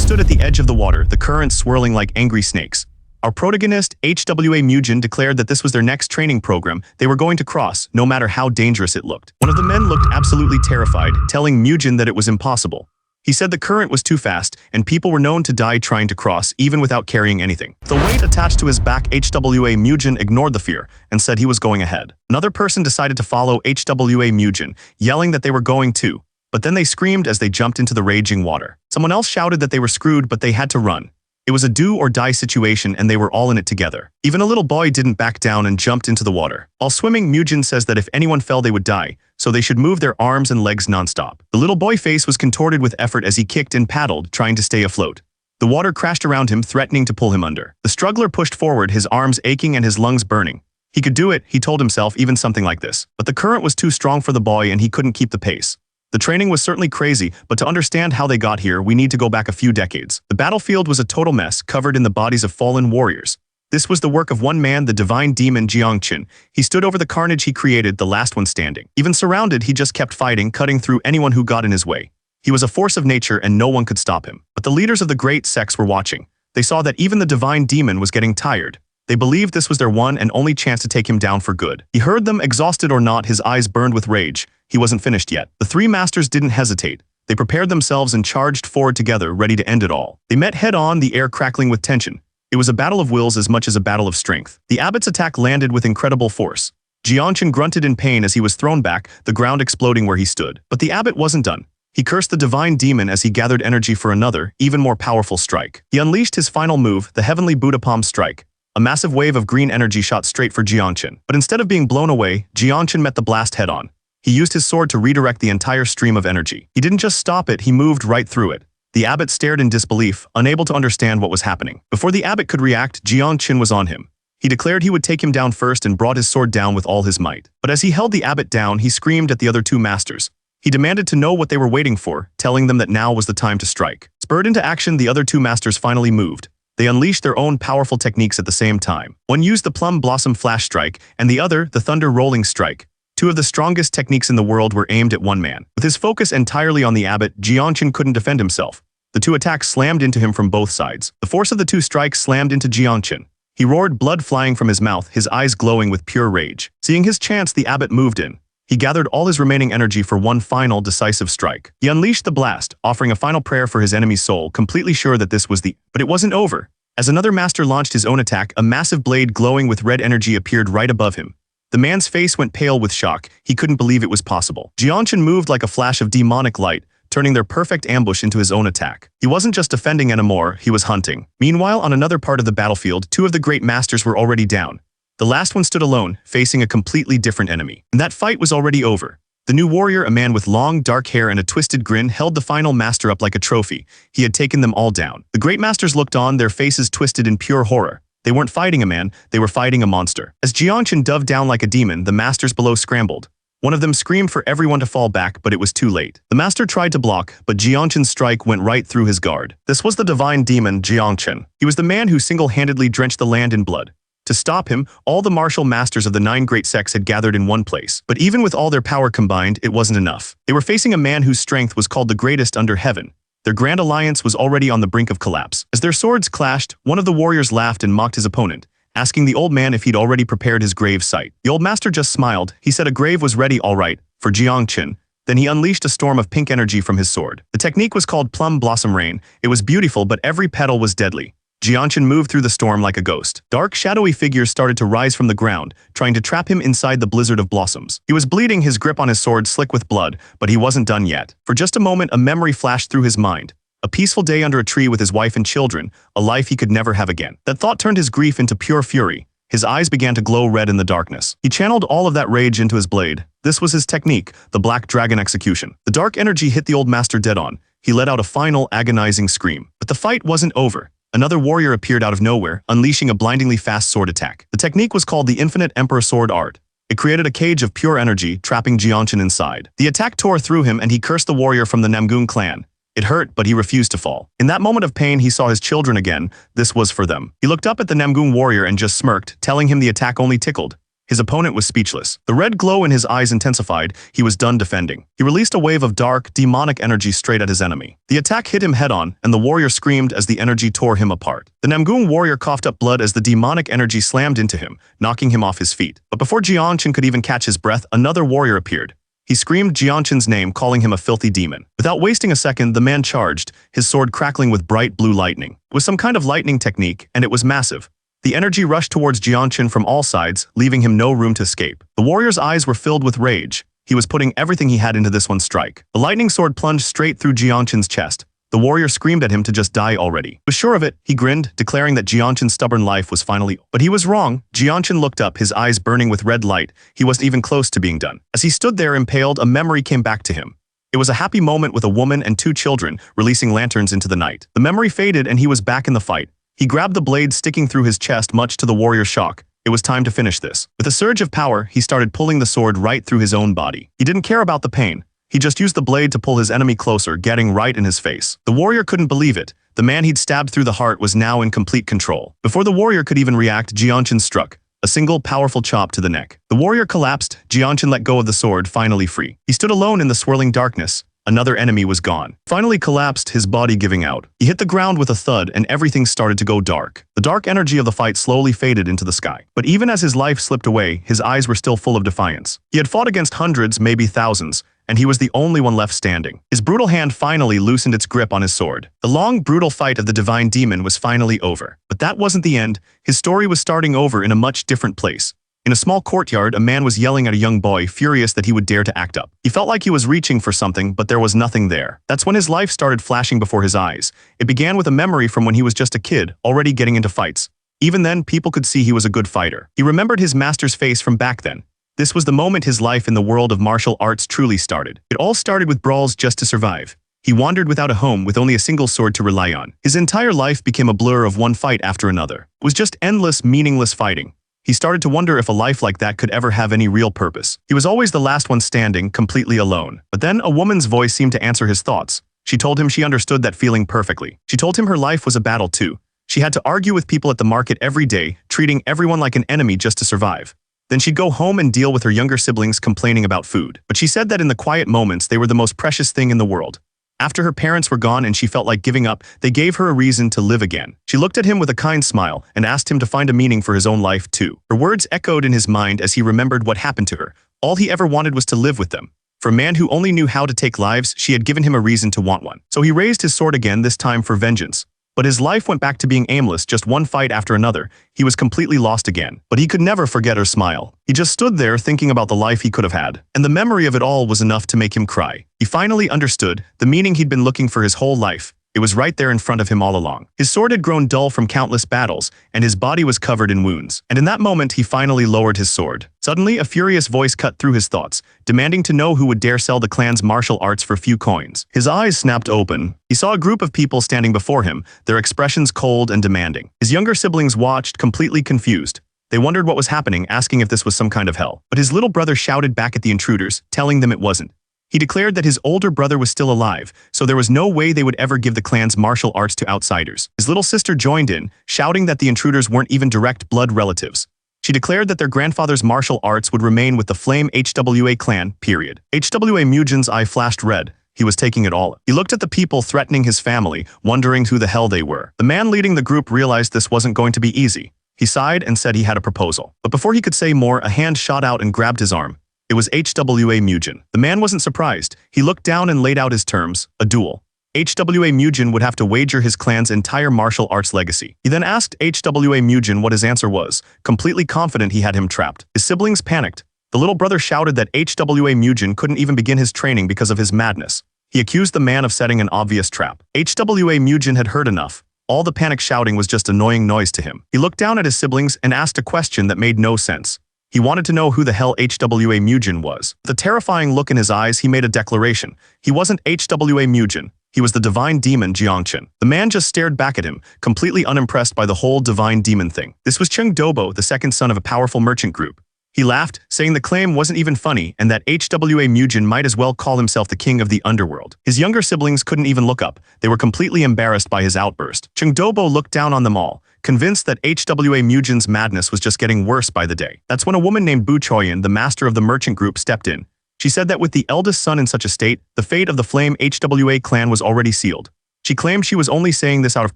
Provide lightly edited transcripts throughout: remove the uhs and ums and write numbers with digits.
stood at the edge of the water, the currents swirling like angry snakes. Our protagonist, HWA Mujin, declared that this was their next training program they were going to cross, no matter how dangerous it looked. One of the men looked absolutely terrified, telling Mujin that it was impossible. He said the current was too fast, and people were known to die trying to cross, even without carrying anything. The weight attached to his back, HWA Mujin ignored the fear and said he was going ahead. Another person decided to follow HWA Mujin, yelling that they were going too, but then they screamed as they jumped into the raging water. Someone else shouted that they were screwed, but they had to run. It was a do-or-die situation, and they were all in it together. Even a little boy didn't back down and jumped into the water. While swimming, Mujin says that if anyone fell they would die, so they should move their arms and legs non-stop. The little boy's face was contorted with effort as he kicked and paddled, trying to stay afloat. The water crashed around him, threatening to pull him under. The struggler pushed forward, his arms aching and his lungs burning. He could do it, he told himself, even something like this. But the current was too strong for the boy and he couldn't keep the pace. The training was certainly crazy, but to understand how they got here, we need to go back a few decades. The battlefield was a total mess, covered in the bodies of fallen warriors. This was the work of one man, the divine demon Jiangqin. He stood over the carnage he created, the last one standing. Even surrounded, he just kept fighting, cutting through anyone who got in his way. He was a force of nature and no one could stop him. But the leaders of the great sects were watching. They saw that even the divine demon was getting tired. They believed this was their one and only chance to take him down for good. He heard them, exhausted or not, his eyes burned with rage. He wasn't finished yet. The three masters didn't hesitate. They prepared themselves and charged forward together, ready to end it all. They met head-on, the air crackling with tension. It was a battle of wills as much as a battle of strength. The abbot's attack landed with incredible force. Jiangqin grunted in pain as he was thrown back, the ground exploding where he stood. But the abbot wasn't done. He cursed the divine demon as he gathered energy for another, even more powerful strike. He unleashed his final move, the heavenly Buddha palm strike. A massive wave of green energy shot straight for Jiangqin. But instead of being blown away, Jiangqin met the blast head-on. He used his sword to redirect the entire stream of energy. He didn't just stop it, he moved right through it. The abbot stared in disbelief, unable to understand what was happening. Before the abbot could react, Jiangqin was on him. He declared he would take him down first and brought his sword down with all his might. But as he held the abbot down, he screamed at the other two masters. He demanded to know what they were waiting for, telling them that now was the time to strike. Spurred into action, the other two masters finally moved. They unleashed their own powerful techniques at the same time. One used the Plum Blossom Flash Strike, and the other, the Thunder Rolling Strike. Two of the strongest techniques in the world were aimed at one man. With his focus entirely on the abbot, Jiangqin couldn't defend himself. The two attacks slammed into him from both sides. The force of the two strikes slammed into Jiangqin. He roared, blood flying from his mouth, his eyes glowing with pure rage. Seeing his chance, the abbot moved in. He gathered all his remaining energy for one final, decisive strike. He unleashed the blast, offering a final prayer for his enemy's soul, completely sure that this was the... But it wasn't over. As another master launched his own attack, a massive blade glowing with red energy appeared right above him. The man's face went pale with shock. He couldn't believe it was possible. Jiangqin moved like a flash of demonic light, turning their perfect ambush into his own attack. He wasn't just defending anymore, he was hunting. Meanwhile, on another part of the battlefield, two of the great masters were already down. The last one stood alone, facing a completely different enemy. And that fight was already over. The new warrior, a man with long, dark hair and a twisted grin, held the final master up like a trophy. He had taken them all down. The great masters looked on, their faces twisted in pure horror. They weren't fighting a man, they were fighting a monster. As Jiangqin dove down like a demon, the masters below scrambled. One of them screamed for everyone to fall back, but it was too late. The master tried to block, but Jiangqin's strike went right through his guard. This was the divine demon, Jiangqin. He was the man who single-handedly drenched the land in blood. To stop him, all the martial masters of the 9 great sects had gathered in one place. But even with all their power combined, it wasn't enough. They were facing a man whose strength was called the greatest under heaven. Their grand alliance was already on the brink of collapse. As their swords clashed, one of the warriors laughed and mocked his opponent, asking the old man if he'd already prepared his grave site. The old master just smiled. He said a grave was ready all right, for Jiangqin. Then he unleashed a storm of pink energy from his sword. The technique was called Plum Blossom Rain. It was beautiful, but every petal was deadly. Jiangqin moved through the storm like a ghost. Dark, shadowy figures started to rise from the ground, trying to trap him inside the blizzard of blossoms. He was bleeding, his grip on his sword slick with blood, but he wasn't done yet. For just a moment, a memory flashed through his mind. A peaceful day under a tree with his wife and children, a life he could never have again. That thought turned his grief into pure fury. His eyes began to glow red in the darkness. He channeled all of that rage into his blade. This was his technique, the Black Dragon Execution. The dark energy hit the old master dead on. He let out a final, agonizing scream. But the fight wasn't over. Another warrior appeared out of nowhere, unleashing a blindingly fast sword attack. The technique was called the Infinite Emperor Sword Art. It created a cage of pure energy, trapping Jiangqin inside. The attack tore through him and he cursed the warrior from the Namgun clan. It hurt, but he refused to fall. In that moment of pain, he saw his children again. This was for them. He looked up at the Namgun warrior and just smirked, telling him the attack only tickled. His opponent was speechless. The red glow in his eyes intensified. He was done defending. He released a wave of dark, demonic energy straight at his enemy. The attack hit him head-on, and the warrior screamed as the energy tore him apart. The Namgung warrior coughed up blood as the demonic energy slammed into him, knocking him off his feet. But before Jianshin could even catch his breath, another warrior appeared. He screamed Jianshin's name, calling him a filthy demon. Without wasting a second, the man charged, his sword crackling with bright blue lightning. It was some kind of lightning technique, and it was massive. The energy rushed towards Jianshin from all sides, leaving him no room to escape. The warrior's eyes were filled with rage. He was putting everything he had into this one strike. The lightning sword plunged straight through Jianshin's chest. The warrior screamed at him to just die already. He was sure of it. He grinned, declaring that Jianshin's stubborn life was finally over. But he was wrong. Jianshin looked up, his eyes burning with red light. He wasn't even close to being done. As he stood there impaled, a memory came back to him. It was a happy moment with a woman and 2 children, releasing lanterns into the night. The memory faded and he was back in the fight. He grabbed the blade sticking through his chest, much to the warrior's shock. It was time to finish this. With a surge of power, he started pulling the sword right through his own body. He didn't care about the pain. He just used the blade to pull his enemy closer, getting right in his face. The warrior couldn't believe it. The man he'd stabbed through the heart was now in complete control. Before the warrior could even react, Jianshin struck. A single, powerful chop to the neck. The warrior collapsed. Jianshin let go of the sword, finally free. He stood alone in the swirling darkness. Another enemy was gone. Finally collapsed, his body giving out. He hit the ground with a thud and everything started to go dark. The dark energy of the fight slowly faded into the sky. But even as his life slipped away, his eyes were still full of defiance. He had fought against hundreds, maybe thousands, and he was the only one left standing. His brutal hand finally loosened its grip on his sword. The long, brutal fight of the divine demon was finally over. But that wasn't the end. His story was starting over in a much different place. In a small courtyard, a man was yelling at a young boy, furious that he would dare to act up. He felt like he was reaching for something, but there was nothing there. That's when his life started flashing before his eyes. It began with a memory from when he was just a kid, already getting into fights. Even then, people could see he was a good fighter. He remembered his master's face from back then. This was the moment his life in the world of martial arts truly started. It all started with brawls just to survive. He wandered without a home with only a single sword to rely on. His entire life became a blur of one fight after another. It was just endless, meaningless fighting. He started to wonder if a life like that could ever have any real purpose. He was always the last one standing, completely alone. But then a woman's voice seemed to answer his thoughts. She told him she understood that feeling perfectly. She told him her life was a battle too. She had to argue with people at the market every day, treating everyone like an enemy just to survive. Then she'd go home and deal with her younger siblings complaining about food. But she said that in the quiet moments, they were the most precious thing in the world. After her parents were gone and she felt like giving up, they gave her a reason to live again. She looked at him with a kind smile and asked him to find a meaning for his own life too. Her words echoed in his mind as he remembered what happened to her. All he ever wanted was to live with them. For a man who only knew how to take lives, she had given him a reason to want one. So he raised his sword again, this time for vengeance. But his life went back to being aimless, just one fight after another. He was completely lost again. But he could never forget her smile. He just stood there thinking about the life he could have had. And the memory of it all was enough to make him cry. He finally understood the meaning he'd been looking for his whole life. It was right there in front of him all along. His sword had grown dull from countless battles, and his body was covered in wounds. And in that moment, he finally lowered his sword. Suddenly, a furious voice cut through his thoughts, demanding to know who would dare sell the clan's martial arts for few coins. His eyes snapped open. He saw a group of people standing before him, their expressions cold and demanding. His younger siblings watched, completely confused. They wondered what was happening, asking if this was some kind of hell. But his little brother shouted back at the intruders, telling them it wasn't. He declared that his older brother was still alive, so there was no way they would ever give the clan's martial arts to outsiders. His little sister joined in, shouting that the intruders weren't even direct blood relatives. She declared that their grandfather's martial arts would remain with the Flame HWA clan, period. HWA Mujin's eye flashed red. He was taking it all. He looked at the people threatening his family, wondering who the hell they were. The man leading the group realized this wasn't going to be easy. He sighed and said he had a proposal. But before he could say more, a hand shot out and grabbed his arm. It was HWA Mujin. The man wasn't surprised. He looked down and laid out his terms, a duel. HWA Mujin would have to wager his clan's entire martial arts legacy. He then asked HWA Mujin what his answer was, completely confident he had him trapped. His siblings panicked. The little brother shouted that HWA Mujin couldn't even begin his training because of his madness. He accused the man of setting an obvious trap. HWA Mujin had heard enough. All the panic shouting was just annoying noise to him. He looked down at his siblings and asked a question that made no sense. He wanted to know who the hell HWA Mujin was. With a terrifying look in his eyes, he made a declaration. He wasn't HWA Mujin. He was the divine demon Jiangshin. The man just stared back at him, completely unimpressed by the whole divine demon thing. This was Cheng Dobo, the second son of a powerful merchant group. He laughed, saying the claim wasn't even funny and that HWA Mujin might as well call himself the king of the underworld. His younger siblings couldn't even look up. They were completely embarrassed by his outburst. Cheng Dobo looked down on them all, convinced that HWA Mujin's madness was just getting worse by the day. That's when a woman named Bu Choyan, the master of the merchant group, stepped in. She said that with the eldest son in such a state, the fate of the Flame HWA clan was already sealed. She claimed she was only saying this out of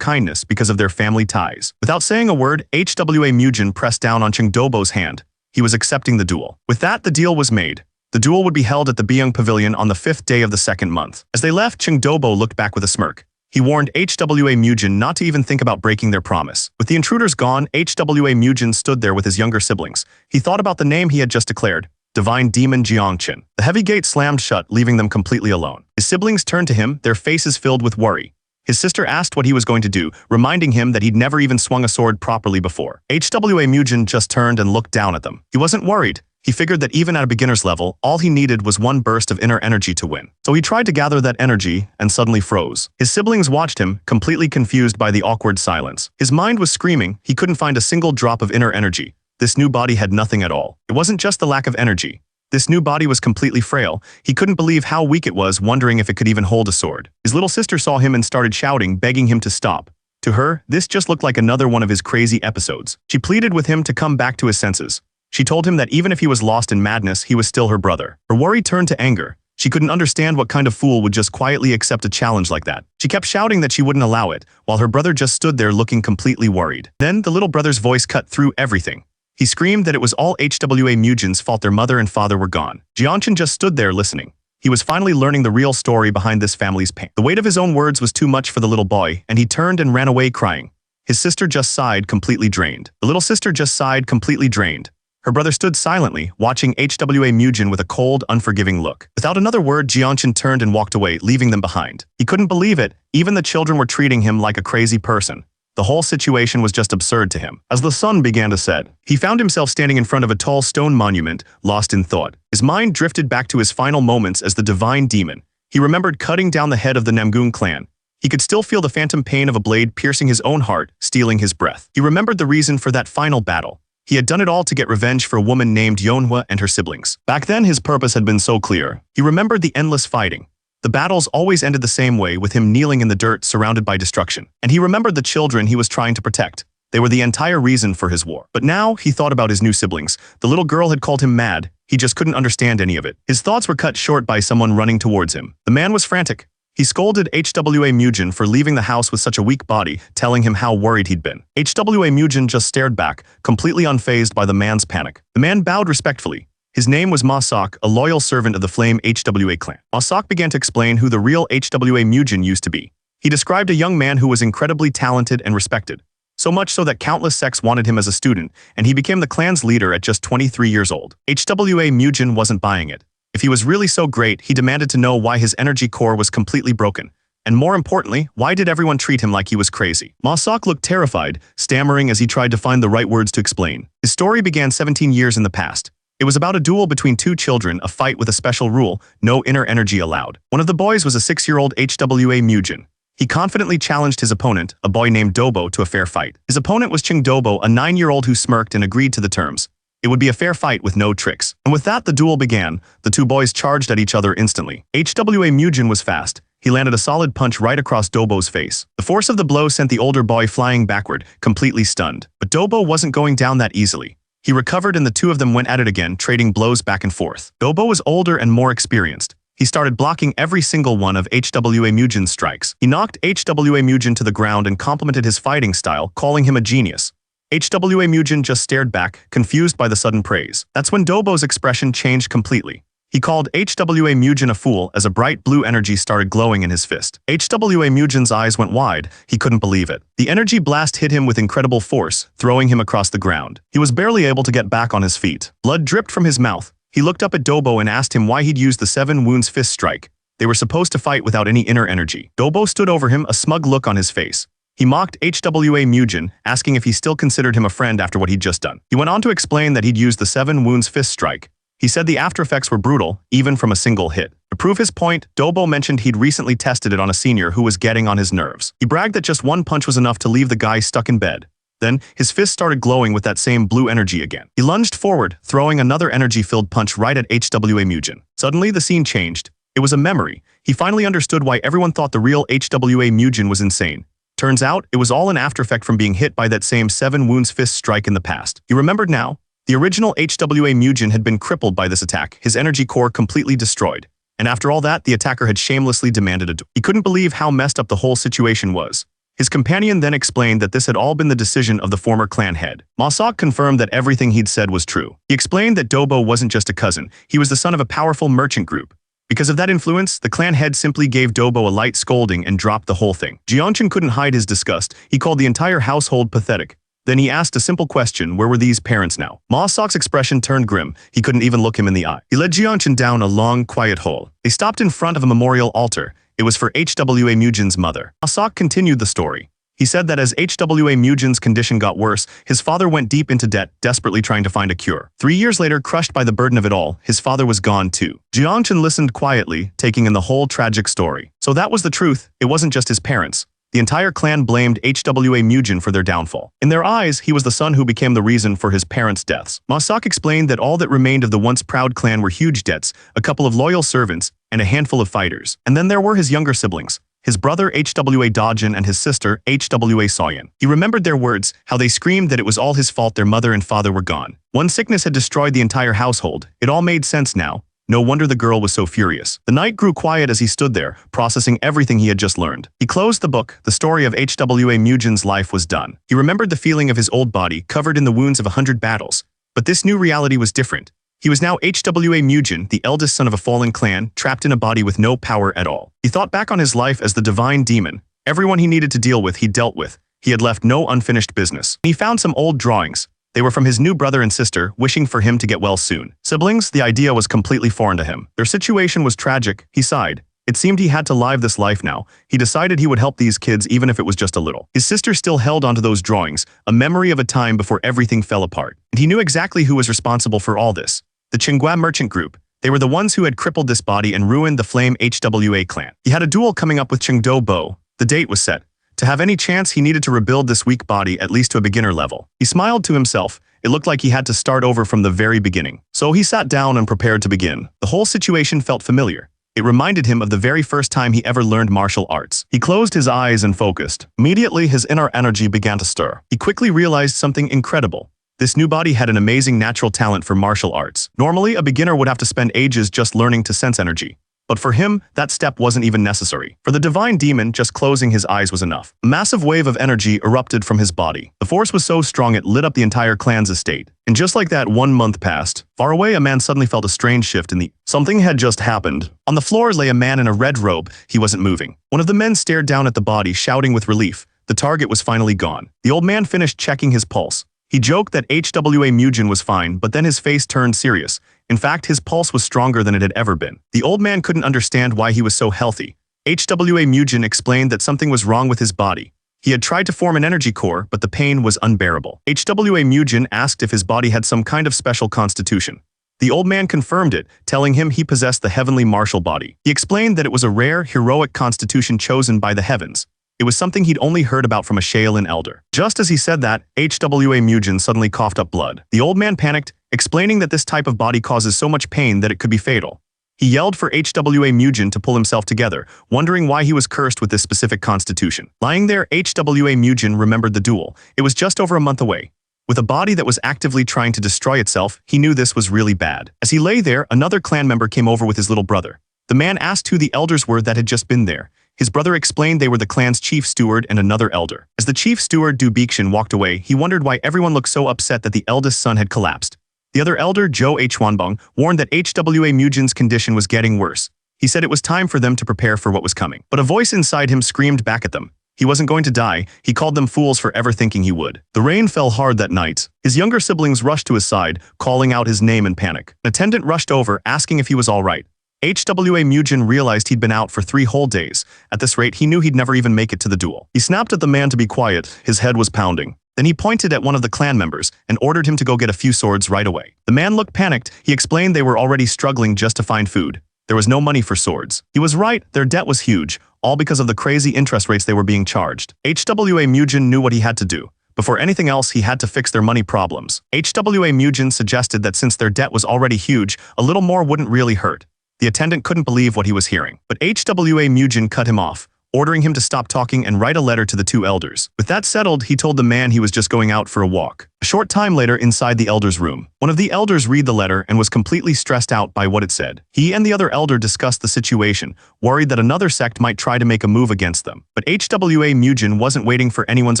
kindness because of their family ties. Without saying a word, HWA Mujin pressed down on Chengdobo's hand. He was accepting the duel. With that, the deal was made. The duel would be held at the Byung Pavilion on the 5th day of the 2nd month. As they left, Chengdobo looked back with a smirk. He warned HWA Mujin not to even think about breaking their promise. With the intruders gone, HWA Mujin stood there with his younger siblings. He thought about the name he had just declared, Divine Demon Jiangqin. The heavy gate slammed shut, leaving them completely alone. His siblings turned to him, their faces filled with worry. His sister asked what he was going to do, reminding him that he'd never even swung a sword properly before. HWA Mujin just turned and looked down at them. He wasn't worried. He figured that even at a beginner's level, all he needed was one burst of inner energy to win. So he tried to gather that energy and suddenly froze. His siblings watched him, completely confused by the awkward silence. His mind was screaming. He couldn't find a single drop of inner energy. This new body had nothing at all. It wasn't just the lack of energy. This new body was completely frail. He couldn't believe how weak it was, wondering if it could even hold a sword. His little sister saw him and started shouting, begging him to stop. To her, this just looked like another one of his crazy episodes. She pleaded with him to come back to his senses. She told him that even if he was lost in madness, he was still her brother. Her worry turned to anger. She couldn't understand what kind of fool would just quietly accept a challenge like that. She kept shouting that she wouldn't allow it, while her brother just stood there looking completely worried. Then the little brother's voice cut through everything. He screamed that it was all HWA Mujin's fault their mother and father were gone. Jiangqin just stood there listening. He was finally learning the real story behind this family's pain. The weight of his own words was too much for the little boy, and he turned and ran away crying. His sister just sighed, completely drained. The little sister just sighed, completely drained. Her brother stood silently, watching HWA Mujin with a cold, unforgiving look. Without another word, Jiangqin turned and walked away, leaving them behind. He couldn't believe it. Even the children were treating him like a crazy person. The whole situation was just absurd to him. As the sun began to set, he found himself standing in front of a tall stone monument, lost in thought. His mind drifted back to his final moments as the divine demon. He remembered cutting down the head of the Namgung clan. He could still feel the phantom pain of a blade piercing his own heart, stealing his breath. He remembered the reason for that final battle. He had done it all to get revenge for a woman named Yonhua and her siblings. Back then, his purpose had been so clear. He remembered the endless fighting. The battles always ended the same way, with him kneeling in the dirt surrounded by destruction. And he remembered the children he was trying to protect. They were the entire reason for his war. But now, he thought about his new siblings. The little girl had called him mad. He just couldn't understand any of it. His thoughts were cut short by someone running towards him. The man was frantic. He scolded HWA Mujin for leaving the house with such a weak body, telling him how worried he'd been. HWA Mujin just stared back, completely unfazed by the man's panic. The man bowed respectfully. His name was Ma Sok, a loyal servant of the Flame HWA clan. Ma Sok began to explain who the real HWA Mujin used to be. He described a young man who was incredibly talented and respected. So much so that countless sects wanted him as a student, and he became the clan's leader at just 23 years old. HWA Mujin wasn't buying it. If he was really so great, he demanded to know why his energy core was completely broken. And more importantly, why did everyone treat him like he was crazy? Ma Sok looked terrified, stammering as he tried to find the right words to explain. His story began 17 years in the past. It was about a duel between two children, a fight with a special rule, no inner energy allowed. One of the boys was a 6-year-old HWA Mujin. He confidently challenged his opponent, a boy named Dobo, to a fair fight. His opponent was Chengdobo, a 9-year-old who smirked and agreed to the terms. It would be a fair fight with no tricks. And with that, the duel began. The two boys charged at each other instantly. HWA Mujin was fast. He landed a solid punch right across Dobo's face. The force of the blow sent the older boy flying backward, completely stunned. But Dobo wasn't going down that easily. He recovered and the two of them went at it again, trading blows back and forth. Dobo was older and more experienced. He started blocking every single one of HWA Mujin's strikes. He knocked HWA Mujin to the ground and complimented his fighting style, calling him a genius. HWA Mujin just stared back, confused by the sudden praise. That's when Dobo's expression changed completely. He called HWA Mujin a fool as a bright blue energy started glowing in his fist. HWA Mujin's eyes went wide. He couldn't believe it. The energy blast hit him with incredible force, throwing him across the ground. He was barely able to get back on his feet. Blood dripped from his mouth. He looked up at Dobo and asked him why he'd used the 7 wounds fist strike. They were supposed to fight without any inner energy. Dobo stood over him, a smug look on his face. He mocked HWA Mujin, asking if he still considered him a friend after what he'd just done. He went on to explain that he'd used the 7 wounds fist strike. He said the after effects were brutal, even from a single hit. To prove his point, Dobo mentioned he'd recently tested it on a senior who was getting on his nerves. He bragged that just one punch was enough to leave the guy stuck in bed. Then, his fist started glowing with that same blue energy again. He lunged forward, throwing another energy-filled punch right at HWA Mujin. Suddenly, the scene changed. It was a memory. He finally understood why everyone thought the real HWA Mujin was insane. Turns out, it was all an aftereffect from being hit by that same 7 wounds fist strike in the past. He remembered now. The original HWA Mujin had been crippled by this attack, his energy core completely destroyed. And after all that, the attacker had shamelessly demanded a duel. He couldn't believe how messed up the whole situation was. His companion then explained that this had all been the decision of the former clan head. Masak confirmed that everything he'd said was true. He explained that Dobo wasn't just a cousin, he was the son of a powerful merchant group. Because of that influence, the clan head simply gave Dobo a light scolding and dropped the whole thing. Jianshin couldn't hide his disgust. He called the entire household pathetic. Then he asked a simple question: where were these parents now? Masak's expression turned grim. He couldn't even look him in the eye. He led Jianshin down a long, quiet hall. They stopped in front of a memorial altar. It was for HWA Mujin's mother. Masak continued the story. He said that as HWA Mujin's condition got worse, his father went deep into debt, desperately trying to find a cure. 3 years later, crushed by the burden of it all, his father was gone too. Jianshin listened quietly, taking in the whole tragic story. So that was the truth. It wasn't just his parents. The entire clan blamed HWA Mujin for their downfall. In their eyes, he was the son who became the reason for his parents' deaths. Masak explained that all that remained of the once proud clan were huge debts, a couple of loyal servants, and a handful of fighters. And then there were his younger siblings. His brother HWA Dojin and his sister HWA Soyeon. He remembered their words, how they screamed that it was all his fault their mother and father were gone. One sickness had destroyed the entire household. It all made sense now. No wonder the girl was so furious. The knight grew quiet as he stood there, processing everything he had just learned. He closed the book. The story of HWA Mujin's life was done. He remembered the feeling of his old body, covered in the wounds of 100 battles. But this new reality was different. He was now HWA Mujin, the eldest son of a fallen clan, trapped in a body with no power at all. He thought back on his life as the divine demon. Everyone he needed to deal with, he dealt with. He had left no unfinished business. He found some old drawings. They were from his new brother and sister, wishing for him to get well soon. Siblings, the idea was completely foreign to him. Their situation was tragic. He sighed. It seemed he had to live this life now. He decided he would help these kids even if it was just a little. His sister still held onto those drawings, a memory of a time before everything fell apart. And he knew exactly who was responsible for all this. The Tsinghua merchant group. They were the ones who had crippled this body and ruined the Flame HWA clan. He had a duel coming up with Chengdo Bo. The date was set. To have any chance, he needed to rebuild this weak body at least to a beginner level. He smiled to himself. It looked like he had to start over from the very beginning. So he sat down and prepared to begin. The whole situation felt familiar. It reminded him of the very first time he ever learned martial arts. He closed his eyes and focused. Immediately, his inner energy began to stir. He quickly realized something incredible. This new body had an amazing natural talent for martial arts. Normally, a beginner would have to spend ages just learning to sense energy. But for him, that step wasn't even necessary. For the divine demon, just closing his eyes was enough. A massive wave of energy erupted from his body. The force was so strong it lit up the entire clan's estate. And just like that, 1 month passed. Far away, a man suddenly felt a strange shift in the... Something had just happened. On the floor lay a man in a red robe. He wasn't moving. One of the men stared down at the body, shouting with relief. The target was finally gone. The old man finished checking his pulse. He joked that HWA Mujin was fine, but then his face turned serious. In fact, his pulse was stronger than it had ever been. The old man couldn't understand why he was so healthy. HWA Mujin explained that something was wrong with his body. He had tried to form an energy core, but the pain was unbearable. HWA Mujin asked if his body had some kind of special constitution. The old man confirmed it, telling him he possessed the heavenly martial body. He explained that it was a rare, heroic constitution chosen by the heavens. It was something he'd only heard about from a Shaolin elder. Just as he said that, HWA Mujin suddenly coughed up blood. The old man panicked, explaining that this type of body causes so much pain that it could be fatal. He yelled for HWA Mujin to pull himself together, wondering why he was cursed with this specific constitution. Lying there, HWA Mujin remembered the duel. It was just over a month away. With a body that was actively trying to destroy itself, he knew this was really bad. As he lay there, another clan member came over with his little brother. The man asked who the elders were that had just been there. His brother explained they were the clan's chief steward and another elder. As the chief steward Du Bixian walked away, he wondered why everyone looked so upset that the eldest son had collapsed. The other elder, Zhou Huanbong, warned that HWA Mujin's condition was getting worse. He said it was time for them to prepare for what was coming. But a voice inside him screamed back at them. He wasn't going to die. He called them fools for ever thinking he would. The rain fell hard that night. His younger siblings rushed to his side, calling out his name in panic. An attendant rushed over, asking if he was all right. HWA Mujin realized he'd been out for 3 whole days. At this rate, he knew he'd never even make it to the duel. He snapped at the man to be quiet. His head was pounding. Then he pointed at one of the clan members and ordered him to go get a few swords right away. The man looked panicked. He explained they were already struggling just to find food. There was no money for swords. He was right, their debt was huge, all because of the crazy interest rates they were being charged. HWA Mujin knew what he had to do. Before anything else, he had to fix their money problems. HWA Mujin suggested that since their debt was already huge, a little more wouldn't really hurt. The attendant couldn't believe what he was hearing. But HWA Mujin cut him off. ordering him to stop talking and write a letter to the two elders. With that settled, he told the man he was just going out for a walk. A short time later, inside the elder's room, one of the elders read the letter and was completely stressed out by what it said. He and the other elder discussed the situation, worried that another sect might try to make a move against them. But HWA Mujin wasn't waiting for anyone's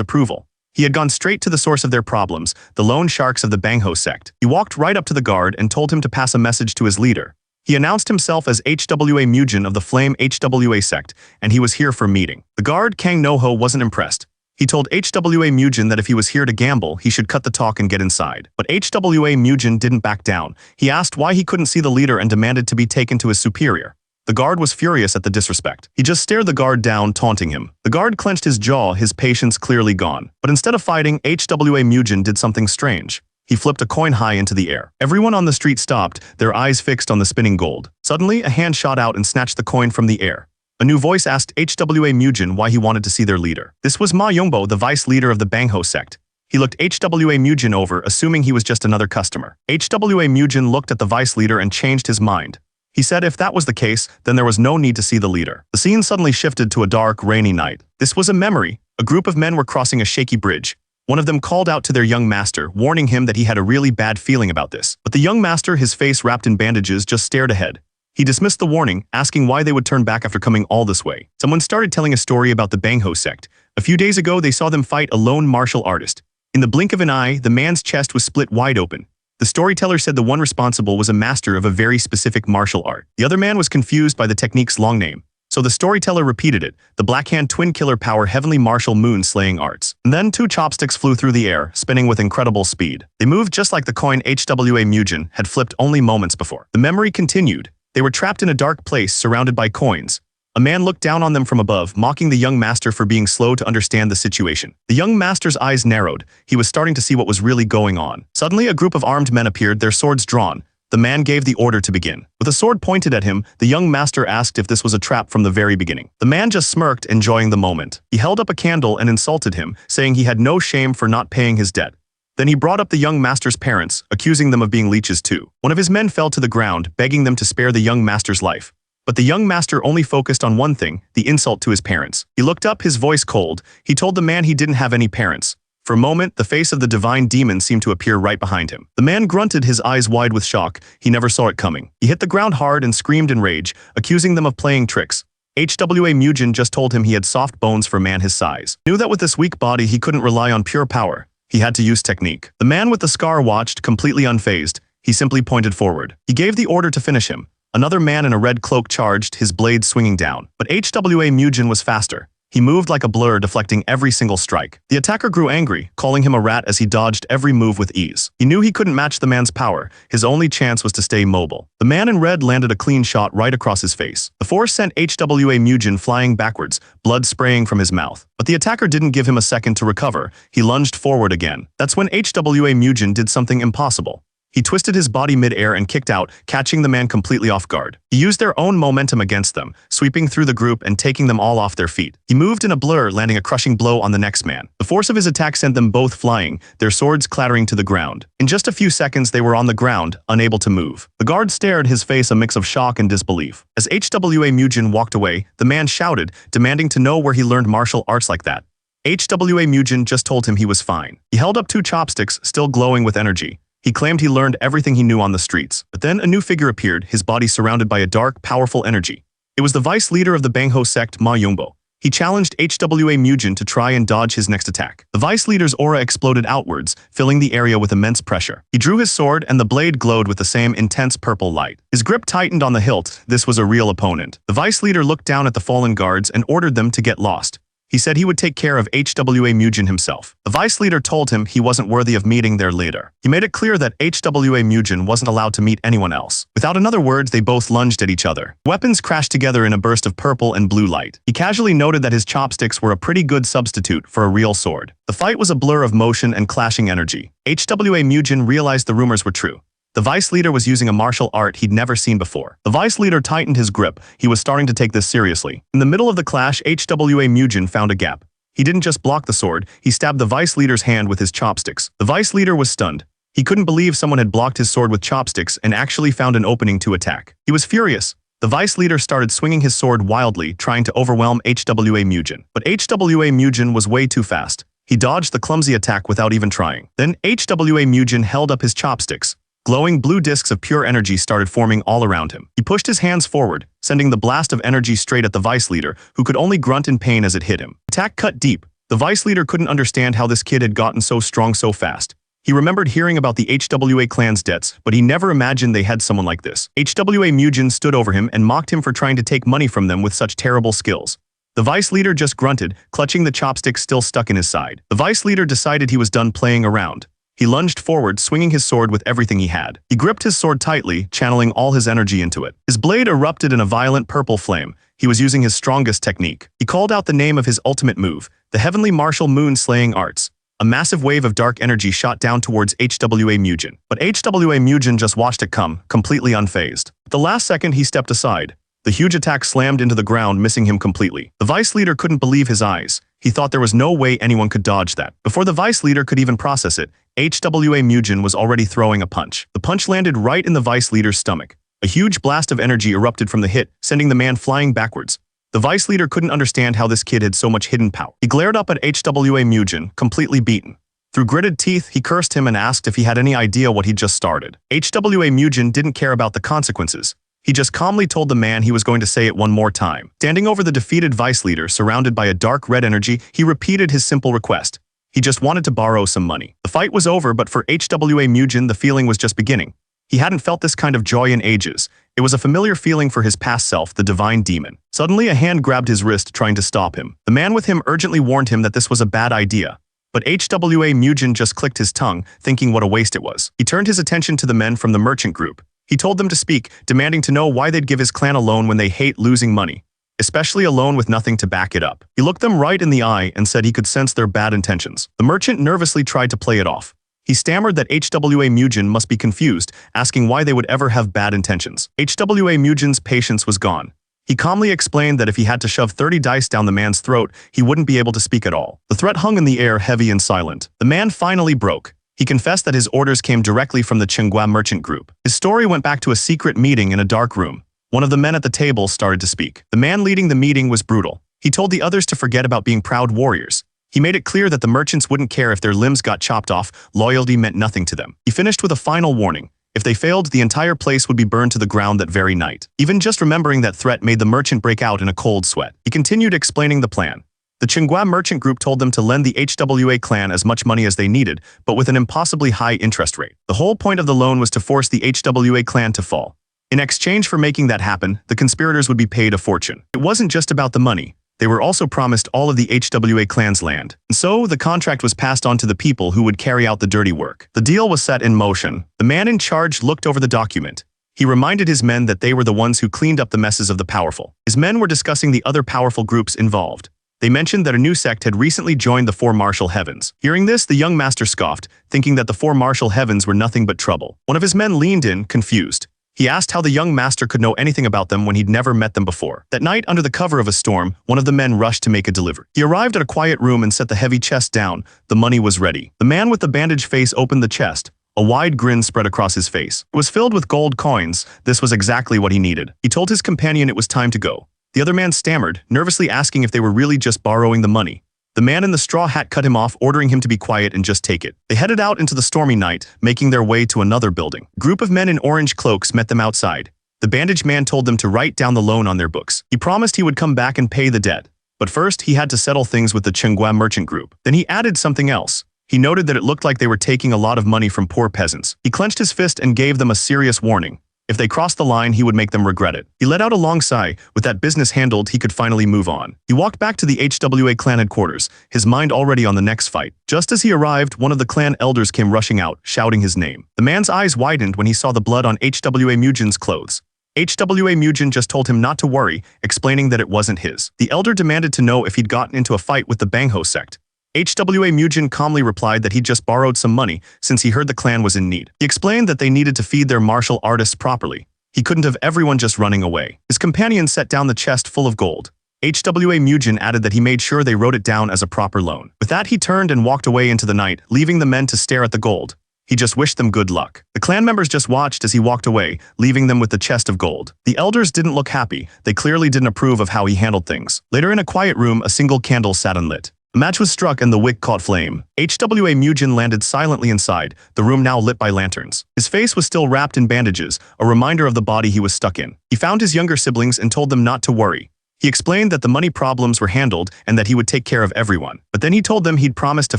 approval. He had gone straight to the source of their problems, the lone sharks of the Bangho sect. He walked right up to the guard and told him to pass a message to his leader. He announced himself as HWA Mujin of the Flame HWA sect, and he was here for a meeting. The guard, Kang Noho, wasn't impressed. He told HWA Mujin that if he was here to gamble, he should cut the talk and get inside. But HWA Mujin didn't back down. He asked why he couldn't see the leader and demanded to be taken to his superior. The guard was furious at the disrespect. He just stared the guard down, taunting him. The guard clenched his jaw, his patience clearly gone. But instead of fighting, HWA Mujin did something strange. He flipped a coin high into the air. Everyone on the street stopped, their eyes fixed on the spinning gold. Suddenly, a hand shot out and snatched the coin from the air. A new voice asked HWA Mujin why he wanted to see their leader. This was Ma Yongbo, the vice leader of the Bangho sect. He looked HWA Mujin over, assuming he was just another customer. HWA Mujin looked at the vice leader and changed his mind. He said if that was the case, then there was no need to see the leader. The scene suddenly shifted to a dark, rainy night. This was a memory. A group of men were crossing a shaky bridge. One of them called out to their young master, warning him that he had a really bad feeling about this. But the young master, his face wrapped in bandages, just stared ahead. He dismissed the warning, asking why they would turn back after coming all this way. Someone started telling a story about the Bangho sect. A few days ago, they saw them fight a lone martial artist. In the blink of an eye, the man's chest was split wide open. The storyteller said the one responsible was a master of a very specific martial art. The other man was confused by the technique's long name. So the storyteller repeated it, the Blackhand Twin Killer Power Heavenly Martial Moon Slaying Arts. And then two chopsticks flew through the air, spinning with incredible speed. They moved just like the coin HWA Mujin had flipped only moments before. The memory continued. They were trapped in a dark place surrounded by coins. A man looked down on them from above, mocking the young master for being slow to understand the situation. The young master's eyes narrowed. He was starting to see what was really going on. Suddenly, a group of armed men appeared, their swords drawn. The man gave the order to begin. With a sword pointed at him, the young master asked if this was a trap from the very beginning. The man just smirked, enjoying the moment. He held up a candle and insulted him, saying he had no shame for not paying his debt. Then he brought up the young master's parents, accusing them of being leeches too. One of his men fell to the ground, begging them to spare the young master's life. But the young master only focused on one thing, the insult to his parents. He looked up, his voice cold. He told the man he didn't have any parents. For a moment, the face of the divine demon seemed to appear right behind him. The man grunted, his eyes wide with shock. He never saw it coming. He hit the ground hard and screamed in rage, accusing them of playing tricks. HWA Mujin just told him he had soft bones for a man his size. Knew that with this weak body he couldn't rely on pure power. He had to use technique. The man with the scar watched, completely unfazed. He simply pointed forward. He gave the order to finish him. Another man in a red cloak charged, his blade swinging down. But HWA Mujin was faster. He moved like a blur, deflecting every single strike. The attacker grew angry, calling him a rat as he dodged every move with ease. He knew he couldn't match the man's power. His only chance was to stay mobile. The man in red landed a clean shot right across his face. The force sent HWA Mujin flying backwards, blood spraying from his mouth. But the attacker didn't give him a second to recover. He lunged forward again. That's when HWA Mujin did something impossible. He twisted his body mid-air and kicked out, catching the man completely off guard. He used their own momentum against them, sweeping through the group and taking them all off their feet. He moved in a blur, landing a crushing blow on the next man. The force of his attack sent them both flying, their swords clattering to the ground. In just a few seconds, they were on the ground, unable to move. The guard stared, his face a mix of shock and disbelief. As HWA Mujin walked away, the man shouted, demanding to know where he learned martial arts like that. HWA Mujin just told him he was fine. He held up two chopsticks, still glowing with energy. He claimed he learned everything he knew on the streets. But then a new figure appeared, his body surrounded by a dark, powerful energy. It was the vice leader of the Bangho sect, Ma Yongbo. He challenged HWA Mujin to try and dodge his next attack. The vice leader's aura exploded outwards, filling the area with immense pressure. He drew his sword, and the blade glowed with the same intense purple light. His grip tightened on the hilt. This was a real opponent. The vice leader looked down at the fallen guards and ordered them to get lost. He said he would take care of HWA Mujin himself. The vice leader told him he wasn't worthy of meeting their leader. He made it clear that HWA Mujin wasn't allowed to meet anyone else. Without another word, they both lunged at each other. Weapons crashed together in a burst of purple and blue light. He casually noted that his chopsticks were a pretty good substitute for a real sword. The fight was a blur of motion and clashing energy. HWA Mujin realized the rumors were true. The vice leader was using a martial art he'd never seen before. The vice leader tightened his grip. He was starting to take this seriously. In the middle of the clash, HWA Mujin found a gap. He didn't just block the sword, he stabbed the vice leader's hand with his chopsticks. The vice leader was stunned. He couldn't believe someone had blocked his sword with chopsticks and actually found an opening to attack. He was furious. The vice leader started swinging his sword wildly, trying to overwhelm HWA Mujin. But HWA Mujin was way too fast. He dodged the clumsy attack without even trying. Then HWA Mujin held up his chopsticks. Glowing blue discs of pure energy started forming all around him. He pushed his hands forward, sending the blast of energy straight at the vice leader, who could only grunt in pain as it hit him. Attack cut deep. The vice leader couldn't understand how this kid had gotten so strong so fast. He remembered hearing about the HWA clan's debts, but he never imagined they had someone like this. HWA Mujin stood over him and mocked him for trying to take money from them with such terrible skills. The vice leader just grunted, clutching the chopsticks still stuck in his side. The vice leader decided he was done playing around. He lunged forward, swinging his sword with everything he had. He gripped his sword tightly, channeling all his energy into it. His blade erupted in a violent purple flame. He was using his strongest technique. He called out the name of his ultimate move, the Heavenly Martial Moon Slaying Arts. A massive wave of dark energy shot down towards HWA Mujin. But HWA Mujin just watched it come, completely unfazed. At the last second, he stepped aside. The huge attack slammed into the ground, missing him completely. The vice leader couldn't believe his eyes. He thought there was no way anyone could dodge that. Before the vice leader could even process it, HWA Mujin was already throwing a punch. The punch landed right in the vice leader's stomach. A huge blast of energy erupted from the hit, sending the man flying backwards. The vice leader couldn't understand how this kid had so much hidden power. He glared up at HWA Mujin, completely beaten. Through gritted teeth, he cursed him and asked if he had any idea what he'd just started. HWA Mujin didn't care about the consequences. He just calmly told the man he was going to say it one more time. Standing over the defeated vice leader, surrounded by a dark red energy, he repeated his simple request. He just wanted to borrow some money. The fight was over, but for HWA Mujin, the feeling was just beginning. He hadn't felt this kind of joy in ages. It was a familiar feeling for his past self, the divine demon. Suddenly, a hand grabbed his wrist, trying to stop him. The man with him urgently warned him that this was a bad idea. But HWA Mujin just clicked his tongue, thinking what a waste it was. He turned his attention to the men from the merchant group. He told them to speak, demanding to know why they'd give his clan a loan when they hate losing money, especially a loan with nothing to back it up. He looked them right in the eye and said he could sense their bad intentions. The merchant nervously tried to play it off. He stammered that HWA Mujin must be confused, asking why they would ever have bad intentions. HWA Mujin's patience was gone. He calmly explained that if he had to shove 30 dice down the man's throat, he wouldn't be able to speak at all. The threat hung in the air, heavy and silent. The man finally broke. He confessed that his orders came directly from the Tsinghua merchant group. His story went back to a secret meeting in a dark room. One of the men at the table started to speak. The man leading the meeting was brutal. He told the others to forget about being proud warriors. He made it clear that the merchants wouldn't care if their limbs got chopped off, loyalty meant nothing to them. He finished with a final warning. If they failed, the entire place would be burned to the ground that very night. Even just remembering that threat made the merchant break out in a cold sweat. He continued explaining the plan. The Tsinghua merchant group told them to lend the HWA clan as much money as they needed, but with an impossibly high interest rate. The whole point of the loan was to force the HWA clan to fall. In exchange for making that happen, the conspirators would be paid a fortune. It wasn't just about the money. They were also promised all of the HWA clan's land. And so, the contract was passed on to the people who would carry out the dirty work. The deal was set in motion. The man in charge looked over the document. He reminded his men that they were the ones who cleaned up the messes of the powerful. His men were discussing the other powerful groups involved. They mentioned that a new sect had recently joined the Four Martial Heavens. Hearing this, the young master scoffed, thinking that the Four Martial Heavens were nothing but trouble. One of his men leaned in, confused. He asked how the young master could know anything about them when he'd never met them before. That night, under the cover of a storm, one of the men rushed to make a delivery. He arrived at a quiet room and set the heavy chest down. The money was ready. The man with the bandaged face opened the chest. A wide grin spread across his face. It was filled with gold coins. This was exactly what he needed. He told his companion it was time to go. The other man stammered, nervously asking if they were really just borrowing the money. The man in the straw hat cut him off, ordering him to be quiet and just take it. They headed out into the stormy night, making their way to another building. A group of men in orange cloaks met them outside. The bandaged man told them to write down the loan on their books. He promised he would come back and pay the debt. But first, he had to settle things with the Tsinghua merchant group. Then he added something else. He noted that it looked like they were taking a lot of money from poor peasants. He clenched his fist and gave them a serious warning. If they crossed the line, he would make them regret it. He let out a long sigh. With that business handled, he could finally move on. He walked back to the HWA clan headquarters, his mind already on the next fight. Just as he arrived, one of the clan elders came rushing out, shouting his name. The man's eyes widened when he saw the blood on HWA Mujin's clothes. HWA Mujin just told him not to worry, explaining that it wasn't his. The elder demanded to know if he'd gotten into a fight with the Bangho sect. HWA Mujin calmly replied that he'd just borrowed some money since he heard the clan was in need. He explained that they needed to feed their martial artists properly. He couldn't have everyone just running away. His companion set down the chest full of gold. HWA Mujin added that he made sure they wrote it down as a proper loan. With that, he turned and walked away into the night, leaving the men to stare at the gold. he just wished them good luck. The clan members just watched as he walked away, leaving them with the chest of gold. The elders didn't look happy. They clearly didn't approve of how he handled things. Later in a quiet room, a single candle sat unlit. A match was struck and the wick caught flame. HWA Mujin landed silently inside, the room now lit by lanterns. His face was still wrapped in bandages, a reminder of the body he was stuck in. He found his younger siblings and told them not to worry. He explained that the money problems were handled and that he would take care of everyone. But then he told them he'd promised to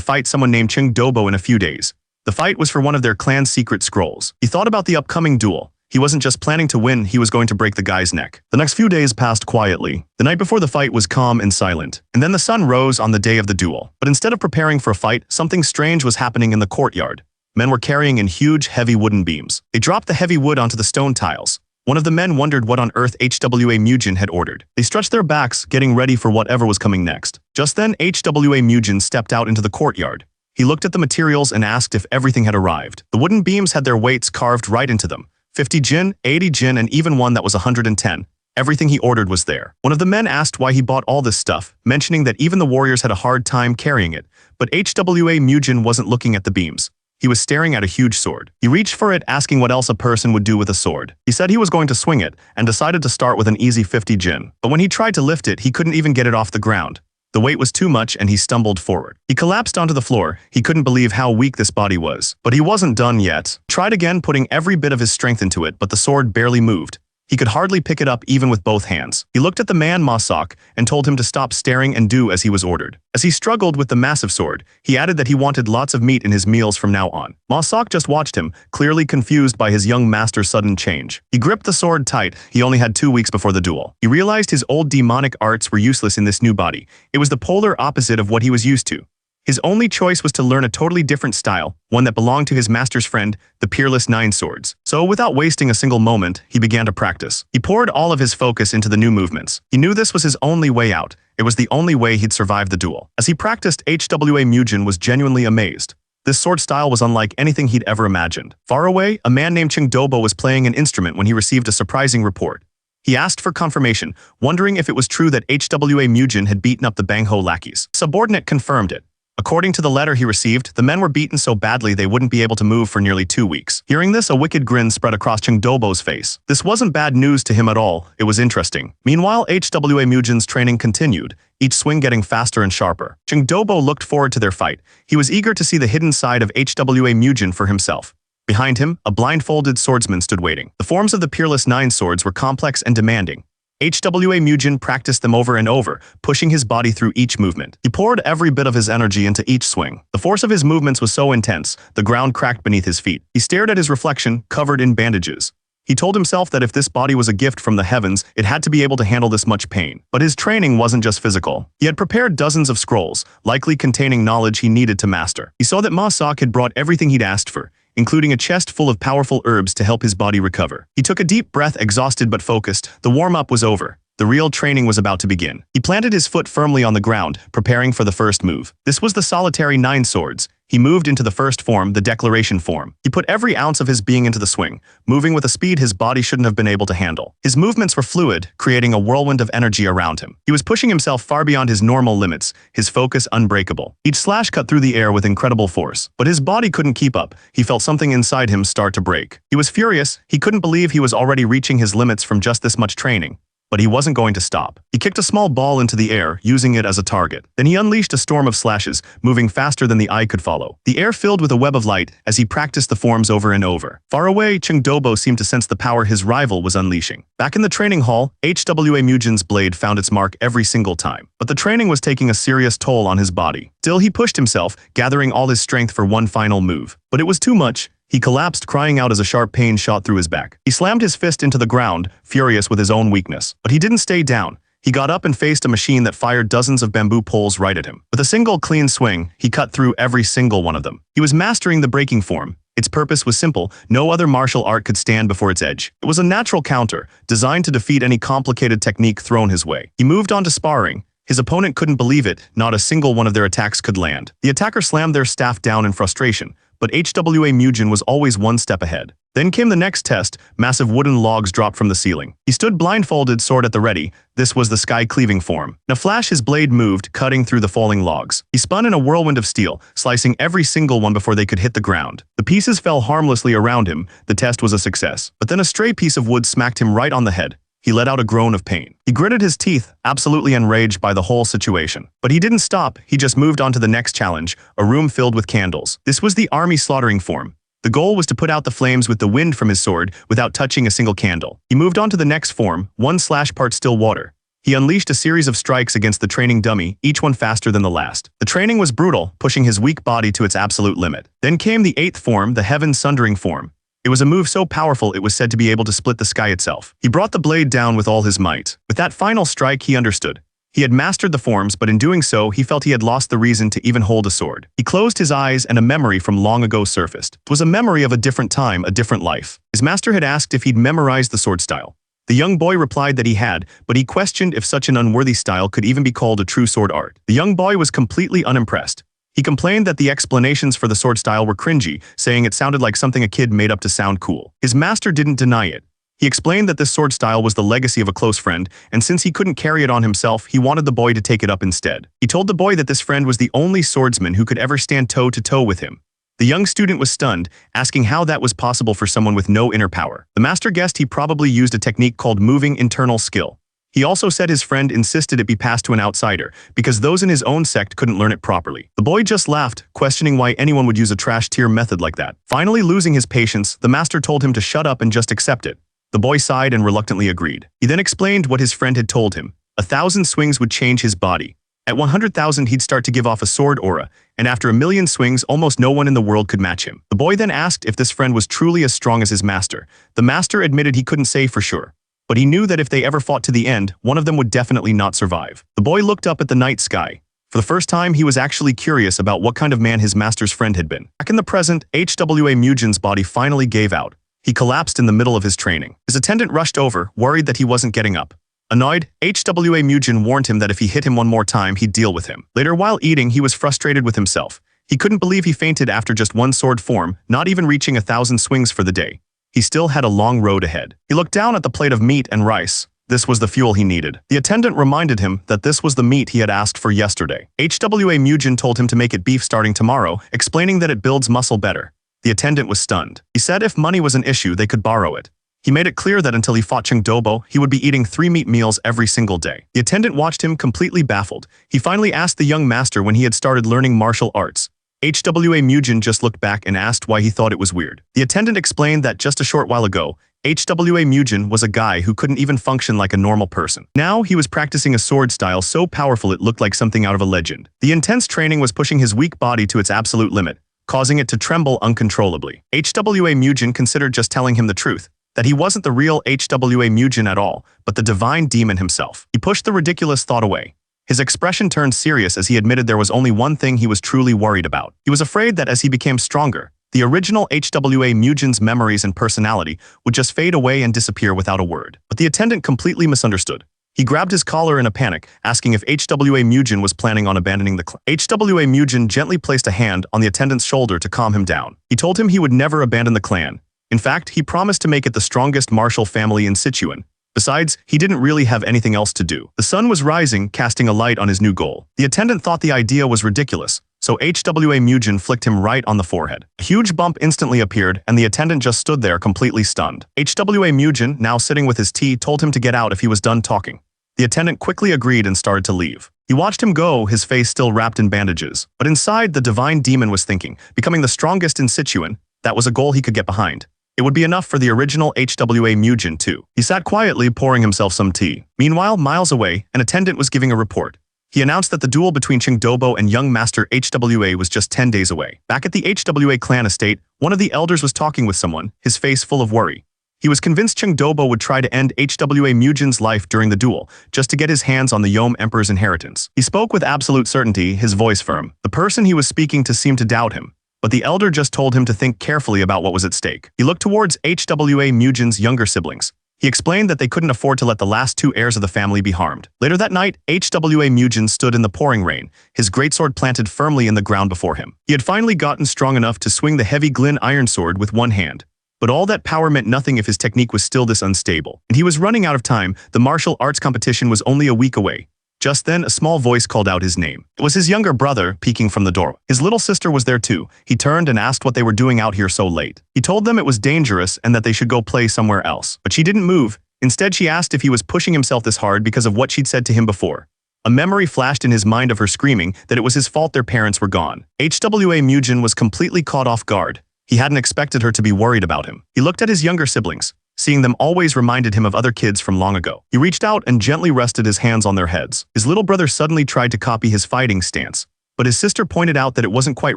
fight someone named Cheng Dobo in a few days. The fight was for one of their clan's secret scrolls. He thought about the upcoming duel. He wasn't just planning to win, he was going to break the guy's neck. The next few days passed quietly. The night before the fight was calm and silent. And then the sun rose on the day of the duel. But instead of preparing for a fight, something strange was happening in the courtyard. Men were carrying in huge, heavy wooden beams. They dropped the heavy wood onto the stone tiles. One of the men wondered what on earth HWA Mujin had ordered. They stretched their backs, getting ready for whatever was coming next. Just then, HWA Mujin stepped out into the courtyard. He looked at the materials and asked if everything had arrived. The wooden beams had their weights carved right into them. 50 jin, 80 jin, and even one that was 110. Everything he ordered was there. One of the men asked why he bought all this stuff, mentioning that even the warriors had a hard time carrying it. But HWA Mujin wasn't looking at the beams. He was staring at a huge sword. He reached for it, asking what else a person would do with a sword. He said he was going to swing it, and decided to start with an easy 50 jin. But when he tried to lift it, he couldn't even get it off the ground. The weight was too much and he stumbled forward. He collapsed onto the floor. He couldn't believe how weak this body was. But he wasn't done yet. Tried again, putting every bit of his strength into it, but the sword barely moved. He could hardly pick it up even with both hands. He looked at the man Masak and told him to stop staring and do as he was ordered. As he struggled with the massive sword, he added that he wanted lots of meat in his meals from now on. Masak just watched him, clearly confused by his young master's sudden change. He gripped the sword tight. He only had 2 weeks before the duel. He realized his old demonic arts were useless in this new body. It was the polar opposite of what he was used to. His only choice was to learn a totally different style, one that belonged to his master's friend, the peerless Nine Swords. So without wasting a single moment, he began to practice. He poured all of his focus into the new movements. He knew this was his only way out. It was the only way he'd survive the duel. As he practiced, HWA Mujin was genuinely amazed. This sword style was unlike anything he'd ever imagined. Far away, a man named Cheng Dobo was playing an instrument when he received a surprising report. He asked for confirmation, wondering if it was true that HWA Mujin had beaten up the Bangho lackeys. Subordinate confirmed it. According to the letter he received, the men were beaten so badly they wouldn't be able to move for nearly 2 weeks. Hearing this, a wicked grin spread across Cheng Dobo's face. This wasn't bad news to him at all, it was interesting. Meanwhile, HWA Mujin's training continued, each swing getting faster and sharper. Cheng Dobo looked forward to their fight. He was eager to see the hidden side of HWA Mujin for himself. Behind him, a blindfolded swordsman stood waiting. The forms of the peerless Nine Swords were complex and demanding. HWA Mujin practiced them over and over, pushing his body through each movement. He poured every bit of his energy into each swing. The force of his movements was so intense, the ground cracked beneath his feet. He stared at his reflection, covered in bandages. He told himself that if this body was a gift from the heavens, it had to be able to handle this much pain. But his training wasn't just physical. He had prepared dozens of scrolls, likely containing knowledge he needed to master. He saw that Masak had brought everything he'd asked for, including a chest full of powerful herbs to help his body recover. He took a deep breath, exhausted but focused. The warm-up was over. The real training was about to begin. He planted his foot firmly on the ground, preparing for the first move. This was the solitary Nine Swords. He moved into the first form, the declaration form. He put every ounce of his being into the swing, moving with a speed his body shouldn't have been able to handle. His movements were fluid, creating a whirlwind of energy around him. He was pushing himself far beyond his normal limits, his focus unbreakable. Each slash cut through the air with incredible force. But his body couldn't keep up. He felt something inside him start to break. He was furious. He couldn't believe he was already reaching his limits from just this much training. But he wasn't going to stop. He kicked a small ball into the air, using it as a target. Then he unleashed a storm of slashes, moving faster than the eye could follow. The air filled with a web of light as he practiced the forms over and over. Far away, Cheng Dobo seemed to sense the power his rival was unleashing. Back in the training hall, HWA Mujin's blade found its mark every single time. But the training was taking a serious toll on his body. Still, he pushed himself, gathering all his strength for one final move. But it was too much. He collapsed, crying out as a sharp pain shot through his back. He slammed his fist into the ground, furious with his own weakness. But he didn't stay down. He got up and faced a machine that fired dozens of bamboo poles right at him. With a single clean swing, he cut through every single one of them. He was mastering the breaking form. Its purpose was simple. No other martial art could stand before its edge. It was a natural counter, designed to defeat any complicated technique thrown his way. He moved on to sparring. His opponent couldn't believe it. Not a single one of their attacks could land. The attacker slammed their staff down in frustration. But HWA Mujin was always one step ahead. Then came the next test. Massive wooden logs dropped from the ceiling. He stood blindfolded, sword at the ready. This was the sky-cleaving form. In a flash, his blade moved, cutting through the falling logs. He spun in a whirlwind of steel, slicing every single one before they could hit the ground. The pieces fell harmlessly around him. The test was a success. But then a stray piece of wood smacked him right on the head. He let out a groan of pain. He gritted his teeth, absolutely enraged by the whole situation. But he didn't stop. He just moved on to the next challenge, a room filled with candles. This was the army slaughtering form. The goal was to put out the flames with the wind from his sword without touching a single candle. He moved on to the next form, 1/part still water. He unleashed a series of strikes against the training dummy, each one faster than the last. The training was brutal, pushing his weak body to its absolute limit. Then came the 8th form, the heaven sundering form. It was a move so powerful it was said to be able to split the sky itself. He brought the blade down with all his might. With that final strike, he understood. He had mastered the forms, but in doing so, he felt he had lost the reason to even hold a sword. He closed his eyes and a memory from long ago surfaced. It was a memory of a different time, a different life. His master had asked if he'd memorized the sword style. The young boy replied that he had, but he questioned if such an unworthy style could even be called a true sword art. The young boy was completely unimpressed. He complained that the explanations for the sword style were cringy, saying it sounded like something a kid made up to sound cool. His master didn't deny it. He explained that this sword style was the legacy of a close friend, and since he couldn't carry it on himself, he wanted the boy to take it up instead. He told the boy that this friend was the only swordsman who could ever stand toe-to-toe with him. The young student was stunned, asking how that was possible for someone with no inner power. The master guessed he probably used a technique called moving internal skill. He also said his friend insisted it be passed to an outsider, because those in his own sect couldn't learn it properly. The boy just laughed, questioning why anyone would use a trash tier method like that. Finally losing his patience, the master told him to shut up and just accept it. The boy sighed and reluctantly agreed. He then explained what his friend had told him. 1,000 swings would change his body. At 100,000 he'd start to give off a sword aura, and after 1,000,000 swings almost no one in the world could match him. The boy then asked if this friend was truly as strong as his master. The master admitted he couldn't say for sure. But he knew that if they ever fought to the end, one of them would definitely not survive. The boy looked up at the night sky. For the first time, he was actually curious about what kind of man his master's friend had been. Back in the present, HWA Mujin's body finally gave out. He collapsed in the middle of his training. His attendant rushed over, worried that he wasn't getting up. Annoyed, HWA Mujin warned him that if he hit him one more time, he'd deal with him. Later, while eating, he was frustrated with himself. He couldn't believe he fainted after just one sword form, not even reaching 1,000 swings for the day. He still had a long road ahead. He looked down at the plate of meat and rice. This was the fuel he needed. The attendant reminded him that this was the meat he had asked for yesterday. HWA Mujin told him to make it beef starting tomorrow, explaining that it builds muscle better. The attendant was stunned. He said if money was an issue, they could borrow it. He made it clear that until he fought Chengdobo, he would be eating 3 meat meals every single day. The attendant watched him completely baffled. He finally asked the young master when he had started learning martial arts. HWA Mujin just looked back and asked why he thought it was weird. The attendant explained that just a short while ago, HWA Mujin was a guy who couldn't even function like a normal person. Now he was practicing a sword style so powerful it looked like something out of a legend. The intense training was pushing his weak body to its absolute limit, causing it to tremble uncontrollably. HWA Mujin considered just telling him the truth, that he wasn't the real HWA Mujin at all, but the divine demon himself. He pushed the ridiculous thought away. His expression turned serious as he admitted there was only one thing he was truly worried about. He was afraid that as he became stronger, the original HWA Mujin's memories and personality would just fade away and disappear without a word. But the attendant completely misunderstood. He grabbed his collar in a panic, asking if HWA Mujin was planning on abandoning the clan. HWA Mujin gently placed a hand on the attendant's shoulder to calm him down. He told him he would never abandon the clan. In fact, he promised to make it the strongest martial family in Sichuan. Besides, he didn't really have anything else to do. The sun was rising, casting a light on his new goal. The attendant thought the idea was ridiculous, so HWA Mujin flicked him right on the forehead. A huge bump instantly appeared, and the attendant just stood there completely stunned. HWA Mujin, now sitting with his tea, told him to get out if he was done talking. The attendant quickly agreed and started to leave. He watched him go, his face still wrapped in bandages. But inside, the divine demon was thinking, becoming the strongest in Sichuan, that was a goal he could get behind. It would be enough for the original HWA Mujin too. He sat quietly, pouring himself some tea. Meanwhile, miles away, an attendant was giving a report. He announced that the duel between Chengdobo and young master HWA was just 10 days away. Back at the HWA clan estate, one of the elders was talking with someone, his face full of worry. He was convinced Chengdobo would try to end HWA Mujin's life during the duel, just to get his hands on the Yom Emperor's inheritance. He spoke with absolute certainty, his voice firm. The person he was speaking to seemed to doubt him, but the elder just told him to think carefully about what was at stake. He looked towards HWA Mujin's younger siblings. He explained that they couldn't afford to let the last 2 heirs of the family be harmed. Later that night, HWA Mujin stood in the pouring rain, his greatsword planted firmly in the ground before him. He had finally gotten strong enough to swing the heavy Glin iron sword with one hand. But all that power meant nothing if his technique was still this unstable. And he was running out of time. The martial arts competition was only a week away. Just then, a small voice called out his name. It was his younger brother, peeking from the door. His little sister was there too. He turned and asked what they were doing out here so late. He told them it was dangerous and that they should go play somewhere else. But she didn't move. Instead, she asked if he was pushing himself this hard because of what she'd said to him before. A memory flashed in his mind of her screaming that it was his fault their parents were gone. HWA Mujin was completely caught off guard. He hadn't expected her to be worried about him. He looked at his younger siblings. Seeing them always reminded him of other kids from long ago. He reached out and gently rested his hands on their heads. His little brother suddenly tried to copy his fighting stance. But his sister pointed out that it wasn't quite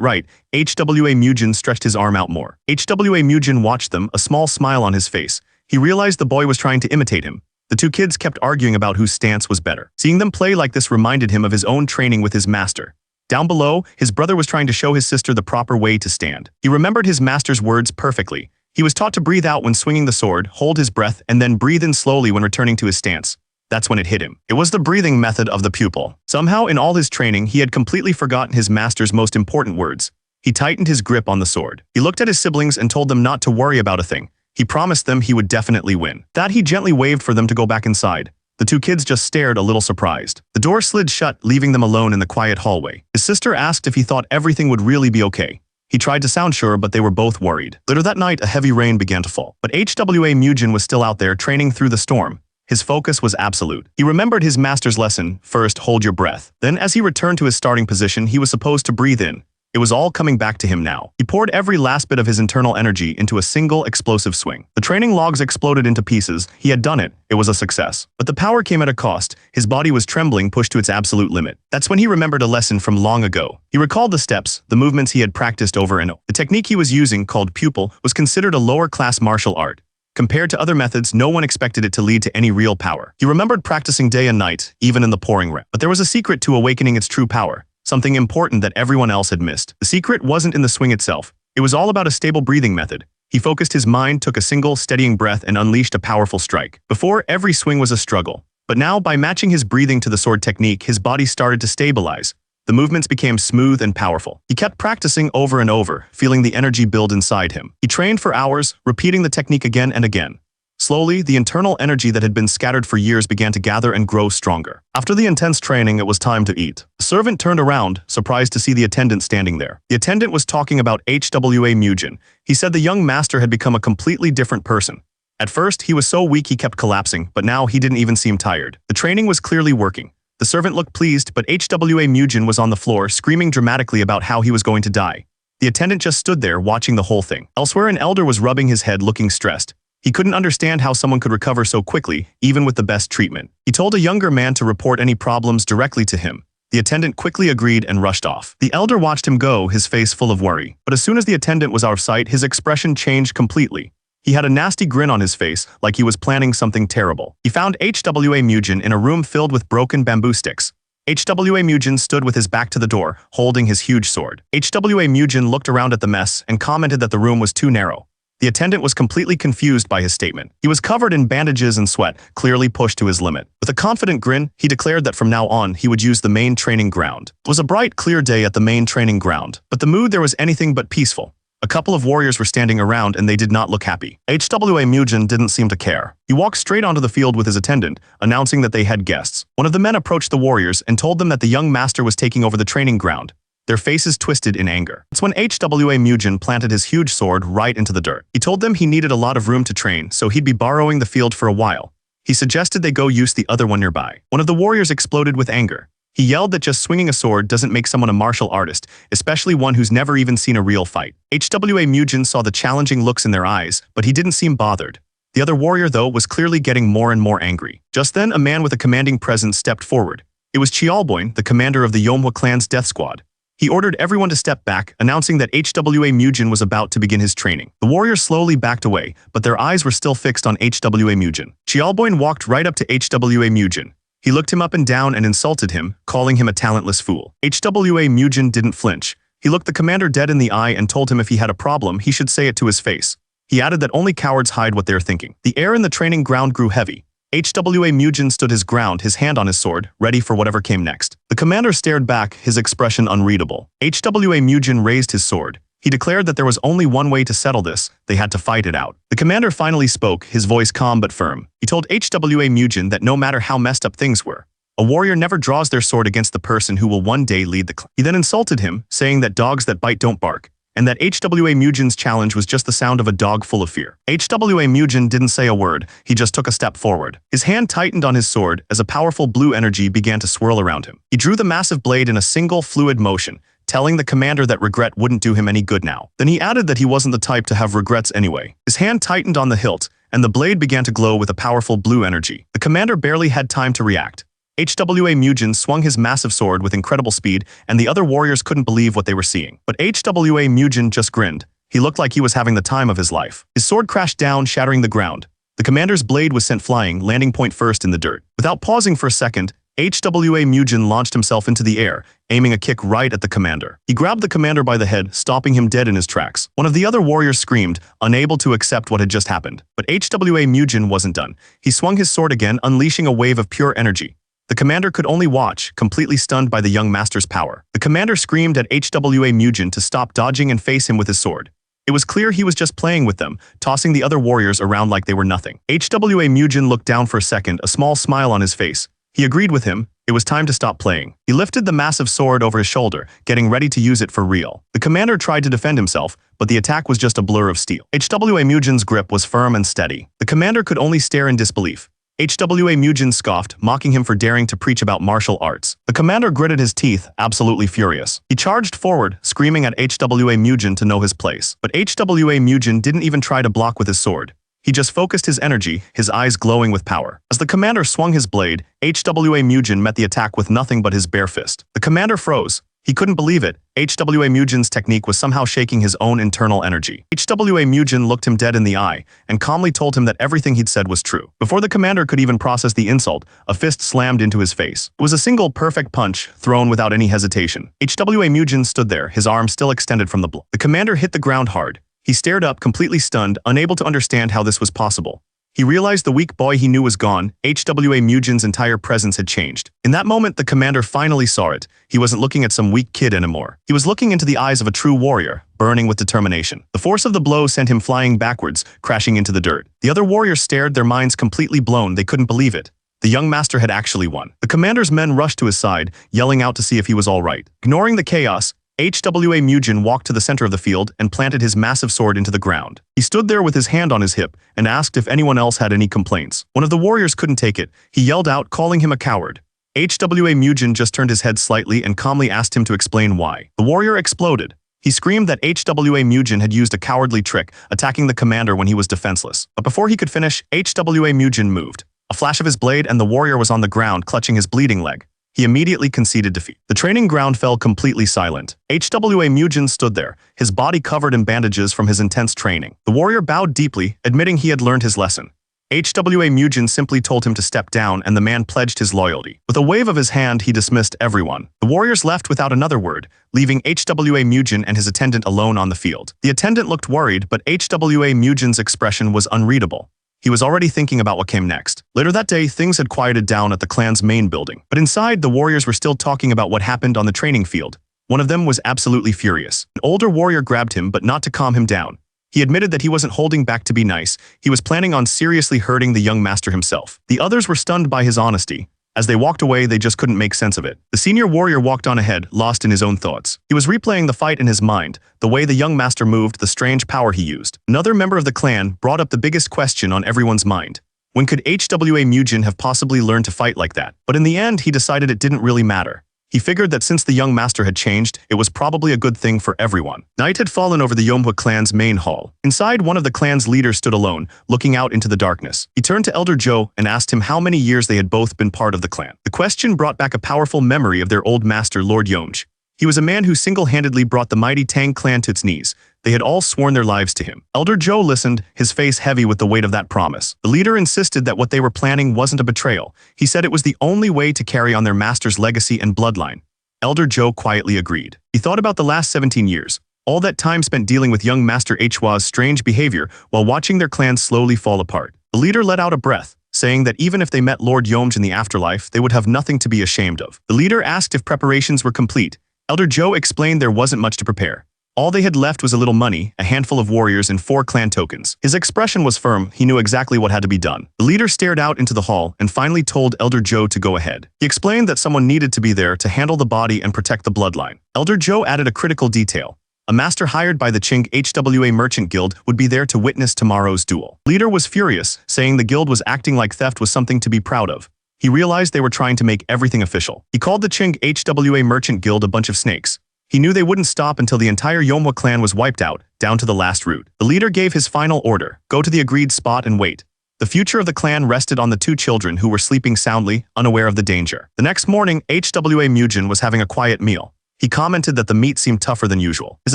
right. HWA Mujin stretched his arm out more. HWA Mujin watched them, a small smile on his face. He realized the boy was trying to imitate him. The two kids kept arguing about whose stance was better. Seeing them play like this reminded him of his own training with his master. Down below, his brother was trying to show his sister the proper way to stand. He remembered his master's words perfectly. He was taught to breathe out when swinging the sword, hold his breath, and then breathe in slowly when returning to his stance. That's when it hit him. It was the breathing method of the pupil. Somehow, in all his training, he had completely forgotten his master's most important words. He tightened his grip on the sword. He looked at his siblings and told them not to worry about a thing. He promised them he would definitely win. That he gently waved for them to go back inside. The two kids just stared a little surprised. The door slid shut, leaving them alone in the quiet hallway. His sister asked if he thought everything would really be okay. He tried to sound sure, but they were both worried. Later that night, a heavy rain began to fall. But HWA Mujin was still out there training through the storm. His focus was absolute. He remembered his master's lesson, first hold your breath. Then as he returned to his starting position, he was supposed to breathe in. It was all coming back to him now. He poured every last bit of his internal energy into a single explosive swing. The training logs exploded into pieces. He had done it. It was a success. But the power came at a cost. His body was trembling, pushed to its absolute limit. That's when he remembered a lesson from long ago. He recalled the steps, the movements he had practiced over and over. The technique he was using, called pupil, was considered a lower-class martial art. Compared to other methods, no one expected it to lead to any real power. He remembered practicing day and night, even in the pouring rain. But there was a secret to awakening its true power. Something important that everyone else had missed. The secret wasn't in the swing itself. It was all about a stable breathing method. He focused his mind, took a single, steadying breath, and unleashed a powerful strike. Before, every swing was a struggle. But now, by matching his breathing to the sword technique, his body started to stabilize. The movements became smooth and powerful. He kept practicing over and over, feeling the energy build inside him. He trained for hours, repeating the technique again and again. Slowly, the internal energy that had been scattered for years began to gather and grow stronger. After the intense training, it was time to eat. A servant turned around, surprised to see the attendant standing there. The attendant was talking about HWA Mujin. He said the young master had become a completely different person. At first, he was so weak he kept collapsing, but now he didn't even seem tired. The training was clearly working. The servant looked pleased, but HWA Mujin was on the floor, screaming dramatically about how he was going to die. The attendant just stood there, watching the whole thing. Elsewhere, an elder was rubbing his head, looking stressed. He couldn't understand how someone could recover so quickly, even with the best treatment. He told a younger man to report any problems directly to him. The attendant quickly agreed and rushed off. The elder watched him go, his face full of worry. But as soon as the attendant was out of sight, his expression changed completely. He had a nasty grin on his face, like he was planning something terrible. He found HWA Mujin in a room filled with broken bamboo sticks. HWA Mujin stood with his back to the door, holding his huge sword. HWA Mujin looked around at the mess and commented that the room was too narrow. The attendant was completely confused by his statement. He was covered in bandages and sweat, clearly pushed to his limit. With a confident grin, he declared that from now on, he would use the main training ground. It was a bright, clear day at the main training ground, but the mood there was anything but peaceful. A couple of warriors were standing around and they did not look happy. HWA Mujin didn't seem to care. He walked straight onto the field with his attendant, announcing that they had guests. One of the men approached the warriors and told them that the young master was taking over the training ground. Their faces twisted in anger. That's when HWA Mujin planted his huge sword right into the dirt. He told them he needed a lot of room to train, so he'd be borrowing the field for a while. He suggested they go use the other one nearby. One of the warriors exploded with anger. He yelled that just swinging a sword doesn't make someone a martial artist, especially one who's never even seen a real fight. HWA Mujin saw the challenging looks in their eyes, but he didn't seem bothered. The other warrior, though, was clearly getting more and more angry. Just then, a man with a commanding presence stepped forward. It was Chialboin, the commander of the Yomhwa clan's death squad. He ordered everyone to step back, announcing that HWA Mujin was about to begin his training. The warriors slowly backed away, but their eyes were still fixed on HWA Mujin. Chialboin walked right up to HWA Mujin. He looked him up and down and insulted him, calling him a talentless fool. HWA Mujin didn't flinch. He looked the commander dead in the eye and told him if he had a problem, he should say it to his face. He added that only cowards hide what they're thinking. The air in the training ground grew heavy. HWA Mujin stood his ground, his hand on his sword, ready for whatever came next. The commander stared back, his expression unreadable. HWA Mujin raised his sword. He declared that there was only one way to settle this, they had to fight it out. The commander finally spoke, his voice calm but firm. He told HWA Mujin that no matter how messed up things were, a warrior never draws their sword against the person who will one day lead the clan. He then insulted him, saying that dogs that bite don't bark, and that HWA Mujin's challenge was just the sound of a dog full of fear. HWA Mujin didn't say a word, he just took a step forward. His hand tightened on his sword as a powerful blue energy began to swirl around him. He drew the massive blade in a single fluid motion, telling the commander that regret wouldn't do him any good now. Then he added that he wasn't the type to have regrets anyway. His hand tightened on the hilt, and the blade began to glow with a powerful blue energy. The commander barely had time to react. HWA Mujin swung his massive sword with incredible speed, and the other warriors couldn't believe what they were seeing. But HWA Mujin just grinned. He looked like he was having the time of his life. His sword crashed down, shattering the ground. The commander's blade was sent flying, landing point first in the dirt. Without pausing for a second, HWA Mujin launched himself into the air, aiming a kick right at the commander. He grabbed the commander by the head, stopping him dead in his tracks. One of the other warriors screamed, unable to accept what had just happened. But HWA Mujin wasn't done. He swung his sword again, unleashing a wave of pure energy. The commander could only watch, completely stunned by the young master's power. The commander screamed at HWA Mujin to stop dodging and face him with his sword. It was clear he was just playing with them, tossing the other warriors around like they were nothing. HWA Mujin looked down for a second, a small smile on his face. He agreed with him. It was time to stop playing. He lifted the massive sword over his shoulder, getting ready to use it for real. The commander tried to defend himself, but the attack was just a blur of steel. HWA Mujin's grip was firm and steady. The commander could only stare in disbelief. HWA Mujin scoffed, mocking him for daring to preach about martial arts. The commander gritted his teeth, absolutely furious. He charged forward, screaming at HWA Mujin to know his place. But HWA Mujin didn't even try to block with his sword. He just focused his energy, his eyes glowing with power. As the commander swung his blade, HWA Mujin met the attack with nothing but his bare fist. The commander froze. He couldn't believe it. HWA Mujin's technique was somehow shaking his own internal energy. HWA Mujin looked him dead in the eye and calmly told him that everything he'd said was true. Before the commander could even process the insult, a fist slammed into his face. It was a single perfect punch, thrown without any hesitation. HWA Mujin stood there, his arm still extended from the blow. The commander hit the ground hard. He stared up, completely stunned, unable to understand how this was possible. He realized the weak boy he knew was gone. HWA Mujin's entire presence had changed. In that moment, the commander finally saw it. He wasn't looking at some weak kid anymore. He was looking into the eyes of a true warrior, burning with determination. The force of the blow sent him flying backwards, crashing into the dirt. The other warriors stared, their minds completely blown. They couldn't believe it. The young master had actually won. The commander's men rushed to his side, yelling out to see if he was all right. Ignoring the chaos, HWA Mujin walked to the center of the field and planted his massive sword into the ground. He stood there with his hand on his hip and asked if anyone else had any complaints. One of the warriors couldn't take it. He yelled out, calling him a coward. HWA Mujin just turned his head slightly and calmly asked him to explain why. The warrior exploded. He screamed that HWA Mujin had used a cowardly trick, attacking the commander when he was defenseless. But before he could finish, HWA Mujin moved. A flash of his blade and the warrior was on the ground, clutching his bleeding leg. He immediately conceded defeat. The training ground fell completely silent. HWA Mujin stood there, his body covered in bandages from his intense training. The warrior bowed deeply, admitting he had learned his lesson. HWA Mujin simply told him to step down, and the man pledged his loyalty. With a wave of his hand, he dismissed everyone. The warriors left without another word, leaving HWA Mujin and his attendant alone on the field. The attendant looked worried, but HWA Mujin's expression was unreadable. He was already thinking about what came next. Later that day, things had quieted down at the clan's main building. But inside, the warriors were still talking about what happened on the training field. One of them was absolutely furious. An older warrior grabbed him, but not to calm him down. He admitted that he wasn't holding back to be nice. He was planning on seriously hurting the young master himself. The others were stunned by his honesty. As they walked away, they just couldn't make sense of it. The senior warrior walked on ahead, lost in his own thoughts. He was replaying the fight in his mind, the way the young master moved, the strange power he used. Another member of the clan brought up the biggest question on everyone's mind. When could HWA Mujin have possibly learned to fight like that? But in the end, he decided it didn't really matter. He figured that since the young master had changed, it was probably a good thing for everyone. Night had fallen over the Manhwa clan's main hall. Inside, one of the clan's leaders stood alone, looking out into the darkness. He turned to Elder Joe and asked him how many years they had both been part of the clan. The question brought back a powerful memory of their old master, Lord Yonj. He was a man who single-handedly brought the mighty Tang clan to its knees. They had all sworn their lives to him. Elder Joe listened, his face heavy with the weight of that promise. The leader insisted that what they were planning wasn't a betrayal. He said it was the only way to carry on their master's legacy and bloodline. Elder Joe quietly agreed. He thought about the last 17 years, all that time spent dealing with young Master Hwa's strange behavior while watching their clan slowly fall apart. The leader let out a breath, saying that even if they met Lord Yonj in the afterlife, they would have nothing to be ashamed of. The leader asked if preparations were complete. Elder Joe explained there wasn't much to prepare. All they had left was a little money, a handful of warriors, and 4 clan tokens. His expression was firm. He knew exactly what had to be done. The leader stared out into the hall and finally told Elder Joe to go ahead. He explained that someone needed to be there to handle the body and protect the bloodline. Elder Joe added a critical detail. A master hired by the Qing HWA Merchant Guild would be there to witness tomorrow's duel. Leader was furious, saying the guild was acting like theft was something to be proud of. He realized they were trying to make everything official. He called the Qing HWA Merchant Guild a bunch of snakes. He knew they wouldn't stop until the entire Yomhwa clan was wiped out, down to the last root. The leader gave his final order: go to the agreed spot and wait. The future of the clan rested on the 2 children who were sleeping soundly, unaware of the danger. The next morning, HWA Mujin was having a quiet meal. He commented that the meat seemed tougher than usual. His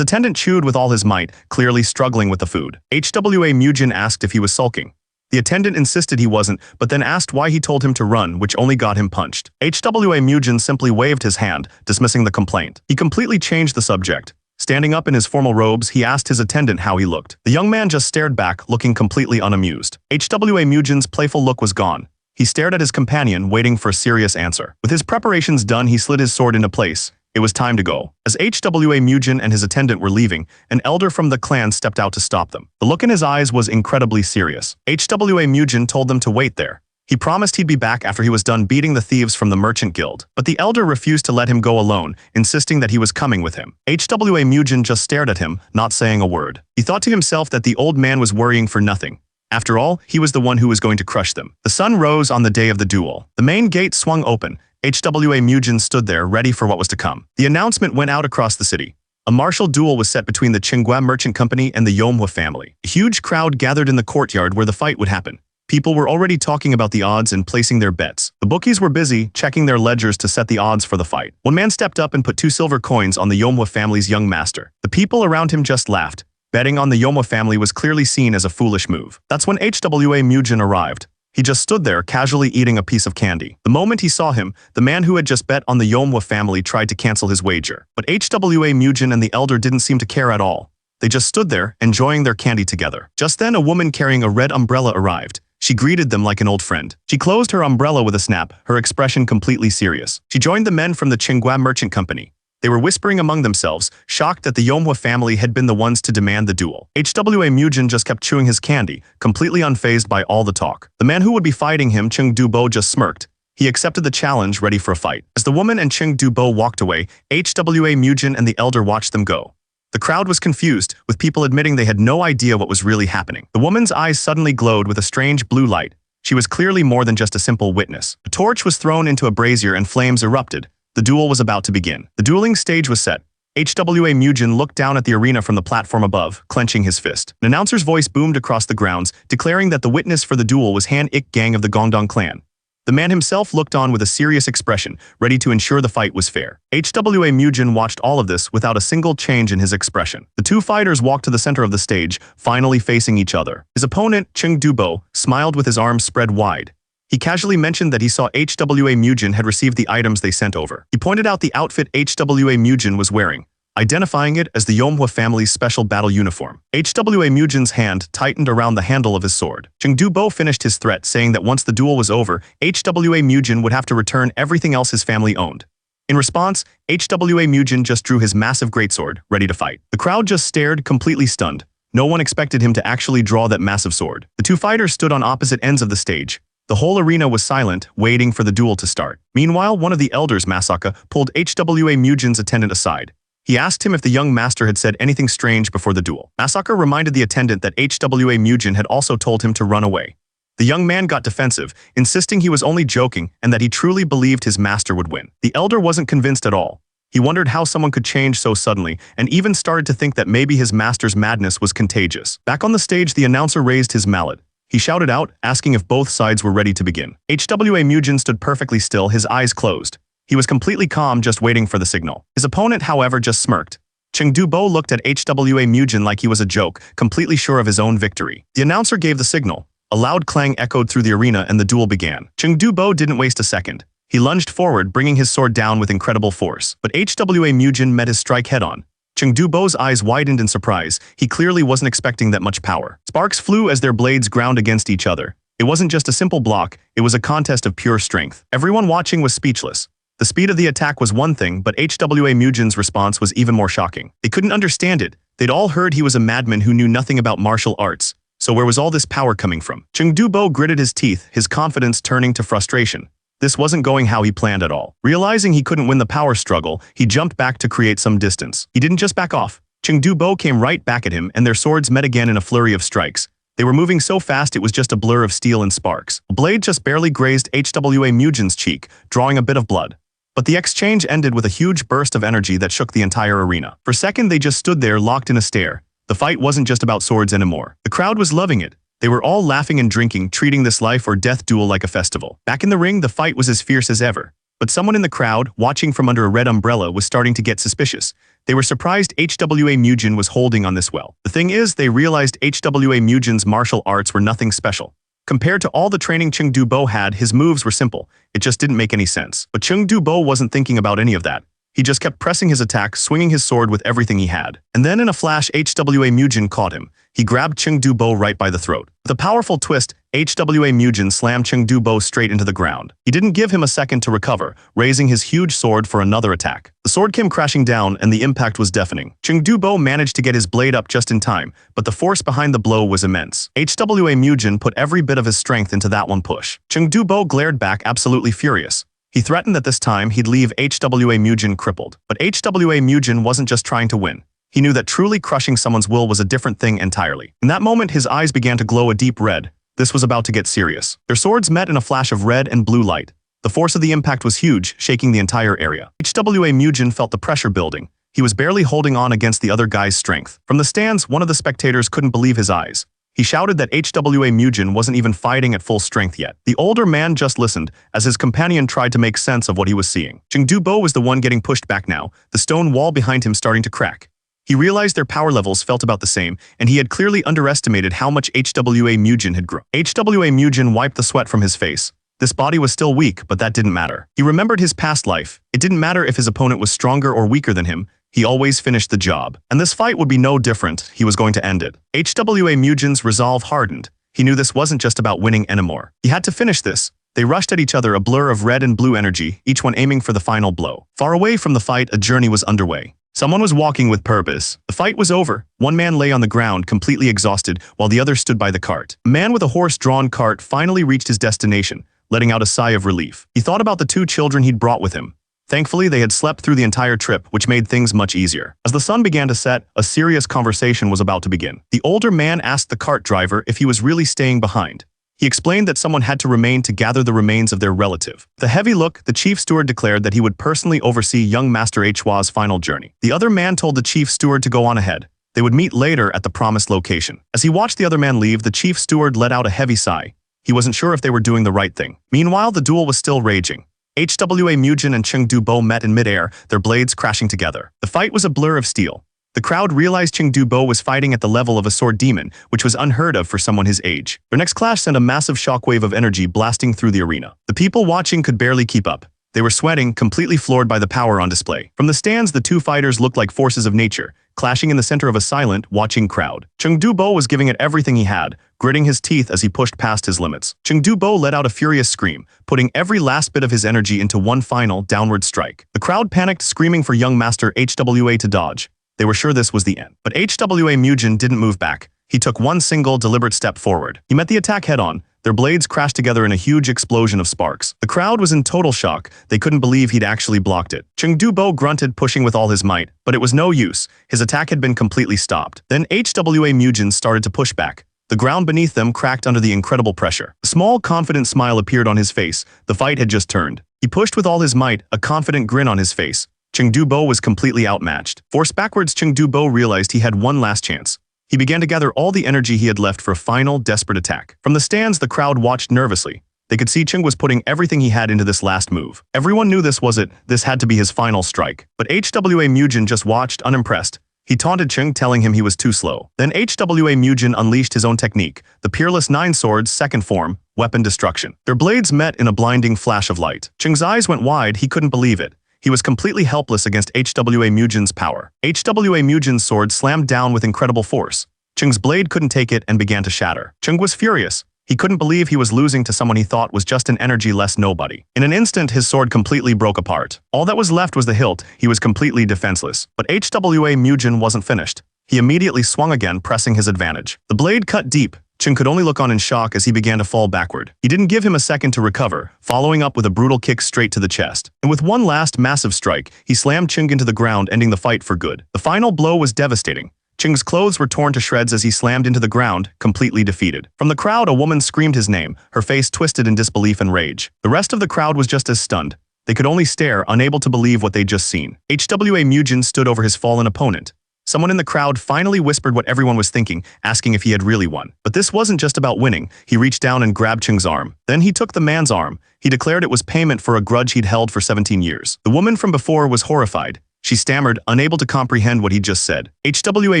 attendant chewed with all his might, clearly struggling with the food. HWA Mujin asked if he was sulking. The attendant insisted he wasn't, but then asked why he told him to run, which only got him punched. HWA Mujin simply waved his hand, dismissing the complaint. He completely changed the subject. Standing up in his formal robes, he asked his attendant how he looked. The young man just stared back, looking completely unamused. HWA Mujin's playful look was gone. He stared at his companion, waiting for a serious answer. With his preparations done, he slid his sword into place. It was time to go. As HWA Mujin and his attendant were leaving, an elder from the clan stepped out to stop them. The look in his eyes was incredibly serious. HWA Mujin told them to wait there. He promised he'd be back after he was done beating the thieves from the Merchant Guild. But the elder refused to let him go alone, insisting that he was coming with him. HWA Mujin just stared at him, not saying a word. He thought to himself that the old man was worrying for nothing. After all, he was the one who was going to crush them. The sun rose on the day of the duel. The main gate swung open. HWA Mujin stood there, ready for what was to come. The announcement went out across the city. A martial duel was set between the Qinghua Merchant Company and the Yomhwa family. A huge crowd gathered in the courtyard where the fight would happen. People were already talking about the odds and placing their bets. The bookies were busy, checking their ledgers to set the odds for the fight. One man stepped up and put 2 silver coins on the Yomhwa family's young master. The people around him just laughed. Betting on the Yomhwa family was clearly seen as a foolish move. That's when HWA Mujin arrived. He just stood there, casually eating a piece of candy. The moment he saw him, the man who had just bet on the Yomhwa family tried to cancel his wager. But HWA Mujin and the elder didn't seem to care at all. They just stood there, enjoying their candy together. Just then, a woman carrying a red umbrella arrived. She greeted them like an old friend. She closed her umbrella with a snap, her expression completely serious. She joined the men from the Qinghua Merchant Company. They were whispering among themselves, shocked that the Yomhwa family had been the ones to demand the duel. HWA Mujin just kept chewing his candy, completely unfazed by all the talk. The man who would be fighting him, Cheng Dubo, just smirked. He accepted the challenge, ready for a fight. As the woman and Cheng Dubo walked away, HWA Mujin and the elder watched them go. The crowd was confused, with people admitting they had no idea what was really happening. The woman's eyes suddenly glowed with a strange blue light. She was clearly more than just a simple witness. A torch was thrown into a brazier and flames erupted. The duel was about to begin. The dueling stage was set. HWA Mujin looked down at the arena from the platform above, clenching his fist. An announcer's voice boomed across the grounds, declaring that the witness for the duel was Han Ik Gang of the Gongdong clan. The man himself looked on with a serious expression, ready to ensure the fight was fair. HWA Mujin watched all of this without a single change in his expression. The 2 fighters walked to the center of the stage, finally facing each other. His opponent, Cheng Dubo, smiled with his arms spread wide. He casually mentioned that he saw HWA Mujin had received the items they sent over. He pointed out the outfit HWA Mujin was wearing, identifying it as the Yomhwa family's special battle uniform. HWA Mujin's hand tightened around the handle of his sword. Cheng Dubo finished his threat, saying that once the duel was over, HWA Mujin would have to return everything else his family owned. In response, HWA Mujin just drew his massive greatsword, ready to fight. The crowd just stared, completely stunned. No one expected him to actually draw that massive sword. The 2 fighters stood on opposite ends of the stage. The whole arena was silent, waiting for the duel to start. Meanwhile, one of the elders, Masaka, pulled HWA Mujin's attendant aside. He asked him if the young master had said anything strange before the duel. Masaka reminded the attendant that HWA Mujin had also told him to run away. The young man got defensive, insisting he was only joking and that he truly believed his master would win. The elder wasn't convinced at all. He wondered how someone could change so suddenly, and even started to think that maybe his master's madness was contagious. Back on the stage, the announcer raised his mallet. He shouted out, asking if both sides were ready to begin. HWA Mujin stood perfectly still, his eyes closed. He was completely calm, just waiting for the signal. His opponent, however, just smirked. Cheng Dubo looked at HWA Mujin like he was a joke, completely sure of his own victory. The announcer gave the signal. A loud clang echoed through the arena and the duel began. Cheng Dubo didn't waste a second. He lunged forward, bringing his sword down with incredible force. But HWA Mujin met his strike head-on. Cheng Dubo's eyes widened in surprise. He clearly wasn't expecting that much power. Sparks flew as their blades ground against each other. It wasn't just a simple block, it was a contest of pure strength. Everyone watching was speechless. The speed of the attack was one thing, but HWA Mujin's response was even more shocking. They couldn't understand it. They'd all heard he was a madman who knew nothing about martial arts. So where was all this power coming from? Chengdu Bo gritted his teeth, his confidence turning to frustration. This wasn't going how he planned at all. Realizing he couldn't win the power struggle, he jumped back to create some distance. He didn't just back off. Chengdu Bo came right back at him, and their swords met again in a flurry of strikes. They were moving so fast it was just a blur of steel and sparks. A blade just barely grazed HWA Mujin's cheek, drawing a bit of blood. But the exchange ended with a huge burst of energy that shook the entire arena. For a second, they just stood there locked in a stare. The fight wasn't just about swords anymore. The crowd was loving it. They were all laughing and drinking, treating this life or death duel like a festival. Back in the ring, the fight was as fierce as ever. But someone in the crowd, watching from under a red umbrella, was starting to get suspicious. They were surprised HWA Mujin was holding on this well. The thing is, they realized HWA Mujin's martial arts were nothing special. Compared to all the training Chengdu Bo had, his moves were simple. It just didn't make any sense. But Chengdu Bo wasn't thinking about any of that. He just kept pressing his attack, swinging his sword with everything he had. And then in a flash, HWA Mujin caught him. He grabbed Chengdu Bo right by the throat. With a powerful twist, HWA Mujin slammed Chengdu Bo straight into the ground. He didn't give him a second to recover, raising his huge sword for another attack. The sword came crashing down, and the impact was deafening. Chengdu Bo managed to get his blade up just in time, but the force behind the blow was immense. HWA Mujin put every bit of his strength into that one push. Chengdu Bo glared back, absolutely furious. He threatened that this time he'd leave HWA Mujin crippled. But HWA Mujin wasn't just trying to win. He knew that truly crushing someone's will was a different thing entirely. In that moment, his eyes began to glow a deep red. This was about to get serious. Their swords met in a flash of red and blue light. The force of the impact was huge, shaking the entire area. HWA Mujin felt the pressure building. He was barely holding on against the other guy's strength. From the stands, one of the spectators couldn't believe his eyes. He shouted that HWA Mujin wasn't even fighting at full strength yet. The older man just listened, as his companion tried to make sense of what he was seeing. Chengdu Bo was the one getting pushed back now, the stone wall behind him starting to crack. He realized their power levels felt about the same, and he had clearly underestimated how much HWA Mujin had grown. HWA Mujin wiped the sweat from his face. This body was still weak, but that didn't matter. He remembered his past life. It didn't matter if his opponent was stronger or weaker than him. He always finished the job. And this fight would be no different. He was going to end it. HWA Mujin's resolve hardened. He knew this wasn't just about winning anymore. He had to finish this. They rushed at each other, a blur of red and blue energy, each one aiming for the final blow. Far away from the fight, a journey was underway. Someone was walking with purpose. The fight was over. One man lay on the ground, completely exhausted, while the other stood by the cart. A man with a horse-drawn cart finally reached his destination, letting out a sigh of relief. He thought about the two children he'd brought with him. Thankfully, they had slept through the entire trip, which made things much easier. As the sun began to set, a serious conversation was about to begin. The older man asked the cart driver if he was really staying behind. He explained that someone had to remain to gather the remains of their relative. With a heavy look, the chief steward declared that he would personally oversee young Master Hwa's final journey. The other man told the chief steward to go on ahead. They would meet later at the promised location. As he watched the other man leave, the chief steward let out a heavy sigh. He wasn't sure if they were doing the right thing. Meanwhile, the duel was still raging. HWA Mujin and Chengdu Bo met in midair, their blades crashing together. The fight was a blur of steel. The crowd realized Chengdu Bo was fighting at the level of a sword demon, which was unheard of for someone his age. Their next clash sent a massive shockwave of energy blasting through the arena. The people watching could barely keep up. They were sweating, completely floored by the power on display. From the stands, the two fighters looked like forces of nature, clashing in the center of a silent, watching crowd. Chengdu Bo was giving it everything he had, gritting his teeth as he pushed past his limits. Chengdu Bo let out a furious scream, putting every last bit of his energy into one final, downward strike. The crowd panicked, screaming for young Master HWA to dodge. They were sure this was the end. But HWA Mujin didn't move back. He took one single, deliberate step forward. He met the attack head-on. Their blades crashed together in a huge explosion of sparks. The crowd was in total shock. They couldn't believe he'd actually blocked it. Chengdu Bo grunted, pushing with all his might, but it was no use. His attack had been completely stopped. Then HWA Mujin started to push back. The ground beneath them cracked under the incredible pressure. A small, confident smile appeared on his face. The fight had just turned. He pushed with all his might, a confident grin on his face. Chengdu Bo was completely outmatched. Forced backwards, Chengdu Bo realized he had one last chance. He began to gather all the energy he had left for a final, desperate attack. From the stands, the crowd watched nervously. They could see Cheng was putting everything he had into this last move. Everyone knew this was it. This had to be his final strike. But HWA Mujin just watched, unimpressed. He taunted Cheng, telling him he was too slow. Then HWA Mujin unleashed his own technique, the Peerless Nine Swords second form, Weapon Destruction. Their blades met in a blinding flash of light. Cheng's eyes went wide. He couldn't believe it. He was completely helpless against HWA Mujin's power. HWA Mujin's sword slammed down with incredible force. Cheng's blade couldn't take it and began to shatter. Cheng was furious. He couldn't believe he was losing to someone he thought was just an energy-less nobody. In an instant, his sword completely broke apart. All that was left was the hilt. He was completely defenseless. But HWA Mujin wasn't finished. He immediately swung again, pressing his advantage. The blade cut deep. Ching could only look on in shock as he began to fall backward. He didn't give him a second to recover, following up with a brutal kick straight to the chest. And with one last massive strike, he slammed Ching into the ground, ending the fight for good. The final blow was devastating. Ching's clothes were torn to shreds as he slammed into the ground, completely defeated. From the crowd, a woman screamed his name, her face twisted in disbelief and rage. The rest of the crowd was just as stunned. They could only stare, unable to believe what they'd just seen. HWA Mujin stood over his fallen opponent. Someone in the crowd finally whispered what everyone was thinking, asking if he had really won. But this wasn't just about winning. He reached down and grabbed Ching's arm. Then he took the man's arm. He declared it was payment for a grudge he'd held for 17 years. The woman from before was horrified. She stammered, unable to comprehend what he'd just said. HWA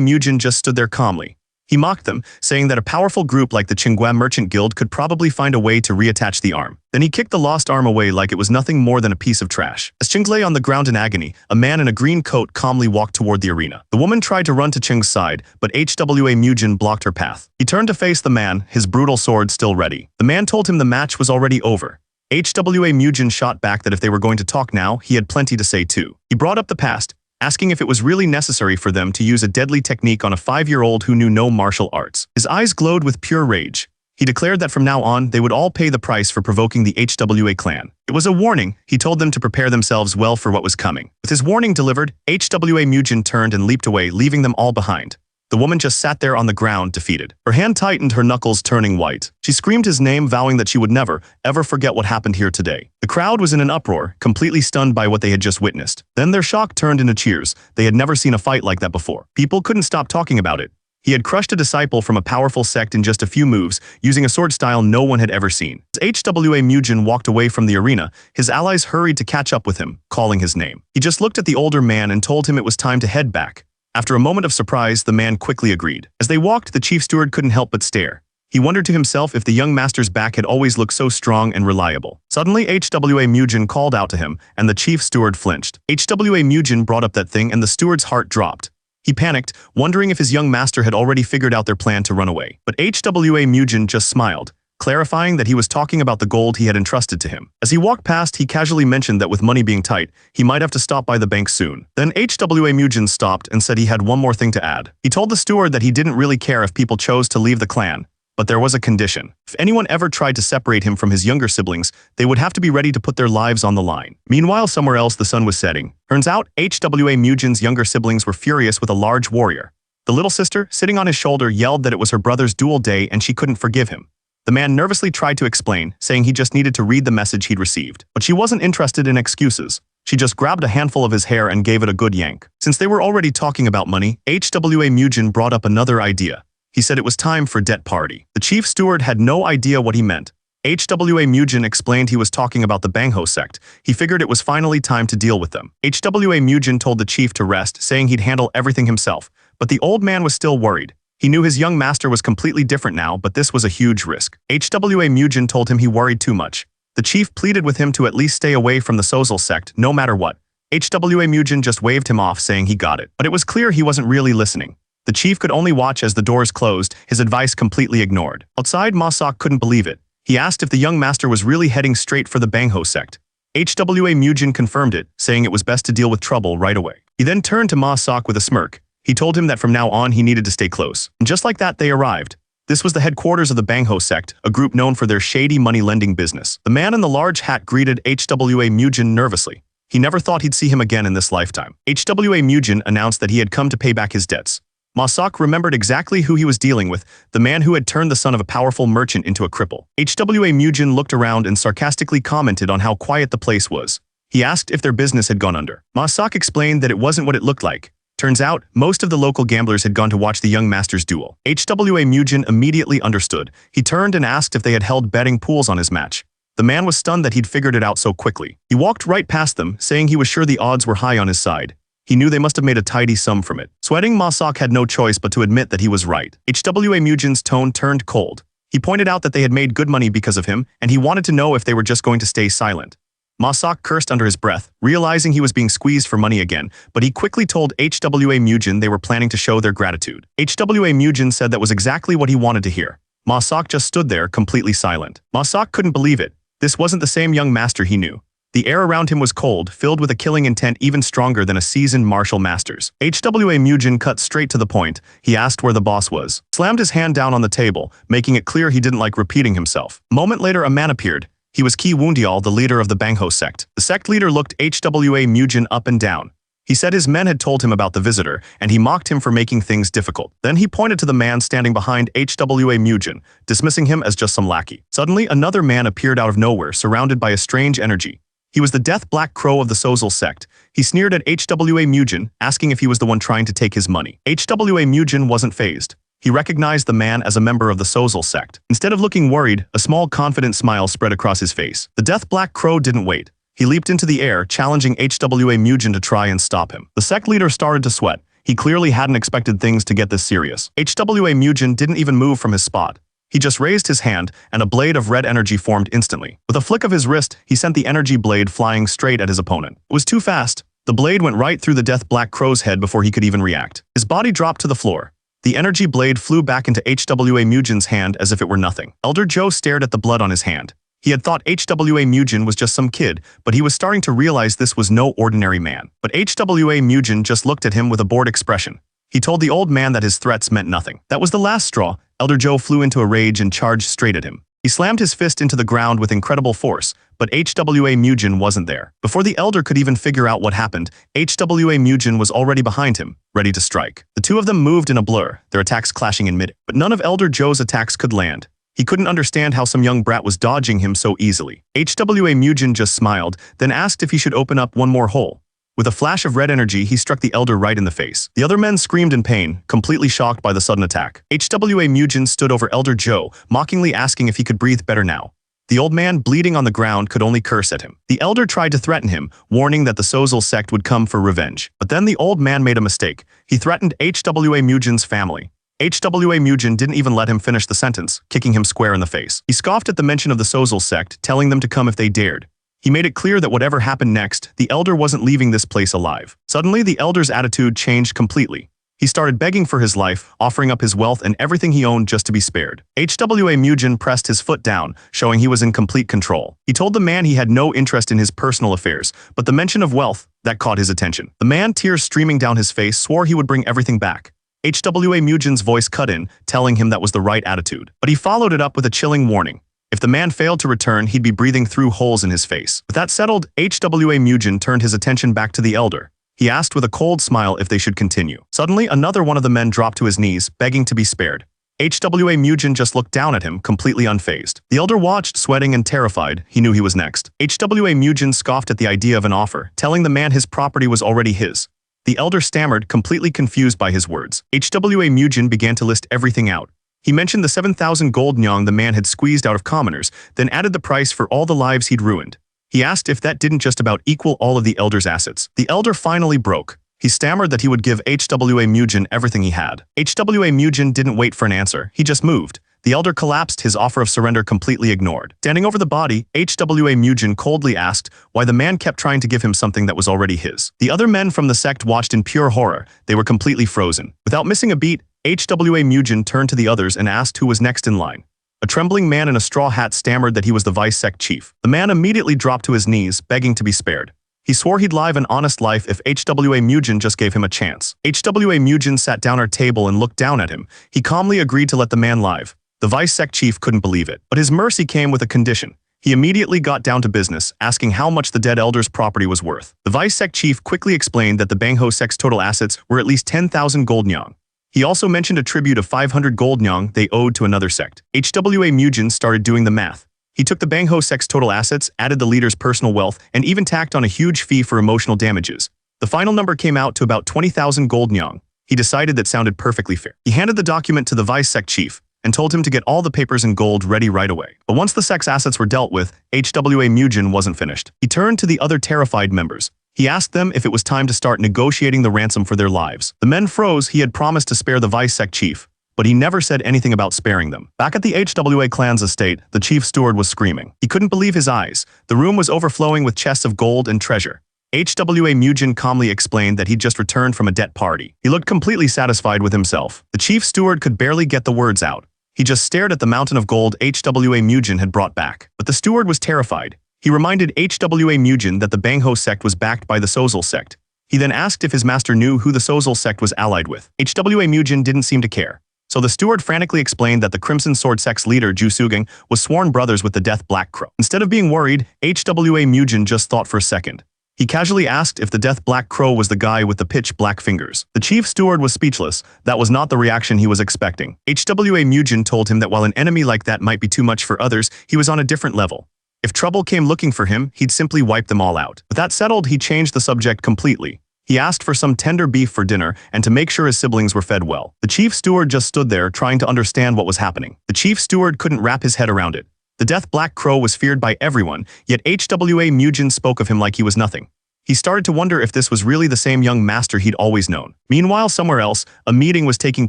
Mujin just stood there calmly. He mocked them, saying that a powerful group like the Qinghua Merchant Guild could probably find a way to reattach the arm. Then he kicked the lost arm away like it was nothing more than a piece of trash. As Ching lay on the ground in agony, a man in a green coat calmly walked toward the arena. The woman tried to run to Ching's side, but HWA Mujin blocked her path. He turned to face the man, his brutal sword still ready. The man told him the match was already over. HWA Mujin shot back that if they were going to talk now, he had plenty to say too. He brought up the past, asking if it was really necessary for them to use a deadly technique on a 5-year-old who knew no martial arts. His eyes glowed with pure rage. He declared that from now on, they would all pay the price for provoking the HWA clan. It was a warning. He told them to prepare themselves well for what was coming. With his warning delivered, HWA Mujin turned and leaped away, leaving them all behind. The woman just sat there on the ground, defeated. Her hand tightened, her knuckles turning white. She screamed his name, vowing that she would never, ever forget what happened here today. The crowd was in an uproar, completely stunned by what they had just witnessed. Then their shock turned into cheers. They had never seen a fight like that before. People couldn't stop talking about it. He had crushed a disciple from a powerful sect in just a few moves, using a sword style no one had ever seen. As HWA Mujin walked away from the arena, his allies hurried to catch up with him, calling his name. He just looked at the older man and told him it was time to head back. After a moment of surprise, the man quickly agreed. As they walked, the chief steward couldn't help but stare. He wondered to himself if the young master's back had always looked so strong and reliable. Suddenly, HWA Mujin called out to him, and the chief steward flinched. HWA Mujin brought up that thing, and the steward's heart dropped. He panicked, wondering if his young master had already figured out their plan to run away. But HWA Mujin just smiled, clarifying that he was talking about the gold he had entrusted to him. As he walked past, he casually mentioned that with money being tight, he might have to stop by the bank soon. Then HWA Mujin stopped and said he had one more thing to add. He told the steward that he didn't really care if people chose to leave the clan, but there was a condition. If anyone ever tried to separate him from his younger siblings, they would have to be ready to put their lives on the line. Meanwhile, somewhere else the sun was setting. Turns out, HWA Mujin's younger siblings were furious with a large warrior. The little sister, sitting on his shoulder, yelled that it was her brother's duel day and she couldn't forgive him. The man nervously tried to explain, saying he just needed to read the message he'd received. But she wasn't interested in excuses. She just grabbed a handful of his hair and gave it a good yank. Since they were already talking about money, HWA Mujin brought up another idea. He said it was time for debt party. The chief steward had no idea what he meant. HWA Mujin explained he was talking about the Bangho sect. He figured it was finally time to deal with them. HWA Mujin told the chief to rest, saying he'd handle everything himself. But the old man was still worried. He knew his young master was completely different now, but this was a huge risk. HWA Mujin told him he worried too much. The chief pleaded with him to at least stay away from the Sozal sect, no matter what. HWA Mujin just waved him off, saying he got it. But it was clear he wasn't really listening. The chief could only watch as the doors closed, his advice completely ignored. Outside, Ma Sok couldn't believe it. He asked if the young master was really heading straight for the Bangho sect. HWA Mujin confirmed it, saying it was best to deal with trouble right away. He then turned to Ma Sok with a smirk. He told him that from now on he needed to stay close. And just like that, they arrived. This was the headquarters of the Bangho sect, a group known for their shady money-lending business. The man in the large hat greeted HWA Mujin nervously. He never thought he'd see him again in this lifetime. HWA Mujin announced that he had come to pay back his debts. Ma Sok remembered exactly who he was dealing with, the man who had turned the son of a powerful merchant into a cripple. HWA Mujin looked around and sarcastically commented on how quiet the place was. He asked if their business had gone under. Ma Sok explained that it wasn't what it looked like. Turns out, most of the local gamblers had gone to watch the young master's duel. HWA Mujin immediately understood. He turned and asked if they had held betting pools on his match. The man was stunned that he'd figured it out so quickly. He walked right past them, saying he was sure the odds were high on his side. He knew they must have made a tidy sum from it. Sweating, Ma Sok had no choice but to admit that he was right. HWA Mujin's tone turned cold. He pointed out that they had made good money because of him, and he wanted to know if they were just going to stay silent. Ma Sok cursed under his breath, realizing he was being squeezed for money again, but he quickly told HWA Mujin they were planning to show their gratitude. HWA Mujin said that was exactly what he wanted to hear. Ma Sok just stood there, completely silent. Ma Sok couldn't believe it. This wasn't the same young master he knew. The air around him was cold, filled with a killing intent even stronger than a seasoned martial master's. HWA Mujin cut straight to the point. He asked where the boss was. Slammed his hand down on the table, making it clear he didn't like repeating himself. A moment later, a man appeared. He was Ki Wundial, the leader of the Bangho sect. The sect leader looked HWA Mujin up and down. He said his men had told him about the visitor, and he mocked him for making things difficult. Then he pointed to the man standing behind HWA Mujin, dismissing him as just some lackey. Suddenly, another man appeared out of nowhere, surrounded by a strange energy. He was the Death Black Crow of the Sozal sect. He sneered at HWA Mujin, asking if he was the one trying to take his money. HWA Mujin wasn't fazed. He recognized the man as a member of the Sozal sect. Instead of looking worried, a small confident smile spread across his face. The Death Black Crow didn't wait. He leaped into the air, challenging HWA Mujin to try and stop him. The sect leader started to sweat. He clearly hadn't expected things to get this serious. HWA Mujin didn't even move from his spot. He just raised his hand, and a blade of red energy formed instantly. With a flick of his wrist, he sent the energy blade flying straight at his opponent. It was too fast. The blade went right through the Death Black Crow's head before he could even react. His body dropped to the floor. The energy blade flew back into HWA Mujin's hand as if it were nothing. Elder Joe stared at the blood on his hand. He had thought HWA Mujin was just some kid, but he was starting to realize this was no ordinary man. But HWA Mujin just looked at him with a bored expression. He told the old man that his threats meant nothing. That was the last straw. Elder Joe flew into a rage and charged straight at him. He slammed his fist into the ground with incredible force, but HWA Mujin wasn't there. Before the elder could even figure out what happened, HWA Mujin was already behind him, ready to strike. The two of them moved in a blur, their attacks clashing in mid. But none of Elder Joe's attacks could land. He couldn't understand how some young brat was dodging him so easily. HWA Mujin just smiled, then asked if he should open up one more hole. With a flash of red energy, he struck the elder right in the face. The other men screamed in pain, completely shocked by the sudden attack. HWA Mujin stood over Elder Joe, mockingly asking if he could breathe better now. The old man, bleeding on the ground, could only curse at him. The elder tried to threaten him, warning that the Sozal sect would come for revenge. But then the old man made a mistake. He threatened HWA Mujin's family. HWA Mujin didn't even let him finish the sentence, kicking him square in the face. He scoffed at the mention of the Sozal sect, telling them to come if they dared. He made it clear that whatever happened next, the elder wasn't leaving this place alive. Suddenly, the elder's attitude changed completely. He started begging for his life, offering up his wealth and everything he owned just to be spared. HWA Mujin pressed his foot down, showing he was in complete control. He told the man he had no interest in his personal affairs, but the mention of wealth, that caught his attention. The man, tears streaming down his face, swore he would bring everything back. HWA Mujin's voice cut in, telling him that was the right attitude. But he followed it up with a chilling warning. If the man failed to return, he'd be breathing through holes in his face. With that settled, HWA Mujin turned his attention back to the elder. He asked with a cold smile if they should continue. Suddenly, another one of the men dropped to his knees, begging to be spared. HWA Mujin just looked down at him, completely unfazed. The elder watched, sweating and terrified. He knew he was next. HWA Mujin scoffed at the idea of an offer, telling the man his property was already his. The elder stammered, completely confused by his words. HWA Mujin began to list everything out. He mentioned the 7,000 gold nyong the man had squeezed out of commoners, then added the price for all the lives he'd ruined. He asked if that didn't just about equal all of the elder's assets. The elder finally broke. He stammered that he would give HWA Mujin everything he had. HWA Mujin didn't wait for an answer. He just moved. The elder collapsed, his offer of surrender completely ignored. Standing over the body, HWA Mujin coldly asked why the man kept trying to give him something that was already his. The other men from the sect watched in pure horror. They were completely frozen. Without missing a beat, HWA Mujin turned to the others and asked who was next in line. A trembling man in a straw hat stammered that he was the vice sect chief. The man immediately dropped to his knees, begging to be spared. He swore he'd live an honest life if HWA Mujin just gave him a chance. HWA Mujin sat down at a table and looked down at him. He calmly agreed to let the man live. The vice sect chief couldn't believe it, but his mercy came with a condition. He immediately got down to business, asking how much the dead elder's property was worth. The vice sect chief quickly explained that the Bangho sect's total assets were at least 10,000 gold nyong. He also mentioned a tribute of 500 gold nyong they owed to another sect. HWA Mujin started doing the math. He took the Bangho sect's total assets, added the leader's personal wealth, and even tacked on a huge fee for emotional damages. The final number came out to about 20,000 gold nyong. He decided that sounded perfectly fair. He handed the document to the vice sect chief and told him to get all the papers in gold ready right away. But once the sect's assets were dealt with, HWA Mujin wasn't finished. He turned to the other terrified members. He asked them if it was time to start negotiating the ransom for their lives. The men froze. He had promised to spare the vice sect chief, but he never said anything about sparing them. Back at the HWA clan's estate, the chief steward was screaming. He couldn't believe his eyes. The room was overflowing with chests of gold and treasure. HWA Mujin calmly explained that he'd just returned from a debt party. He looked completely satisfied with himself. The chief steward could barely get the words out. He just stared at the mountain of gold HWA Mujin had brought back. But the steward was terrified. He reminded HWA Mujin that the Bangho sect was backed by the Sozal sect. He then asked if his master knew who the Sozal sect was allied with. HWA Mujin didn't seem to care. So the steward frantically explained that the Crimson Sword sect's leader, Ju Sugeng, was sworn brothers with the Death Black Crow. Instead of being worried, HWA Mujin just thought for a second. He casually asked if the Death Black Crow was the guy with the pitch black fingers. The chief steward was speechless. That was not the reaction he was expecting. HWA Mujin told him that while an enemy like that might be too much for others, he was on a different level. If trouble came looking for him, he'd simply wipe them all out. With that settled, he changed the subject completely. He asked for some tender beef for dinner and to make sure his siblings were fed well. The chief steward just stood there trying to understand what was happening. The chief steward couldn't wrap his head around it. The Death Black Crow was feared by everyone, yet HWA Mujin spoke of him like he was nothing. He started to wonder if this was really the same young master he'd always known. Meanwhile, somewhere else, a meeting was taking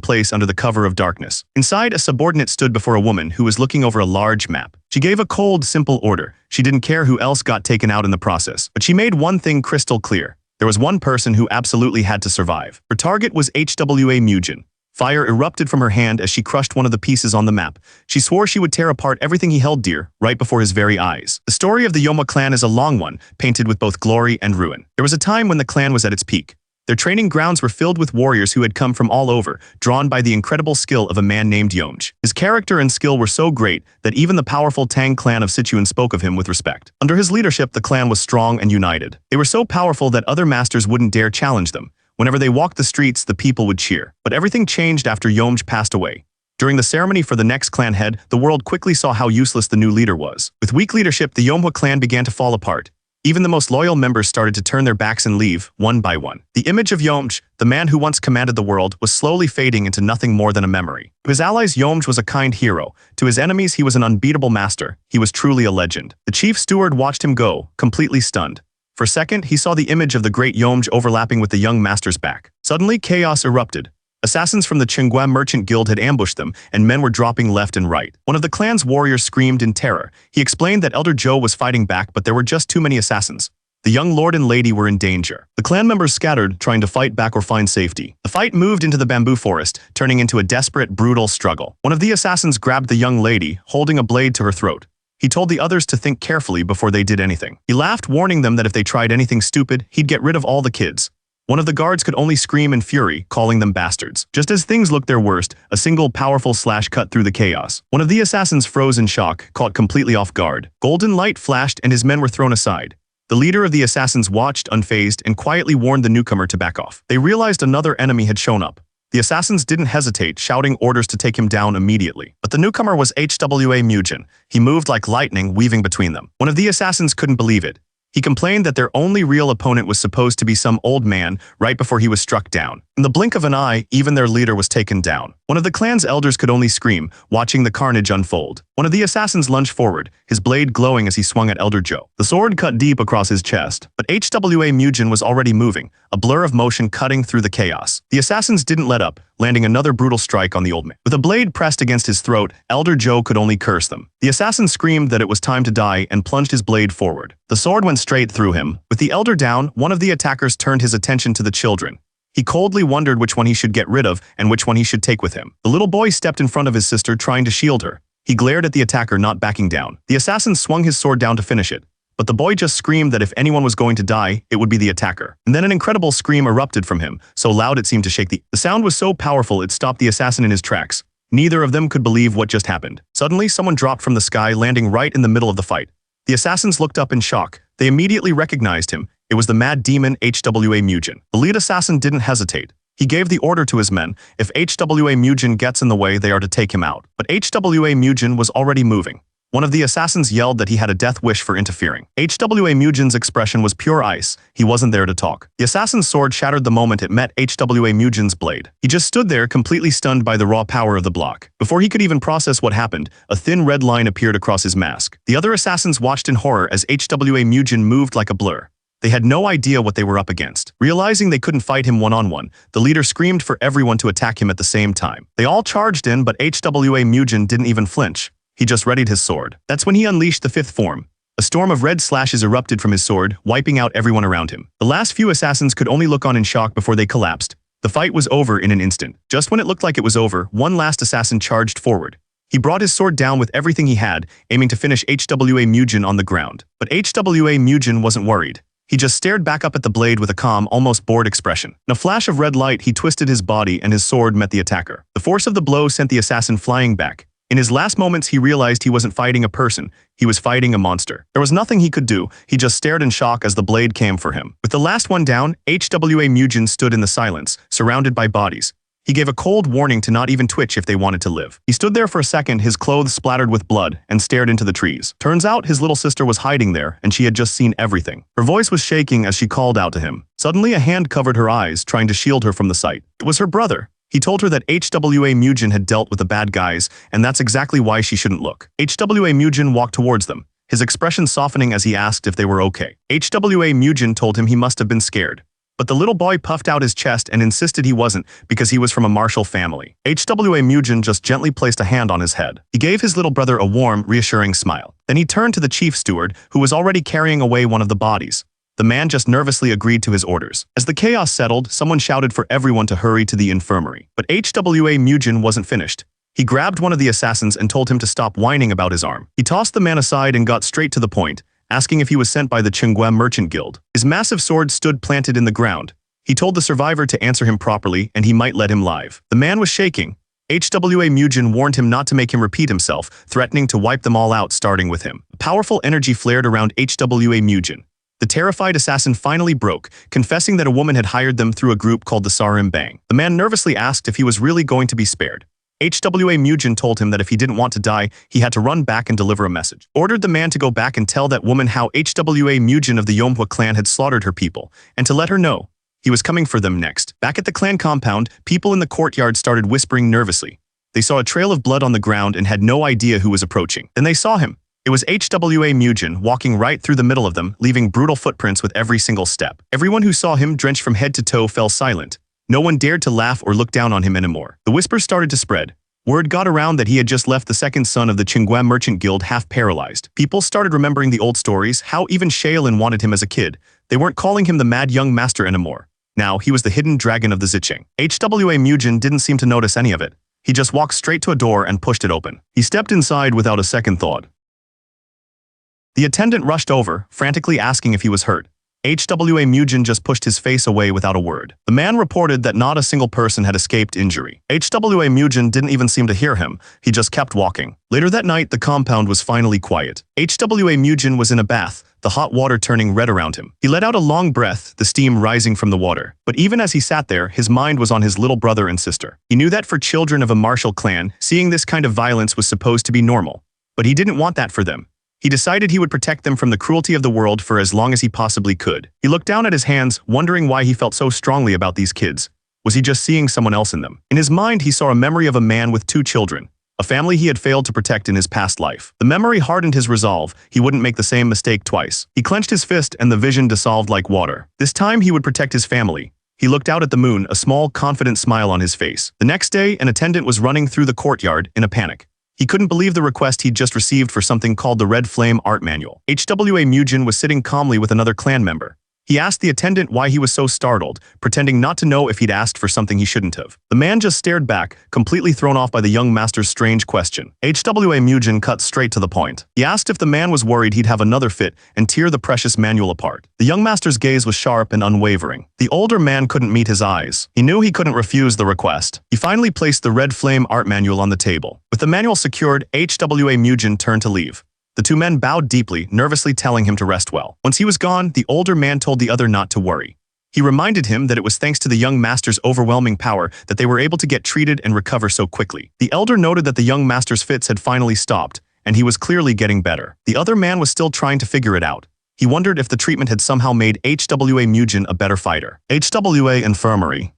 place under the cover of darkness. Inside, a subordinate stood before a woman who was looking over a large map. She gave a cold, simple order. She didn't care who else got taken out in the process. But she made one thing crystal clear. There was one person who absolutely had to survive. Her target was HWA Mujin. Fire erupted from her hand as she crushed one of the pieces on the map. She swore she would tear apart everything he held dear, right before his very eyes. The story of the Yoma clan is a long one, painted with both glory and ruin. There was a time when the clan was at its peak. Their training grounds were filled with warriors who had come from all over, drawn by the incredible skill of a man named Yomj. His character and skill were so great that even the powerful Tang clan of Sichuan spoke of him with respect. Under his leadership, the clan was strong and united. They were so powerful that other masters wouldn't dare challenge them. Whenever they walked the streets, the people would cheer. But everything changed after Yomj passed away. During the ceremony for the next clan head, the world quickly saw how useless the new leader was. With weak leadership, the Yomhwa clan began to fall apart. Even the most loyal members started to turn their backs and leave, one by one. The image of Yomj, the man who once commanded the world, was slowly fading into nothing more than a memory. To his allies, Yomj was a kind hero. To his enemies, he was an unbeatable master. He was truly a legend. The chief steward watched him go, completely stunned. For a second, he saw the image of the great Yomj overlapping with the young master's back. Suddenly, chaos erupted. Assassins from the Qinghua merchant guild had ambushed them, and men were dropping left and right. One of the clan's warriors screamed in terror. He explained that Elder Zhou was fighting back, but there were just too many assassins. The young lord and lady were in danger. The clan members scattered, trying to fight back or find safety. The fight moved into the bamboo forest, turning into a desperate, brutal struggle. One of the assassins grabbed the young lady, holding a blade to her throat. He told the others to think carefully before they did anything. He laughed, warning them that if they tried anything stupid, he'd get rid of all the kids. One of the guards could only scream in fury, calling them bastards. Just as things looked their worst, a single powerful slash cut through the chaos. One of the assassins froze in shock, caught completely off guard. Golden light flashed and his men were thrown aside. The leader of the assassins watched, unfazed, and quietly warned the newcomer to back off. They realized another enemy had shown up. The assassins didn't hesitate, shouting orders to take him down immediately. But the newcomer was HWA Mujin. He moved like lightning, weaving between them. One of the assassins couldn't believe it. He complained that their only real opponent was supposed to be some old man right before he was struck down. In the blink of an eye, even their leader was taken down. One of the clan's elders could only scream, watching the carnage unfold. One of the assassins lunged forward, his blade glowing as he swung at Elder Zhou. The sword cut deep across his chest, but HWA Mujin was already moving, a blur of motion cutting through the chaos. The assassins didn't let up, landing another brutal strike on the old man. With a blade pressed against his throat, Elder Zhou could only curse them. The assassin screamed that it was time to die and plunged his blade forward. The sword went straight through him. With the elder down, one of the attackers turned his attention to the children. He coldly wondered which one he should get rid of and which one he should take with him. The little boy stepped in front of his sister, trying to shield her. He glared at the attacker, not backing down. The assassin swung his sword down to finish it. But the boy just screamed that if anyone was going to die, it would be the attacker. And then an incredible scream erupted from him, so loud it seemed to shake the sound was so powerful it stopped the assassin in his tracks. Neither of them could believe what just happened. Suddenly, someone dropped from the sky, landing right in the middle of the fight. The assassins looked up in shock. They immediately recognized him. It was the mad demon HWA Mujin. The lead assassin didn't hesitate. He gave the order to his men, if HWA Mujin gets in the way, they are to take him out. But HWA Mujin was already moving. One of the assassins yelled that he had a death wish for interfering. HWA Mujin's expression was pure ice. He wasn't there to talk. The assassin's sword shattered the moment it met HWA Mujin's blade. He just stood there, completely stunned by the raw power of the block. Before he could even process what happened, a thin red line appeared across his mask. The other assassins watched in horror as HWA Mujin moved like a blur. They had no idea what they were up against. Realizing they couldn't fight him one-on-one, the leader screamed for everyone to attack him at the same time. They all charged in, but HWA Mujin didn't even flinch. He just readied his sword. That's when he unleashed the fifth form. A storm of red slashes erupted from his sword, wiping out everyone around him. The last few assassins could only look on in shock before they collapsed. The fight was over in an instant. Just when it looked like it was over, one last assassin charged forward. He brought his sword down with everything he had, aiming to finish HWA Mujin on the ground. But HWA Mujin wasn't worried. He just stared back up at the blade with a calm, almost bored expression. In a flash of red light, he twisted his body and his sword met the attacker. The force of the blow sent the assassin flying back. In his last moments, he realized he wasn't fighting a person, he was fighting a monster. There was nothing he could do, he just stared in shock as the blade came for him. With the last one down, HWA Mujin stood in the silence, surrounded by bodies. He gave a cold warning to not even twitch if they wanted to live. He stood there for a second, his clothes splattered with blood, and stared into the trees. Turns out his little sister was hiding there, and she had just seen everything. Her voice was shaking as she called out to him. Suddenly, a hand covered her eyes, trying to shield her from the sight. It was her brother. He told her that HWA Mujin had dealt with the bad guys, and that's exactly why she shouldn't look. HWA Mujin walked towards them, his expression softening as he asked if they were okay. HWA Mujin told him he must have been scared. But the little boy puffed out his chest and insisted he wasn't because he was from a martial family. HWA Mujin just gently placed a hand on his head. He gave his little brother a warm, reassuring smile. Then he turned to the chief steward, who was already carrying away one of the bodies. The man just nervously agreed to his orders. As the chaos settled, someone shouted for everyone to hurry to the infirmary. But HWA Mujin wasn't finished. He grabbed one of the assassins and told him to stop whining about his arm. He tossed the man aside and got straight to the point, asking if he was sent by the Qinghua Merchant Guild. His massive sword stood planted in the ground. He told the survivor to answer him properly and he might let him live. The man was shaking. HWA Mujin warned him not to make him repeat himself, threatening to wipe them all out starting with him. A powerful energy flared around HWA Mujin. The terrified assassin finally broke, confessing that a woman had hired them through a group called the Sarim Bang. The man nervously asked if he was really going to be spared. HWA Mujin told him that if he didn't want to die, he had to run back and deliver a message. Ordered the man to go back and tell that woman how HWA Mujin of the Yomhwa clan had slaughtered her people, and to let her know he was coming for them next. Back at the clan compound, people in the courtyard started whispering nervously. They saw a trail of blood on the ground and had no idea who was approaching. Then they saw him. It was HWA Mujin walking right through the middle of them, leaving brutal footprints with every single step. Everyone who saw him, drenched from head to toe, fell silent. No one dared to laugh or look down on him anymore. The whispers started to spread. Word got around that he had just left the second son of the Qinghua Merchant Guild half paralyzed. People started remembering the old stories, how even Shaolin wanted him as a kid. They weren't calling him the mad young master anymore. Now, he was the hidden dragon of the Zicheng. HWA Mujin didn't seem to notice any of it. He just walked straight to a door and pushed it open. He stepped inside without a second thought. The attendant rushed over, frantically asking if he was hurt. HWA Mujin just pushed his face away without a word. The man reported that not a single person had escaped injury. HWA Mujin didn't even seem to hear him, he just kept walking. Later that night, the compound was finally quiet. HWA Mujin was in a bath, the hot water turning red around him. He let out a long breath, the steam rising from the water. But even as he sat there, his mind was on his little brother and sister. He knew that for children of a martial clan, seeing this kind of violence was supposed to be normal. But he didn't want that for them. He decided he would protect them from the cruelty of the world for as long as he possibly could. He looked down at his hands, wondering why he felt so strongly about these kids. Was he just seeing someone else in them? In his mind, he saw a memory of a man with 2 children, a family he had failed to protect in his past life. The memory hardened his resolve. He wouldn't make the same mistake twice. He clenched his fist and the vision dissolved like water. This time, he would protect his family. He looked out at the moon, a small, confident smile on his face. The next day, an attendant was running through the courtyard in a panic. He couldn't believe the request he'd just received for something called the Red Flame Art Manual. HWA Mujin was sitting calmly with another clan member. He asked the attendant why he was so startled, pretending not to know if he'd asked for something he shouldn't have. The man just stared back, completely thrown off by the young master's strange question. HWA Mujin cut straight to the point. He asked if the man was worried he'd have another fit and tear the precious manual apart. The young master's gaze was sharp and unwavering. The older man couldn't meet his eyes. He knew he couldn't refuse the request. He finally placed the Red Flame Art Manual on the table. With the manual secured, HWA Mujin turned to leave. The 2 men bowed deeply, nervously telling him to rest well. Once he was gone, the older man told the other not to worry. He reminded him that it was thanks to the young master's overwhelming power that they were able to get treated and recover so quickly. The elder noted that the young master's fits had finally stopped, and he was clearly getting better. The other man was still trying to figure it out. He wondered if the treatment had somehow made HWA Mujin a better fighter. HWA Infirmary.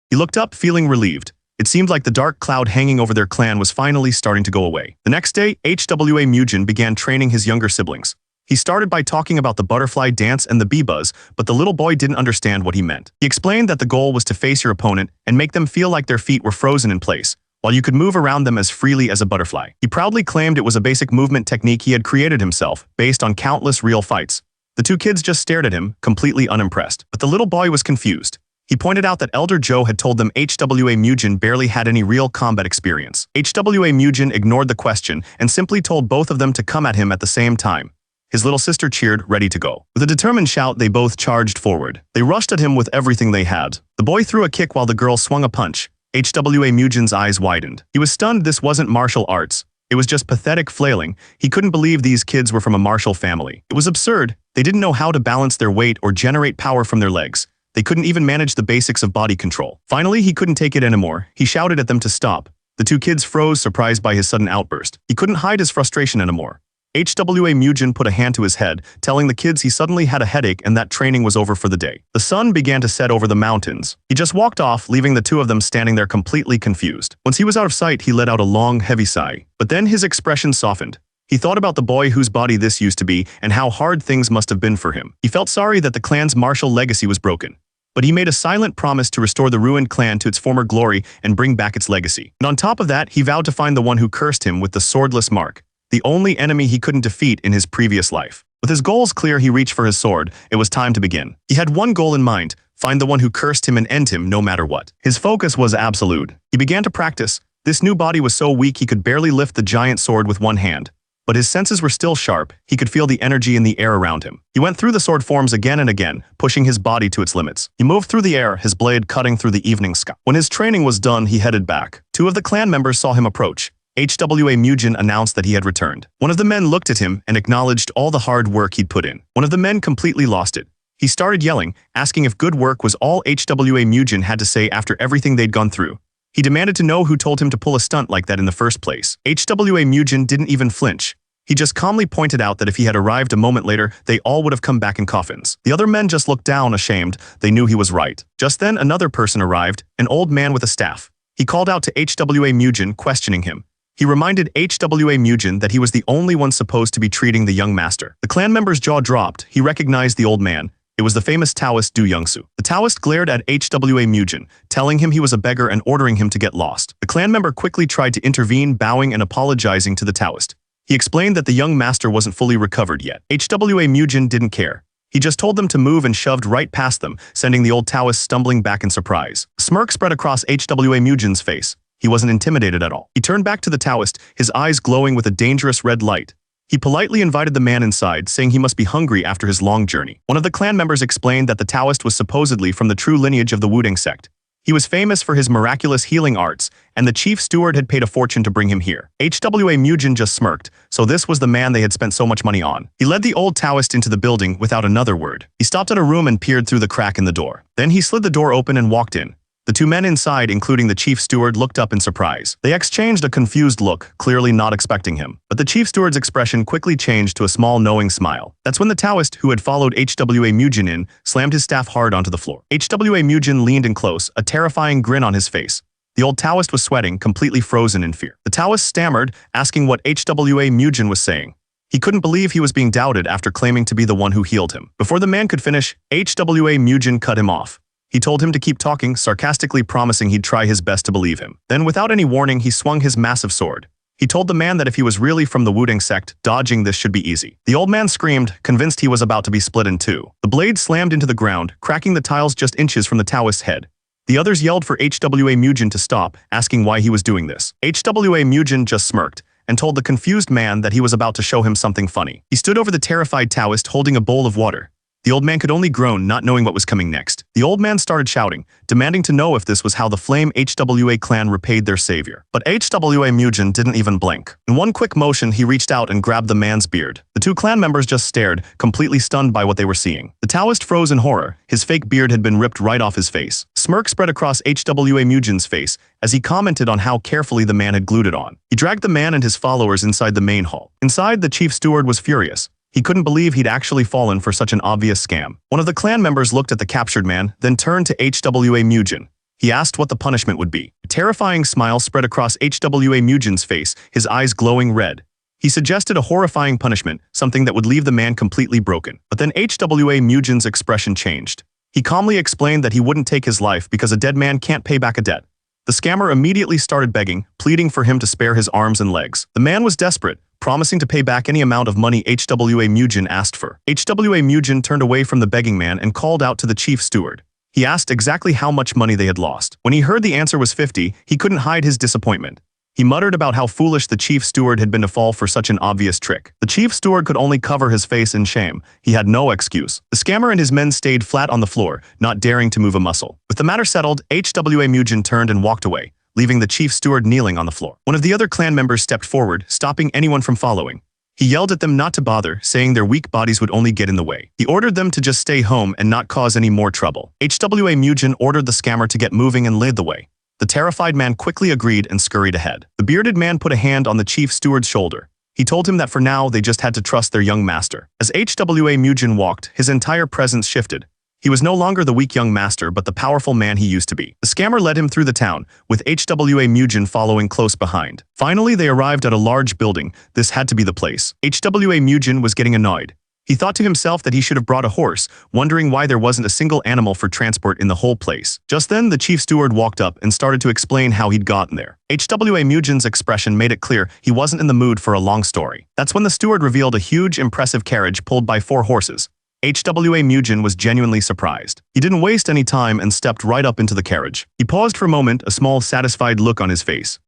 He looked up, feeling relieved. It seemed like the dark cloud hanging over their clan was finally starting to go away. The next day, HWA Mujin began training his younger siblings. He started by talking about the butterfly dance and the bee buzz, but the little boy didn't understand what he meant. He explained that the goal was to face your opponent and make them feel like their feet were frozen in place, while you could move around them as freely as a butterfly. He proudly claimed it was a basic movement technique he had created himself, based on countless real fights. The 2 kids just stared at him, completely unimpressed. But the little boy was confused. He pointed out that Elder Joe had told them HWA Mujin barely had any real combat experience. HWA Mujin ignored the question and simply told both of them to come at him at the same time. His little sister cheered, ready to go. With a determined shout, they both charged forward. They rushed at him with everything they had. The boy threw a kick while the girl swung a punch. HWA Mujin's eyes widened. He was stunned. This wasn't martial arts. It was just pathetic flailing. He couldn't believe these kids were from a martial family. It was absurd. They didn't know how to balance their weight or generate power from their legs. They couldn't even manage the basics of body control. Finally, he couldn't take it anymore. He shouted at them to stop. The two kids froze, surprised by his sudden outburst. He couldn't hide his frustration anymore. HWA Mujin put a hand to his head, telling the kids he suddenly had a headache and that training was over for the day. The sun began to set over the mountains. He just walked off, leaving the two of them standing there completely confused. Once he was out of sight, he let out a long, heavy sigh. But then his expression softened. He thought about the boy whose body this used to be and how hard things must have been for him. He felt sorry that the clan's martial legacy was broken. But he made a silent promise to restore the ruined clan to its former glory and bring back its legacy. And on top of that, he vowed to find the one who cursed him with the swordless mark, the only enemy he couldn't defeat in his previous life. With his goals clear, he reached for his sword. It was time to begin. He had one goal in mind: find the one who cursed him and end him no matter what. His focus was absolute. He began to practice. This new body was so weak he could barely lift the giant sword with one hand. But his senses were still sharp. He could feel the energy in the air around him. He went through the sword forms again and again, pushing his body to its limits. He moved through the air, his blade cutting through the evening sky. When his training was done, he headed back. Two of the clan members saw him approach. HWA Mujin announced that he had returned. One of the men looked at him and acknowledged all the hard work he'd put in. One of the men completely lost it. He started yelling, asking if good work was all HWA Mujin had to say after everything they'd gone through. He demanded to know who told him to pull a stunt like that in the first place. HWA Mujin didn't even flinch. He just calmly pointed out that if he had arrived a moment later, they all would have come back in coffins. The other men just looked down, ashamed. They knew he was right. Just then, another person arrived, an old man with a staff. He called out to HWA Mujin, questioning him. He reminded HWA Mujin that he was the only one supposed to be treating the young master. The clan member's jaw dropped. He recognized the old man. It was the famous Taoist Du Youngsu. The Taoist glared at HWA Mujin, telling him he was a beggar and ordering him to get lost. The clan member quickly tried to intervene, bowing and apologizing to the Taoist. He explained that the young master wasn't fully recovered yet. HWA Mujin didn't care. He just told them to move and shoved right past them, sending the old Taoist stumbling back in surprise. A smirk spread across HWA Mujin's face. He wasn't intimidated at all. He turned back to the Taoist, his eyes glowing with a dangerous red light. He politely invited the man inside, saying he must be hungry after his long journey. One of the clan members explained that the Taoist was supposedly from the true lineage of the Wudang sect. He was famous for his miraculous healing arts, and the chief steward had paid a fortune to bring him here. HWA Mujin just smirked, so this was the man they had spent so much money on. He led the old Taoist into the building without another word. He stopped at a room and peered through the crack in the door. Then he slid the door open and walked in. The two men inside, including the chief steward, looked up in surprise. They exchanged a confused look, clearly not expecting him. But the chief steward's expression quickly changed to a small, knowing smile. That's when the Taoist, who had followed HWA Mujin in, slammed his staff hard onto the floor. HWA Mujin leaned in close, a terrifying grin on his face. The old Taoist was sweating, completely frozen in fear. The Taoist stammered, asking what HWA Mujin was saying. He couldn't believe he was being doubted after claiming to be the one who healed him. Before the man could finish, HWA Mujin cut him off. He told him to keep talking, sarcastically promising he'd try his best to believe him. Then, without any warning, he swung his massive sword. He told the man that if he was really from the Wudang sect, dodging this should be easy. The old man screamed, convinced he was about to be split in two. The blade slammed into the ground, cracking the tiles just inches from the Taoist's head. The others yelled for HWA Mujin to stop, asking why he was doing this. HWA Mujin just smirked and told the confused man that he was about to show him something funny. He stood over the terrified Taoist holding a bowl of water. The old man could only groan, not knowing what was coming next. The old man started shouting, demanding to know if this was how the Flame HWA clan repaid their savior. But HWA Mujin didn't even blink. In one quick motion, he reached out and grabbed the man's beard. The two clan members just stared, completely stunned by what they were seeing. The Taoist froze in horror. His fake beard had been ripped right off his face. Smirk spread across HWA Mujin's face as he commented on how carefully the man had glued it on. He dragged the man and his followers inside the main hall. Inside, the chief steward was furious. He couldn't believe he'd actually fallen for such an obvious scam. One of the clan members looked at the captured man, then turned to HWA Mujin. He asked what the punishment would be. A terrifying smile spread across HWA Mujin's face, his eyes glowing red. He suggested a horrifying punishment, something that would leave the man completely broken. But then HWA Mujin's expression changed. He calmly explained that he wouldn't take his life because a dead man can't pay back a debt. The scammer immediately started begging, pleading for him to spare his arms and legs. The man was desperate, promising to pay back any amount of money HWA Mujin asked for. HWA Mujin turned away from the begging man and called out to the chief steward. He asked exactly how much money they had lost. When he heard the answer was 50, he couldn't hide his disappointment. He muttered about how foolish the chief steward had been to fall for such an obvious trick. The chief steward could only cover his face in shame. He had no excuse. The scammer and his men stayed flat on the floor, not daring to move a muscle. With the matter settled, HWA Mujin turned and walked away, leaving the chief steward kneeling on the floor. One of the other clan members stepped forward, stopping anyone from following. He yelled at them not to bother, saying their weak bodies would only get in the way. He ordered them to just stay home and not cause any more trouble. HWA Mujin ordered the scammer to get moving and led the way. The terrified man quickly agreed and scurried ahead. The bearded man put a hand on the chief steward's shoulder. He told him that for now they just had to trust their young master. As HWA Mujin walked, his entire presence shifted. He was no longer the weak young master but the powerful man he used to be. The scammer led him through the town, with HWA Mujin following close behind. Finally, they arrived at a large building. This had to be the place. HWA Mujin was getting annoyed. He thought to himself that he should have brought a horse, wondering why there wasn't a single animal for transport in the whole place. Just then, the chief steward walked up and started to explain how he'd gotten there. HWA Mujin's expression made it clear he wasn't in the mood for a long story. That's when the steward revealed a huge, impressive carriage pulled by 4 horses. HWA Mujin was genuinely surprised. He didn't waste any time and stepped right up into the carriage. He paused for a moment, a small, satisfied look on his face.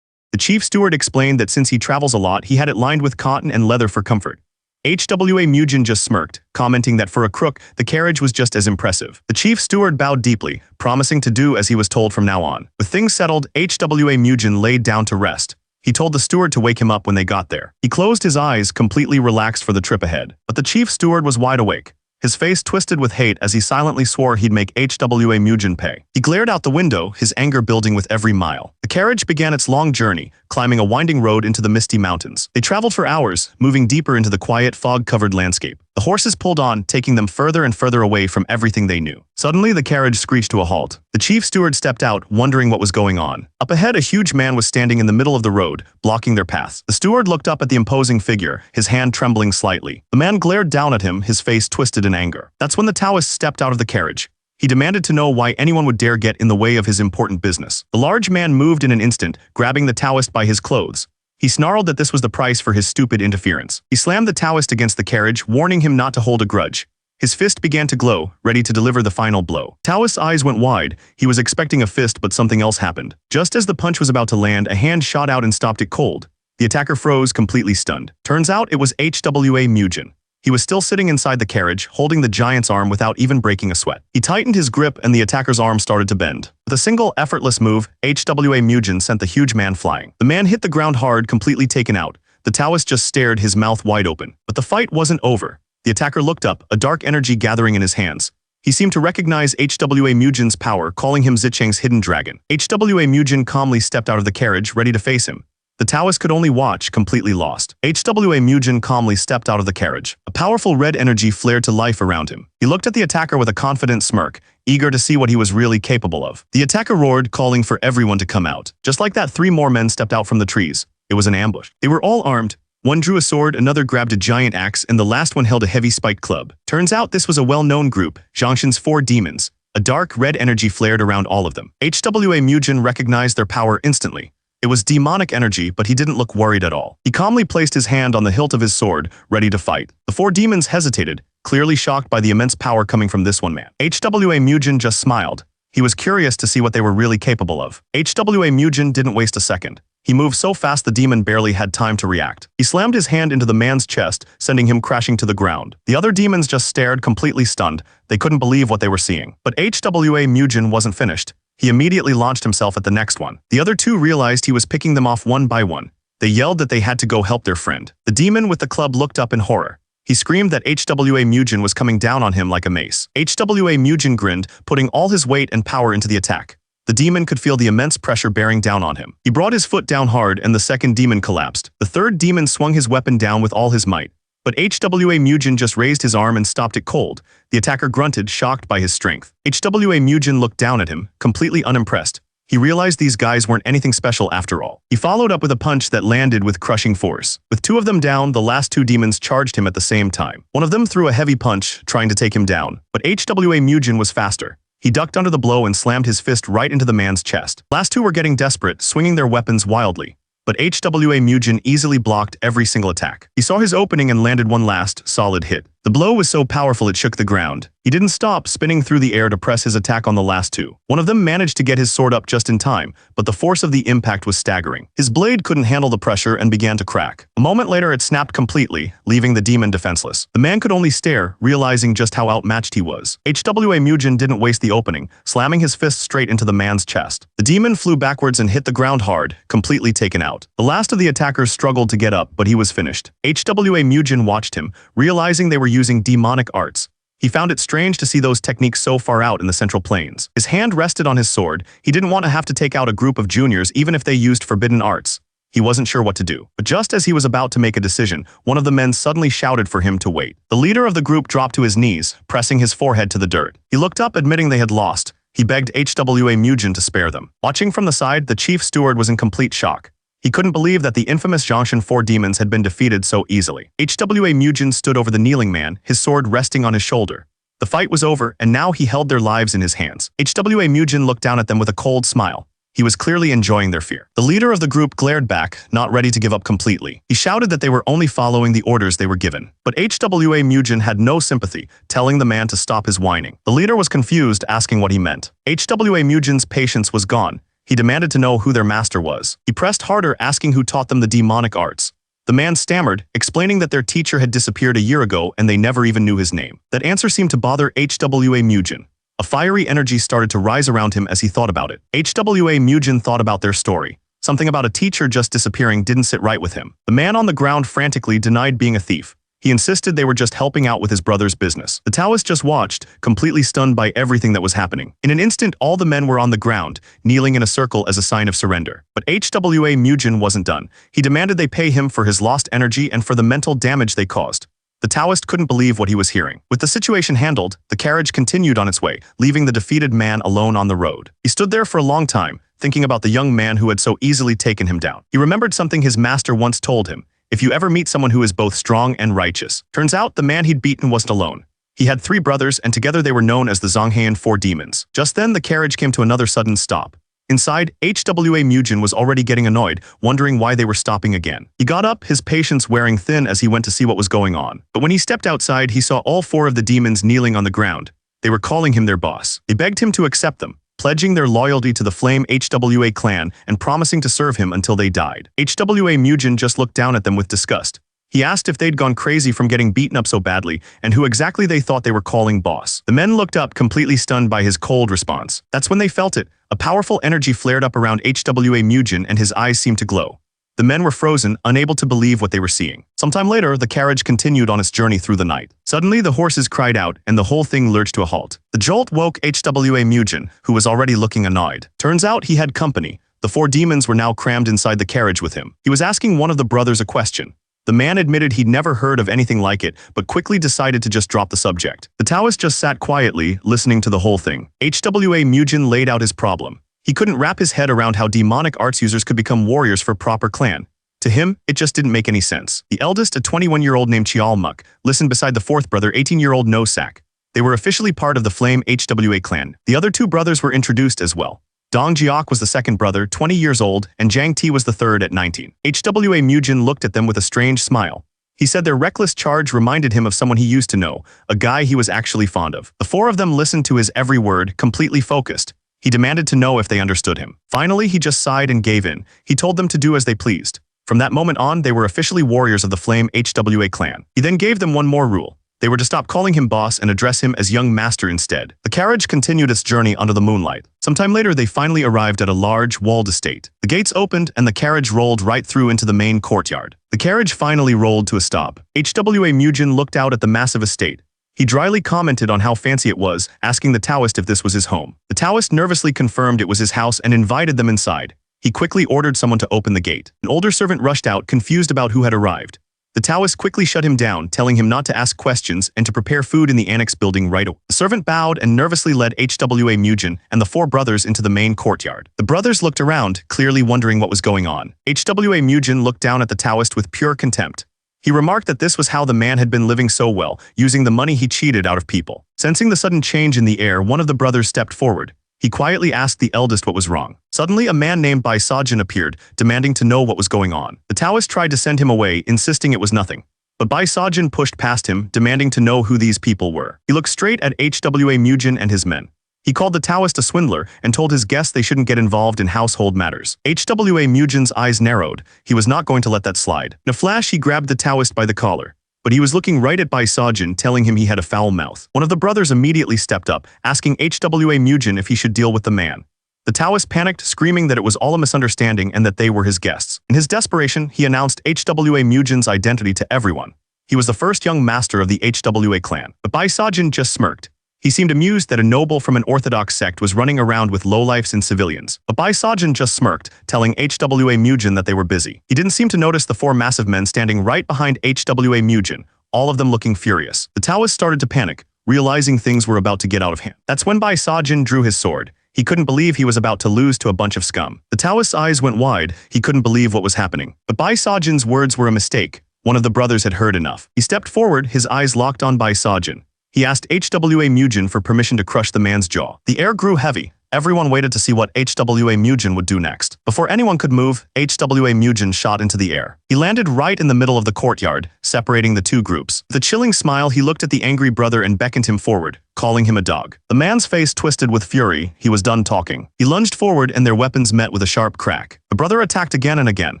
The chief steward explained that since he travels a lot, he had it lined with cotton and leather for comfort. HWA Mujin just smirked, commenting that for a crook, the carriage was just as impressive. The chief steward bowed deeply, promising to do as he was told from now on. With things settled, HWA Mujin laid down to rest. He told the steward to wake him up when they got there. He closed his eyes, completely relaxed for the trip ahead. But the chief steward was wide awake. His face twisted with hate as he silently swore he'd make HWA Mujin pay. He glared out the window, his anger building with every mile. The carriage began its long journey, climbing a winding road into the misty mountains. They traveled for hours, moving deeper into the quiet, fog-covered landscape. The horses pulled on, taking them further and further away from everything they knew. Suddenly, the carriage screeched to a halt. The chief steward stepped out, wondering what was going on. Up ahead, a huge man was standing in the middle of the road, blocking their paths. The steward looked up at the imposing figure, his hand trembling slightly. The man glared down at him, his face twisted in anger. That's when the Taoist stepped out of the carriage. He demanded to know why anyone would dare get in the way of his important business. The large man moved in an instant, grabbing the Taoist by his clothes. He snarled that this was the price for his stupid interference. He slammed the Taoist against the carriage, warning him not to hold a grudge. His fist began to glow, ready to deliver the final blow. Taoist's eyes went wide. He was expecting a fist, but something else happened. Just as the punch was about to land, a hand shot out and stopped it cold. The attacker froze, completely stunned. Turns out it was HWA Mujin. He was still sitting inside the carriage, holding the giant's arm without even breaking a sweat. He tightened his grip and the attacker's arm started to bend. With a single, effortless move, HWA Mujin sent the huge man flying. The man hit the ground hard, completely taken out. The Taoist just stared, his mouth wide open. But the fight wasn't over. The attacker looked up, a dark energy gathering in his hands. He seemed to recognize HWA Mujin's power, calling him Zicheng's hidden dragon. HWA Mujin calmly stepped out of the carriage, ready to face him. The Taoist could only watch, completely lost. HWA Mujin calmly stepped out of the carriage. A powerful red energy flared to life around him. He looked at the attacker with a confident smirk, eager to see what he was really capable of. The attacker roared, calling for everyone to come out. Just like that, 3 more men stepped out from the trees. It was an ambush. They were all armed. One drew a sword, another grabbed a giant axe, and the last one held a heavy spiked club. Turns out this was a well-known group, Zhangshan's 4 demons. A dark red energy flared around all of them. HWA Mujin recognized their power instantly. It was demonic energy, but he didn't look worried at all. He calmly placed his hand on the hilt of his sword, ready to fight. The 4 demons hesitated, clearly shocked by the immense power coming from this one man. HWA Mujin just smiled. He was curious to see what they were really capable of. HWA Mujin didn't waste a second. He moved so fast the demon barely had time to react. He slammed his hand into the man's chest, sending him crashing to the ground. The other demons just stared, completely stunned. They couldn't believe what they were seeing. But HWA Mujin wasn't finished. He immediately launched himself at the next one. The other 2 realized he was picking them off one by one. They yelled that they had to go help their friend. The demon with the club looked up in horror. He screamed that HWA Mujin was coming down on him like a mace. HWA Mujin grinned, putting all his weight and power into the attack. The demon could feel the immense pressure bearing down on him. He brought his foot down hard and the second demon collapsed. The third demon swung his weapon down with all his might. But HWA Mujin just raised his arm and stopped it cold. The attacker grunted, shocked by his strength. HWA Mujin looked down at him, completely unimpressed. He realized these guys weren't anything special after all. He followed up with a punch that landed with crushing force. With 2 of them down, the last 2 demons charged him at the same time. One of them threw a heavy punch, trying to take him down. But HWA Mujin was faster. He ducked under the blow and slammed his fist right into the man's chest. Last 2 were getting desperate, swinging their weapons wildly. But HWA Mujin easily blocked every single attack. He saw his opening and landed one last, solid hit. The blow was so powerful it shook the ground. He didn't stop spinning through the air to press his attack on the last two. One of them managed to get his sword up just in time, but the force of the impact was staggering. His blade couldn't handle the pressure and began to crack. A moment later it snapped completely, leaving the demon defenseless. The man could only stare, realizing just how outmatched he was. HWA Mujin didn't waste the opening, slamming his fist straight into the man's chest. The demon flew backwards and hit the ground hard, completely taken out. The last of the attackers struggled to get up, but he was finished. HWA Mujin watched him, realizing they were using demonic arts. He found it strange to see those techniques so far out in the Central Plains. His hand rested on his sword. He didn't want to have to take out a group of juniors even if they used forbidden arts. He wasn't sure what to do. But just as he was about to make a decision, one of the men suddenly shouted for him to wait. The leader of the group dropped to his knees, pressing his forehead to the dirt. He looked up, admitting they had lost. He begged HWA Mujin to spare them. Watching from the side, the chief steward was in complete shock. He couldn't believe that the infamous Zhongshan 4 demons had been defeated so easily. HWA Mujin stood over the kneeling man, his sword resting on his shoulder. The fight was over, and now he held their lives in his hands. HWA Mujin looked down at them with a cold smile. He was clearly enjoying their fear. The leader of the group glared back, not ready to give up completely. He shouted that they were only following the orders they were given. But HWA Mujin had no sympathy, telling the man to stop his whining. The leader was confused, asking what he meant. HWA Mujin's patience was gone. He demanded to know who their master was. He pressed harder, asking who taught them the demonic arts. The man stammered, explaining that their teacher had disappeared a year ago and they never even knew his name. That answer seemed to bother HWA Mujin. A fiery energy started to rise around him as he thought about it. HWA Mujin thought about their story. Something about a teacher just disappearing didn't sit right with him. The man on the ground frantically denied being a thief. He insisted they were just helping out with his brother's business. The Taoist just watched, completely stunned by everything that was happening. In an instant, all the men were on the ground, kneeling in a circle as a sign of surrender. But HWA Mujin wasn't done. He demanded they pay him for his lost energy and for the mental damage they caused. The Taoist couldn't believe what he was hearing. With the situation handled, the carriage continued on its way, leaving the defeated man alone on the road. He stood there for a long time, thinking about the young man who had so easily taken him down. He remembered something his master once told him. If you ever meet someone who is both strong and righteous. Turns out the man he'd beaten wasn't alone. He had 3 brothers, and together they were known as the Zhonghayan 4 demons. Just then, the carriage came to another sudden stop. Inside, HWA Mujin was already getting annoyed, wondering why they were stopping again. He got up, his patience wearing thin as he went to see what was going on. But when he stepped outside, he saw all 4 of the demons kneeling on the ground. They were calling him their boss. They begged him to accept them, pledging their loyalty to the Flame HWA clan and promising to serve him until they died. HWA Mujin just looked down at them with disgust. He asked if they'd gone crazy from getting beaten up so badly and who exactly they thought they were calling boss. The men looked up, completely stunned by his cold response. That's when they felt it. A powerful energy flared up around HWA Mujin and his eyes seemed to glow. The men were frozen, unable to believe what they were seeing. Sometime later, the carriage continued on its journey through the night. Suddenly, the horses cried out, and the whole thing lurched to a halt. The jolt woke HWA Mujin, who was already looking annoyed. Turns out he had company. The 4 demons were now crammed inside the carriage with him. He was asking one of the brothers a question. The man admitted he'd never heard of anything like it, but quickly decided to just drop the subject. The Taoist just sat quietly, listening to the whole thing. HWA Mujin laid out his problem. He couldn't wrap his head around how demonic arts users could become warriors for proper clan. To him, it just didn't make any sense. The eldest, a 21-year-old named Chialmuk, listened beside the 4th brother, 18-year-old No Sak. They were officially part of the Flame HWA clan. The other 2 brothers were introduced as well. Dong Jiok was the 2nd brother, 20 years old, and Jiang Ti was the 3rd at 19. HWA Mujin looked at them with a strange smile. He said their reckless charge reminded him of someone he used to know, a guy he was actually fond of. The 4 of them listened to his every word, completely focused. He demanded to know if they understood him. Finally, he just sighed and gave in. He told them to do as they pleased. From that moment on, they were officially warriors of the Flame HWA clan. He then gave them one more rule. They were to stop calling him boss and address him as young master instead. The carriage continued its journey under the moonlight. Sometime later, they finally arrived at a large, walled estate. The gates opened and the carriage rolled right through into the main courtyard. The carriage finally rolled to a stop. HWA Mujin looked out at the massive estate. He dryly commented on how fancy it was, asking the Taoist if this was his home. The Taoist nervously confirmed it was his house and invited them inside. He quickly ordered someone to open the gate. An older servant rushed out, confused about who had arrived. The Taoist quickly shut him down, telling him not to ask questions and to prepare food in the annex building right away. The servant bowed and nervously led HWA Mujin and the 4 brothers into the main courtyard. The brothers looked around, clearly wondering what was going on. HWA Mujin looked down at the Taoist with pure contempt. He remarked that this was how the man had been living so well, using the money he cheated out of people. Sensing the sudden change in the air, one of the brothers stepped forward. He quietly asked the eldest what was wrong. Suddenly, a man named Bai Sajin appeared, demanding to know what was going on. The Taoist tried to send him away, insisting it was nothing. But Bai Sajin pushed past him, demanding to know who these people were. He looked straight at HWA Mujin and his men. He called the Taoist a swindler and told his guests they shouldn't get involved in household matters. HWA Mujin's eyes narrowed. He was not going to let that slide. In a flash, he grabbed the Taoist by the collar. But he was looking right at Bai Sajin, telling him he had a foul mouth. One of the brothers immediately stepped up, asking HWA Mujin if he should deal with the man. The Taoist panicked, screaming that it was all a misunderstanding and that they were his guests. In his desperation, he announced HWA Mujin's identity to everyone. He was the first young master of the HWA clan. But Bai Sajin just smirked. He seemed amused that a noble from an orthodox sect was running around with lowlifes and civilians. But Bai Sajin just smirked, telling HWA Mujin that they were busy. He didn't seem to notice the four massive men standing right behind HWA Mujin, all of them looking furious. The Taoist started to panic, realizing things were about to get out of hand. That's when Bai Sajin drew his sword. He couldn't believe he was about to lose to a bunch of scum. The Taoist's eyes went wide. He couldn't believe what was happening. But Bai Sajin's words were a mistake. One of the brothers had heard enough. He stepped forward, his eyes locked on Bai Sajin. He asked HWA Mujin for permission to crush the man's jaw. The air grew heavy. Everyone waited to see what HWA Mujin would do next. Before anyone could move, HWA Mujin shot into the air. He landed right in the middle of the courtyard, separating the two groups. With a chilling smile, he looked at the angry brother and beckoned him forward, calling him a dog. The man's face twisted with fury. He was done talking. He lunged forward and their weapons met with a sharp crack. The brother attacked again and again,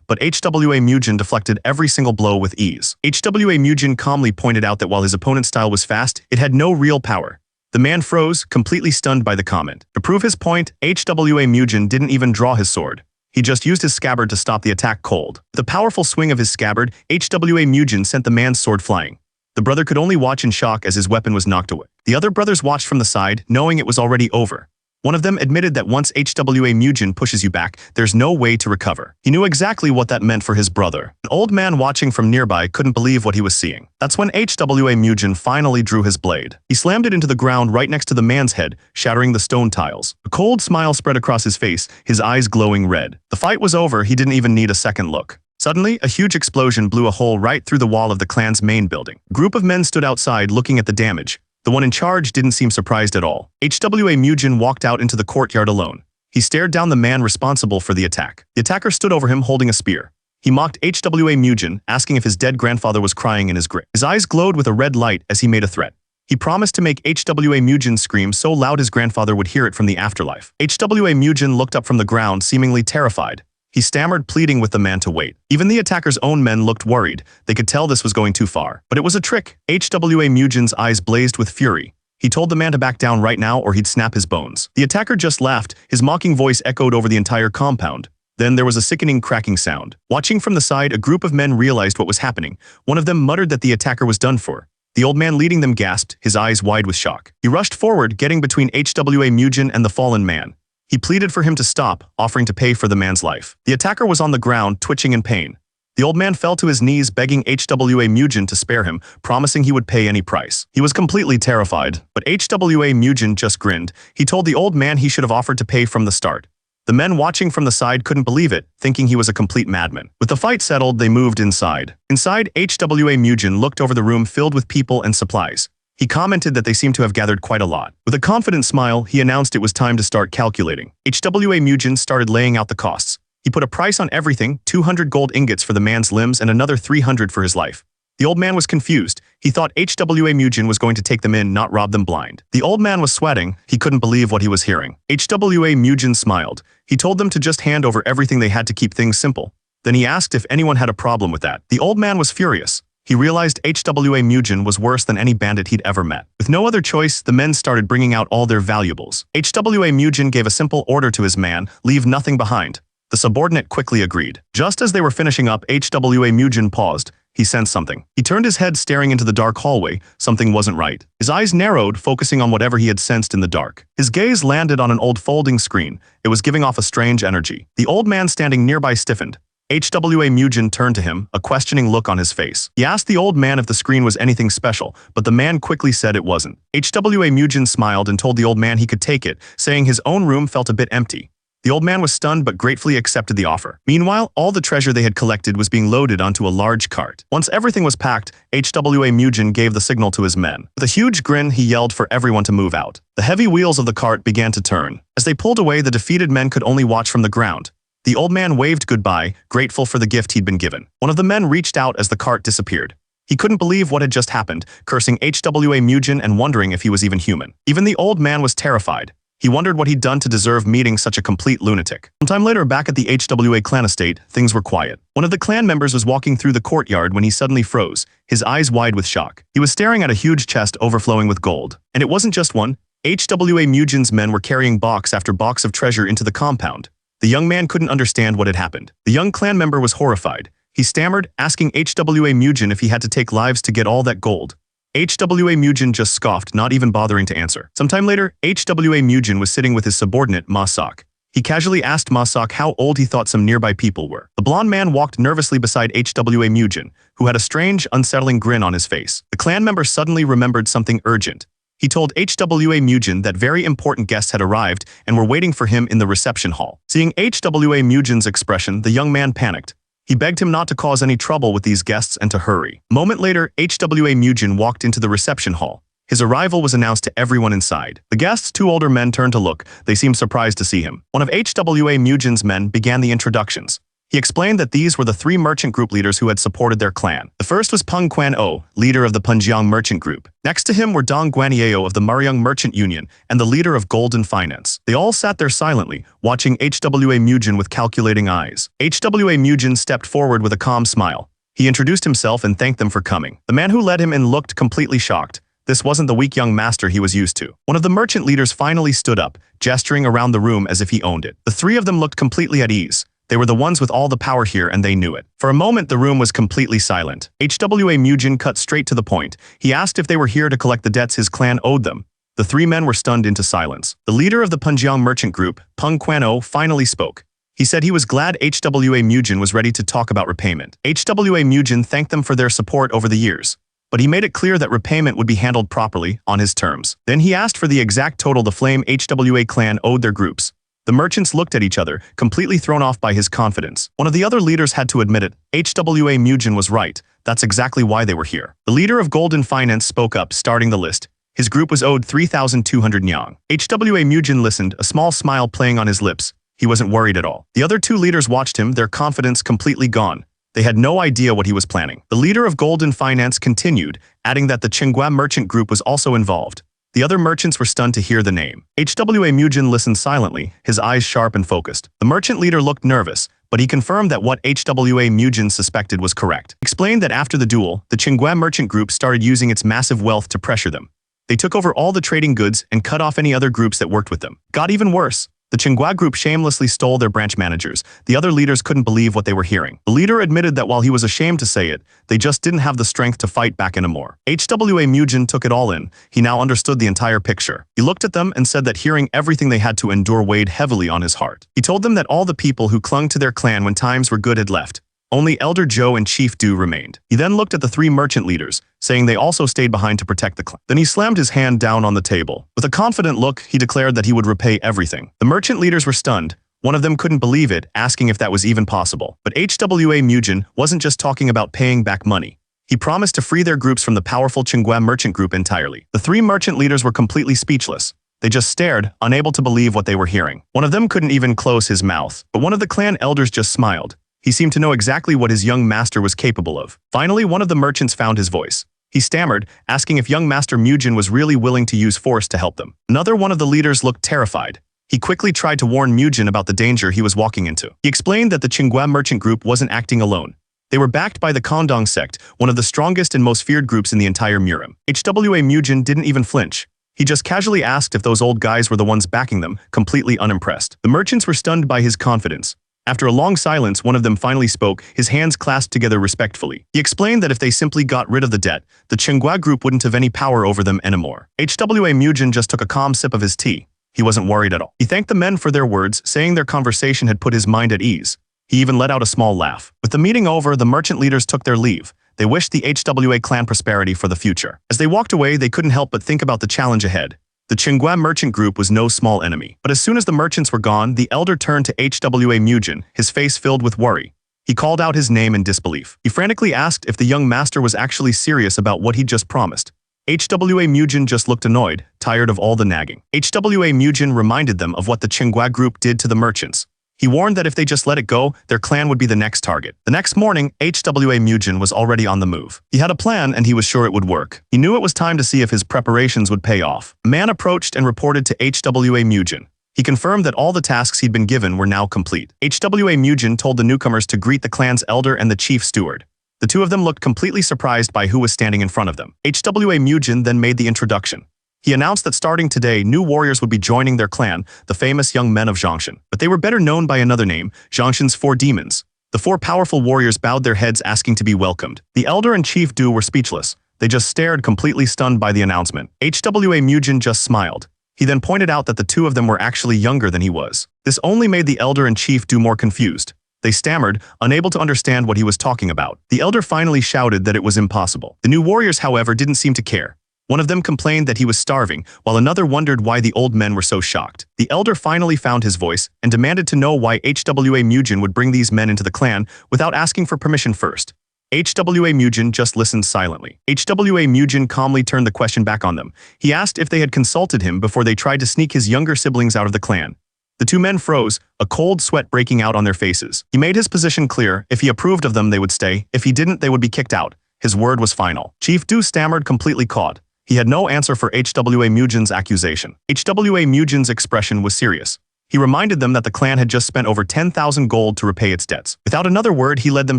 but HWA Mujin deflected every single blow with ease. HWA Mujin calmly pointed out that while his opponent's style was fast, it had no real power. The man froze, completely stunned by the comment. To prove his point, HWA Mujin didn't even draw his sword. He just used his scabbard to stop the attack cold. With a powerful swing of his scabbard, HWA Mujin sent the man's sword flying. The brother could only watch in shock as his weapon was knocked away. The other brothers watched from the side, knowing it was already over. One of them admitted that once HWA Mujin pushes you back, there's no way to recover. He knew exactly what that meant for his brother. An old man watching from nearby couldn't believe what he was seeing. That's when HWA Mujin finally drew his blade. He slammed it into the ground right next to the man's head, shattering the stone tiles. A cold smile spread across his face, his eyes glowing red. The fight was over. He didn't even need a second look. Suddenly, a huge explosion blew a hole right through the wall of the clan's main building. A group of men stood outside looking at the damage. The one in charge didn't seem surprised at all. HWA Mujin walked out into the courtyard alone. He stared down the man responsible for the attack. The attacker stood over him holding a spear. He mocked HWA Mujin, asking if his dead grandfather was crying in his grave. His eyes glowed with a red light as he made a threat. He promised to make HWA Mujin scream so loud his grandfather would hear it from the afterlife. HWA Mujin looked up from the ground, seemingly terrified. He stammered, pleading with the man to wait. Even the attacker's own men looked worried. They could tell this was going too far. But it was a trick. HWA Mujin's eyes blazed with fury. He told the man to back down right now or he'd snap his bones. The attacker just laughed. His mocking voice echoed over the entire compound. Then there was a sickening cracking sound. Watching from the side, a group of men realized what was happening. One of them muttered that the attacker was done for. The old man leading them gasped, his eyes wide with shock. He rushed forward, getting between HWA Mujin and the fallen man. He pleaded for him to stop, offering to pay for the man's life. The attacker was on the ground, twitching in pain. The old man fell to his knees, begging HWA Mujin to spare him, promising he would pay any price. He was completely terrified, but HWA Mujin just grinned. He told the old man he should have offered to pay from the start. The men watching from the side couldn't believe it, thinking he was a complete madman. With the fight settled, they moved inside. Inside, HWA Mujin looked over the room filled with people and supplies. He commented that they seemed to have gathered quite a lot. With a confident smile, he announced it was time to start calculating. HWA Mujin started laying out the costs. He put a price on everything, 200 gold ingots for the man's limbs and another 300 for his life. The old man was confused. He thought HWA Mujin was going to take them in, not rob them blind. The old man was sweating. He couldn't believe what he was hearing. HWA Mujin smiled. He told them to just hand over everything they had to keep things simple. Then he asked if anyone had a problem with that. The old man was furious. He realized HWA Mujin was worse than any bandit he'd ever met. With no other choice, the men started bringing out all their valuables. HWA Mujin gave a simple order to his man, leave nothing behind. The subordinate quickly agreed. Just as they were finishing up, HWA Mujin paused. He sensed something. He turned his head, staring into the dark hallway. Something wasn't right. His eyes narrowed, focusing on whatever he had sensed in the dark. His gaze landed on an old folding screen. It was giving off a strange energy. The old man standing nearby stiffened. HWA Mujin turned to him, a questioning look on his face. He asked the old man if the screen was anything special, but the man quickly said it wasn't. HWA Mujin smiled and told the old man he could take it, saying his own room felt a bit empty. The old man was stunned but gratefully accepted the offer. Meanwhile, all the treasure they had collected was being loaded onto a large cart. Once everything was packed, HWA Mujin gave the signal to his men. With a huge grin, he yelled for everyone to move out. The heavy wheels of the cart began to turn. As they pulled away, the defeated men could only watch from the ground. The old man waved goodbye, grateful for the gift he'd been given. One of the men reached out as the cart disappeared. He couldn't believe what had just happened, cursing HWA Mujin and wondering if he was even human. Even the old man was terrified. He wondered what he'd done to deserve meeting such a complete lunatic. Sometime later, back at the HWA clan estate, things were quiet. One of the clan members was walking through the courtyard when he suddenly froze, his eyes wide with shock. He was staring at a huge chest overflowing with gold. And it wasn't just one. HWA Mujin's men were carrying box after box of treasure into the compound. The young man couldn't understand what had happened. The young clan member was horrified. He stammered, asking HWA Mujin if he had to take lives to get all that gold. HWA Mujin just scoffed, not even bothering to answer. Sometime later, HWA Mujin was sitting with his subordinate, Ma-sok. He casually asked Ma-sok how old he thought some nearby people were. The blonde man walked nervously beside HWA Mujin, who had a strange, unsettling grin on his face. The clan member suddenly remembered something urgent. He told HWA Mujin that very important guests had arrived and were waiting for him in the reception hall. Seeing HWA Mujin's expression, the young man panicked. He begged him not to cause any trouble with these guests and to hurry. A moment later, HWA Mujin walked into the reception hall. His arrival was announced to everyone inside. The guests, two older men, turned to look. They seemed surprised to see him. One of HWA Mujin's men began the introductions. He explained that these were the three merchant group leaders who had supported their clan. The first was Peng Quan-o, leader of the Punjiang merchant group. Next to him were Dong Guanyeo of the Mariang Merchant Union and the leader of Golden Finance. They all sat there silently, watching HWA Mujin with calculating eyes. HWA Mujin stepped forward with a calm smile. He introduced himself and thanked them for coming. The man who led him in looked completely shocked. This wasn't the weak young master he was used to. One of the merchant leaders finally stood up, gesturing around the room as if he owned it. The three of them looked completely at ease. They were the ones with all the power here, and they knew it. For a moment, the room was completely silent. HWA Mujin cut straight to the point. He asked if they were here to collect the debts his clan owed them. The three men were stunned into silence. The leader of the Punjiang merchant group, Peng Quan-o, finally spoke. He said he was glad HWA Mujin was ready to talk about repayment. HWA Mujin thanked them for their support over the years, but he made it clear that repayment would be handled properly, on his terms. Then he asked for the exact total the Flame HWA clan owed their groups. The merchants looked at each other, completely thrown off by his confidence. One of the other leaders had to admit it. HWA Mujin was right. That's exactly why they were here. The leader of Golden Finance spoke up, starting the list. His group was owed 3,200 nyang. HWA Mujin listened, a small smile playing on his lips. He wasn't worried at all. The other two leaders watched him, their confidence completely gone. They had no idea what he was planning. The leader of Golden Finance continued, adding that the Tsinghua merchant group was also involved. The other merchants were stunned to hear the name. HWA Mujin listened silently, his eyes sharp and focused. The merchant leader looked nervous, but he confirmed that what HWA Mujin suspected was correct. He explained that after the duel, the Tsinghua merchant group started using its massive wealth to pressure them. They took over all the trading goods and cut off any other groups that worked with them. Got even worse. The Tsinghua group shamelessly stole their branch managers. The other leaders couldn't believe what they were hearing. The leader admitted that while he was ashamed to say it, they just didn't have the strength to fight back anymore. HWA Mujin took it all in. He now understood the entire picture. He looked at them and said that hearing everything they had to endure weighed heavily on his heart. He told them that all the people who clung to their clan when times were good had left. Only Elder Joe and Chief Du remained. He then looked at the three merchant leaders, saying they also stayed behind to protect the clan. Then he slammed his hand down on the table. With a confident look, he declared that he would repay everything. The merchant leaders were stunned. One of them couldn't believe it, asking if that was even possible. But HWA Mujin wasn't just talking about paying back money. He promised to free their groups from the powerful Tsinghua merchant group entirely. The three merchant leaders were completely speechless. They just stared, unable to believe what they were hearing. One of them couldn't even close his mouth, but one of the clan elders just smiled. He seemed to know exactly what his young master was capable of. Finally, one of the merchants found his voice. He stammered, asking if young Master Mujin was really willing to use force to help them. Another one of the leaders looked terrified. He quickly tried to warn Mujin about the danger he was walking into. He explained that the Tsinghua merchant group wasn't acting alone. They were backed by the Kondong sect, one of the strongest and most feared groups in the entire Murim. HWA Mujin didn't even flinch. He just casually asked if those old guys were the ones backing them, completely unimpressed. The merchants were stunned by his confidence. After a long silence, one of them finally spoke, his hands clasped together respectfully. He explained that if they simply got rid of the debt, the Tsinghua group wouldn't have any power over them anymore. HWA Mujin just took a calm sip of his tea. He wasn't worried at all. He thanked the men for their words, saying their conversation had put his mind at ease. He even let out a small laugh. With the meeting over, the merchant leaders took their leave. They wished the HWA clan prosperity for the future. As they walked away, they couldn't help but think about the challenge ahead. The Tsinghua merchant group was no small enemy. But as soon as the merchants were gone, the elder turned to HWA Mujin, his face filled with worry. He called out his name in disbelief. He frantically asked if the young master was actually serious about what he'd just promised. HWA Mujin just looked annoyed, tired of all the nagging. HWA Mujin reminded them of what the Tsinghua group did to the merchants. He warned that if they just let it go, their clan would be the next target. The next morning, HWA Mujin was already on the move. He had a plan and he was sure it would work. He knew it was time to see if his preparations would pay off. A man approached and reported to HWA Mujin. He confirmed that all the tasks he'd been given were now complete. HWA Mujin told the newcomers to greet the clan's elder and the chief steward. The two of them looked completely surprised by who was standing in front of them. HWA Mujin then made the introduction. He announced that starting today, new warriors would be joining their clan, the famous young men of Zhongshan. But they were better known by another name, Zhongshan's Four Demons. The four powerful warriors bowed their heads asking to be welcomed. The elder and chief Du were speechless. They just stared, completely stunned by the announcement. HWA Mujin just smiled. He then pointed out that the two of them were actually younger than he was. This only made the elder and chief Du more confused. They stammered, unable to understand what he was talking about. The elder finally shouted that it was impossible. The new warriors, however, didn't seem to care. One of them complained that he was starving, while another wondered why the old men were so shocked. The elder finally found his voice and demanded to know why HWA Mujin would bring these men into the clan without asking for permission first. HWA Mujin just listened silently. HWA Mujin calmly turned the question back on them. He asked if they had consulted him before they tried to sneak his younger siblings out of the clan. The two men froze, a cold sweat breaking out on their faces. He made his position clear. If he approved of them, they would stay. If he didn't, they would be kicked out. His word was final. Chief Du stammered, completely caught. He had no answer for HWA Mujin's accusation. HWA Mujin's expression was serious. He reminded them that the clan had just spent over 10,000 gold to repay its debts. Without another word, he led them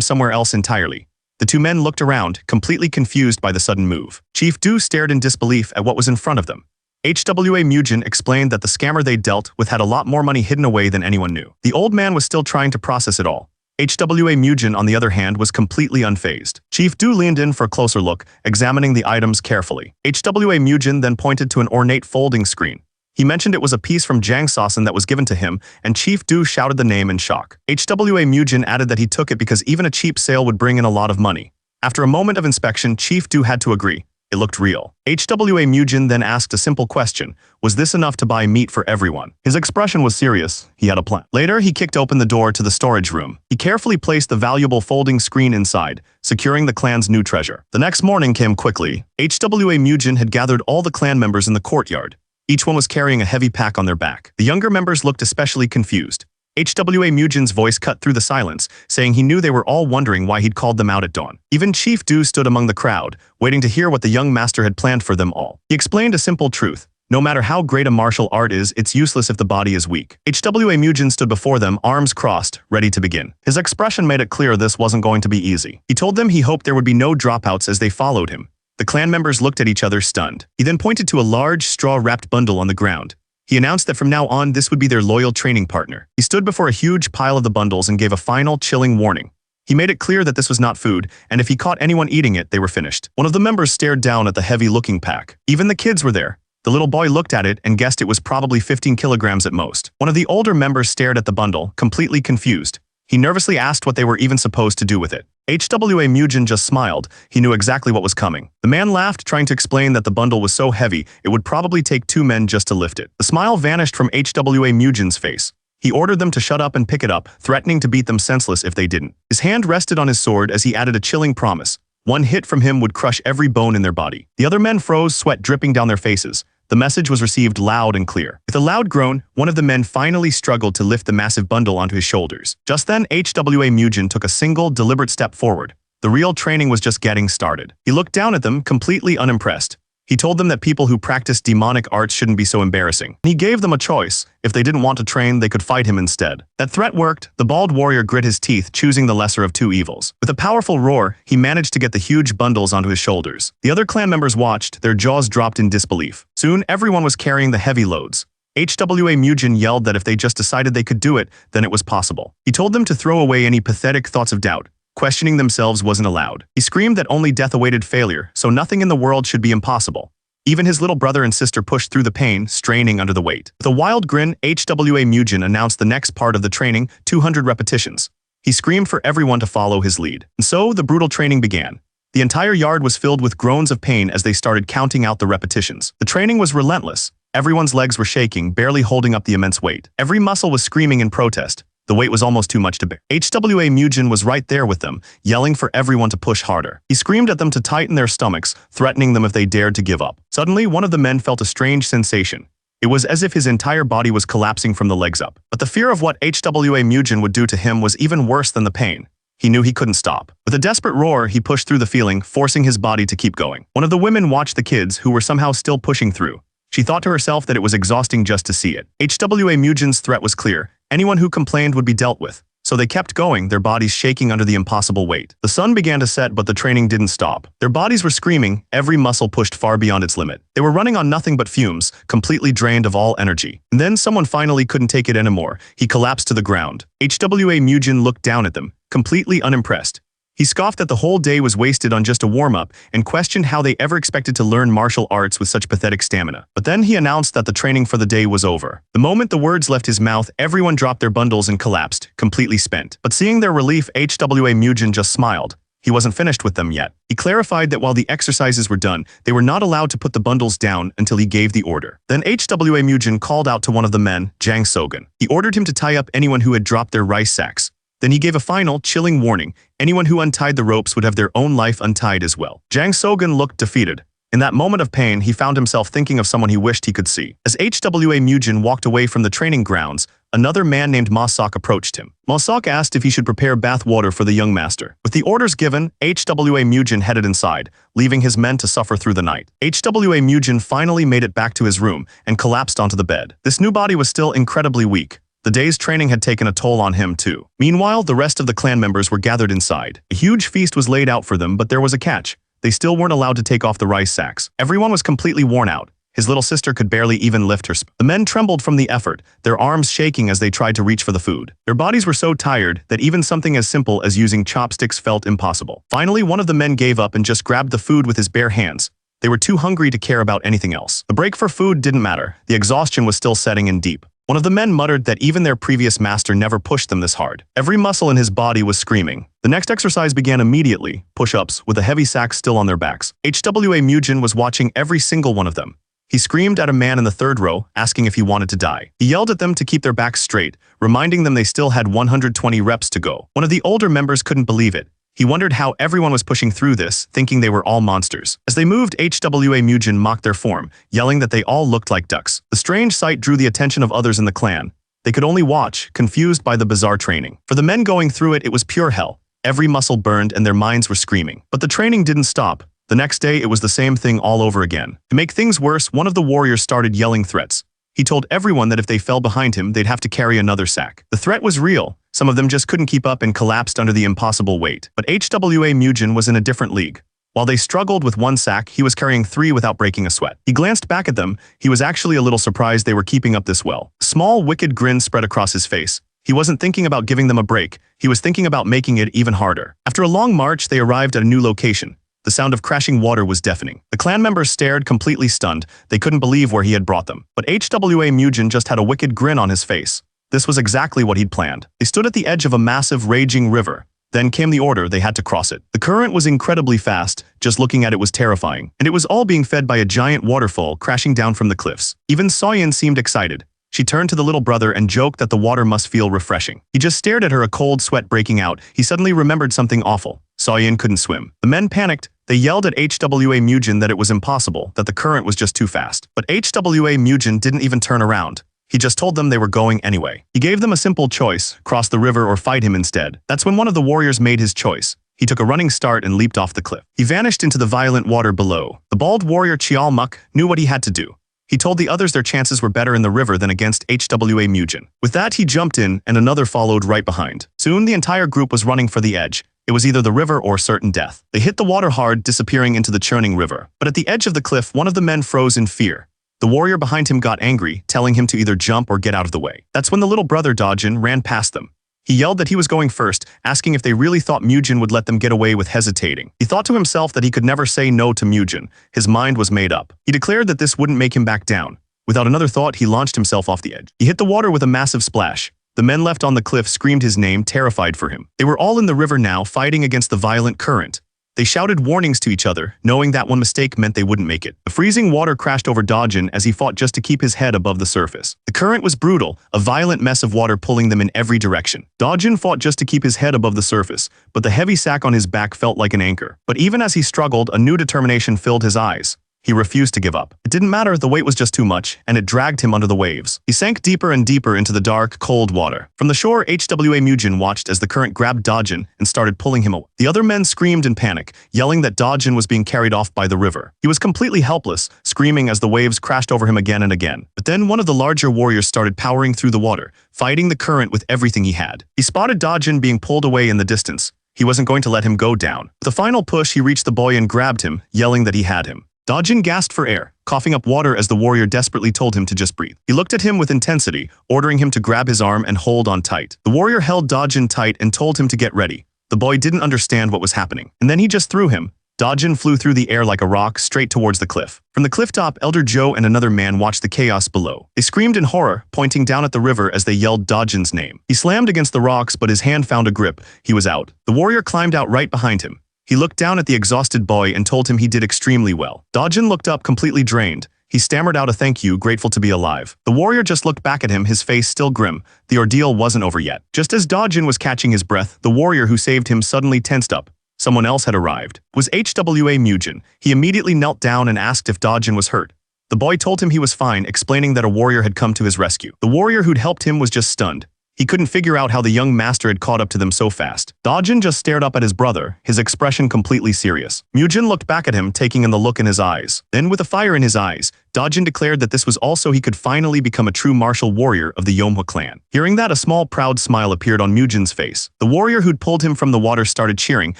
somewhere else entirely. The two men looked around, completely confused by the sudden move. Chief Du stared in disbelief at what was in front of them. HWA Mujin explained that the scammer they dealt with had a lot more money hidden away than anyone knew. The old man was still trying to process it all. HWA Mujin, on the other hand, was completely unfazed. Chief Du leaned in for a closer look, examining the items carefully. HWA Mujin then pointed to an ornate folding screen. He mentioned it was a piece from Jang Sosin that was given to him, and Chief Du shouted the name in shock. HWA Mujin added that he took it because even a cheap sale would bring in a lot of money. After a moment of inspection, Chief Du had to agree. It looked real. HWA Mujin then asked a simple question. Was this enough to buy meat for everyone? His expression was serious. He had a plan. Later, he kicked open the door to the storage room. He carefully placed the valuable folding screen inside, securing the clan's new treasure. The next morning came quickly. HWA Mujin had gathered all the clan members in the courtyard. Each one was carrying a heavy pack on their back. The younger members looked especially confused. HWA Mujin's voice cut through the silence, saying he knew they were all wondering why he'd called them out at dawn. Even Chief Du stood among the crowd, waiting to hear what the young master had planned for them all. He explained a simple truth. No matter how great a martial art is, it's useless if the body is weak. HWA Mujin stood before them, arms crossed, ready to begin. His expression made it clear this wasn't going to be easy. He told them he hoped there would be no dropouts as they followed him. The clan members looked at each other stunned. He then pointed to a large, straw-wrapped bundle on the ground. He announced that from now on, this would be their loyal training partner. He stood before a huge pile of the bundles and gave a final, chilling warning. He made it clear that this was not food, and if he caught anyone eating it, they were finished. One of the members stared down at the heavy-looking pack. Even the kids were there. The little boy looked at it and guessed it was probably 15 kilograms at most. One of the older members stared at the bundle, completely confused. He nervously asked what they were even supposed to do with it. HWA Mujin just smiled. He knew exactly what was coming. The man laughed, trying to explain that the bundle was so heavy, it would probably take 2 men just to lift it. The smile vanished from HWA Mujin's face. He ordered them to shut up and pick it up, threatening to beat them senseless if they didn't. His hand rested on his sword as he added a chilling promise. One hit from him would crush every bone in their body. The other men froze, sweat dripping down their faces. The message was received loud and clear. With a loud groan, one of the men finally struggled to lift the massive bundle onto his shoulders. Just then, HWA Mujin took a single, deliberate step forward. The real training was just getting started. He looked down at them, completely unimpressed. He told them that people who practice demonic arts shouldn't be so embarrassing. He gave them a choice. If they didn't want to train, they could fight him instead. That threat worked. The bald warrior grit his teeth, choosing the lesser of 2 evils. With a powerful roar, he managed to get the huge bundles onto his shoulders. The other clan members watched, their jaws dropped in disbelief. Soon, everyone was carrying the heavy loads. HWA Mujin yelled that if they just decided they could do it, then it was possible. He told them to throw away any pathetic thoughts of doubt. Questioning themselves wasn't allowed. He screamed that only death awaited failure, so nothing in the world should be impossible. Even his little brother and sister pushed through the pain, straining under the weight. With a wild grin, HWA Mujin announced the next part of the training, 200 repetitions. He screamed for everyone to follow his lead. And so, the brutal training began. The entire yard was filled with groans of pain as they started counting out the repetitions. The training was relentless. Everyone's legs were shaking, barely holding up the immense weight. Every muscle was screaming in protest. The weight was almost too much to bear. HWA Mujin was right there with them, yelling for everyone to push harder. He screamed at them to tighten their stomachs, threatening them if they dared to give up. Suddenly, one of the men felt a strange sensation. It was as if his entire body was collapsing from the legs up. But the fear of what HWA Mujin would do to him was even worse than the pain. He knew he couldn't stop. With a desperate roar, he pushed through the feeling, forcing his body to keep going. One of the women watched the kids, who were somehow still pushing through. She thought to herself that it was exhausting just to see it. HWA Mujin's threat was clear. Anyone who complained would be dealt with. So they kept going, their bodies shaking under the impossible weight. The sun began to set, but the training didn't stop. Their bodies were screaming, every muscle pushed far beyond its limit. They were running on nothing but fumes, completely drained of all energy. And then someone finally couldn't take it anymore. He collapsed to the ground. HWA Mujin looked down at them, completely unimpressed. He scoffed that the whole day was wasted on just a warm-up and questioned how they ever expected to learn martial arts with such pathetic stamina. But then he announced that the training for the day was over. The moment the words left his mouth, everyone dropped their bundles and collapsed, completely spent. But seeing their relief, HWA Mujin just smiled. He wasn't finished with them yet. He clarified that while the exercises were done, they were not allowed to put the bundles down until he gave the order. Then HWA Mujin called out to one of the men, Jang Sogun. He ordered him to tie up anyone who had dropped their rice sacks. Then he gave a final, chilling warning. Anyone who untied the ropes would have their own life untied as well. Jang Sogun looked defeated. In that moment of pain, he found himself thinking of someone he wished he could see. As HWA Mujin walked away from the training grounds, another man named Ma-sok approached him. Ma-sok asked if he should prepare bath water for the young master. With the orders given, HWA Mujin headed inside, leaving his men to suffer through the night. HWA Mujin finally made it back to his room and collapsed onto the bed. This new body was still incredibly weak. The day's training had taken a toll on him too. Meanwhile, the rest of the clan members were gathered inside. A huge feast was laid out for them, but there was a catch. They still weren't allowed to take off the rice sacks. Everyone was completely worn out. His little sister could barely even lift her. The men trembled from the effort, their arms shaking as they tried to reach for the food. Their bodies were so tired that even something as simple as using chopsticks felt impossible. Finally, one of the men gave up and just grabbed the food with his bare hands. They were too hungry to care about anything else. The break for food didn't matter. The exhaustion was still setting in deep. One of the men muttered that even their previous master never pushed them this hard. Every muscle in his body was screaming. The next exercise began immediately, push-ups, with a heavy sack still on their backs. HWA Mujin was watching every single one of them. He screamed at a man in the third row, asking if he wanted to die. He yelled at them to keep their backs straight, reminding them they still had 120 reps to go. One of the older members couldn't believe it. He wondered how everyone was pushing through this, thinking they were all monsters. As they moved, HWA Mujin mocked their form, yelling that they all looked like ducks. The strange sight drew the attention of others in the clan. They could only watch, confused by the bizarre training. For the men going through it, it was pure hell. Every muscle burned and their minds were screaming. But the training didn't stop. The next day, it was the same thing all over again. To make things worse, one of the warriors started yelling threats. He told everyone that if they fell behind him, they'd have to carry another sack. The threat was real. Some of them just couldn't keep up and collapsed under the impossible weight. But HWA Mujin was in a different league. While they struggled with one sack, he was carrying 3 without breaking a sweat. He glanced back at them. He was actually a little surprised they were keeping up this well. A small, wicked grin spread across his face. He wasn't thinking about giving them a break. He was thinking about making it even harder. After a long march, they arrived at a new location. The sound of crashing water was deafening. The clan members stared, completely stunned. They couldn't believe where he had brought them. But HWA Mujin just had a wicked grin on his face. This was exactly what he'd planned. They stood at the edge of a massive, raging river. Then came the order they had to cross it. The current was incredibly fast. Just looking at it was terrifying. And it was all being fed by a giant waterfall crashing down from the cliffs. Even Soyeon seemed excited. She turned to the little brother and joked that the water must feel refreshing. He just stared at her, a cold sweat breaking out. He suddenly remembered something awful. Soyeon couldn't swim. The men panicked. They yelled at HWA Mujin that it was impossible, that the current was just too fast. But HWA Mujin didn't even turn around. He just told them they were going anyway. He gave them a simple choice, cross the river or fight him instead. That's when one of the warriors made his choice. He took a running start and leaped off the cliff. He vanished into the violent water below. The bald warrior Chialmuk knew what he had to do. He told the others their chances were better in the river than against HWA Mujin. With that, he jumped in, and another followed right behind. Soon, the entire group was running for the edge. It was either the river or certain death. They hit the water hard, disappearing into the churning river. But at the edge of the cliff, one of the men froze in fear. The warrior behind him got angry, telling him to either jump or get out of the way. That's when the little brother Dojin ran past them. He yelled that he was going first, asking if they really thought Mujin would let them get away with hesitating. He thought to himself that he could never say no to Mujin. His mind was made up. He declared that this wouldn't make him back down. Without another thought, he launched himself off the edge. He hit the water with a massive splash. The men left on the cliff screamed his name, terrified for him. They were all in the river now, fighting against the violent current. They shouted warnings to each other, knowing that one mistake meant they wouldn't make it. The freezing water crashed over Dojin as he fought just to keep his head above the surface. The current was brutal, a violent mess of water pulling them in every direction. Dojin fought just to keep his head above the surface, but the heavy sack on his back felt like an anchor. But even as he struggled, a new determination filled his eyes. He refused to give up. It didn't matter, the weight was just too much, and it dragged him under the waves. He sank deeper and deeper into the dark, cold water. From the shore, HWA Mujin watched as the current grabbed Dojin and started pulling him away. The other men screamed in panic, yelling that Dojin was being carried off by the river. He was completely helpless, screaming as the waves crashed over him again and again. But then one of the larger warriors started powering through the water, fighting the current with everything he had. He spotted Dojin being pulled away in the distance. He wasn't going to let him go down. With a final push, he reached the boy and grabbed him, yelling that he had him. Dojin gasped for air, coughing up water as the warrior desperately told him to just breathe. He looked at him with intensity, ordering him to grab his arm and hold on tight. The warrior held Dojin tight and told him to get ready. The boy didn't understand what was happening. And then he just threw him. Dojin flew through the air like a rock straight towards the cliff. From the cliff top, Elder Joe and another man watched the chaos below. They screamed in horror, pointing down at the river as they yelled Dojin's name. He slammed against the rocks, but his hand found a grip. He was out. The warrior climbed out right behind him. He looked down at the exhausted boy and told him he did extremely well. Dojin looked up completely drained. He stammered out a thank you, grateful to be alive. The warrior just looked back at him, his face still grim. The ordeal wasn't over yet. Just as Dojin was catching his breath, the warrior who saved him suddenly tensed up. Someone else had arrived. It was HWA Mujin. He immediately knelt down and asked if Dojin was hurt. The boy told him he was fine, explaining that a warrior had come to his rescue. The warrior who'd helped him was just stunned. He couldn't figure out how the young master had caught up to them so fast. Dojin just stared up at his brother, his expression completely serious. Mujin looked back at him, taking in the look in his eyes. Then, with a fire in his eyes, Dojin declared that this was also he could finally become a true martial warrior of the Manhwa clan. Hearing that, a small proud smile appeared on Mujin's face. The warrior who'd pulled him from the water started cheering,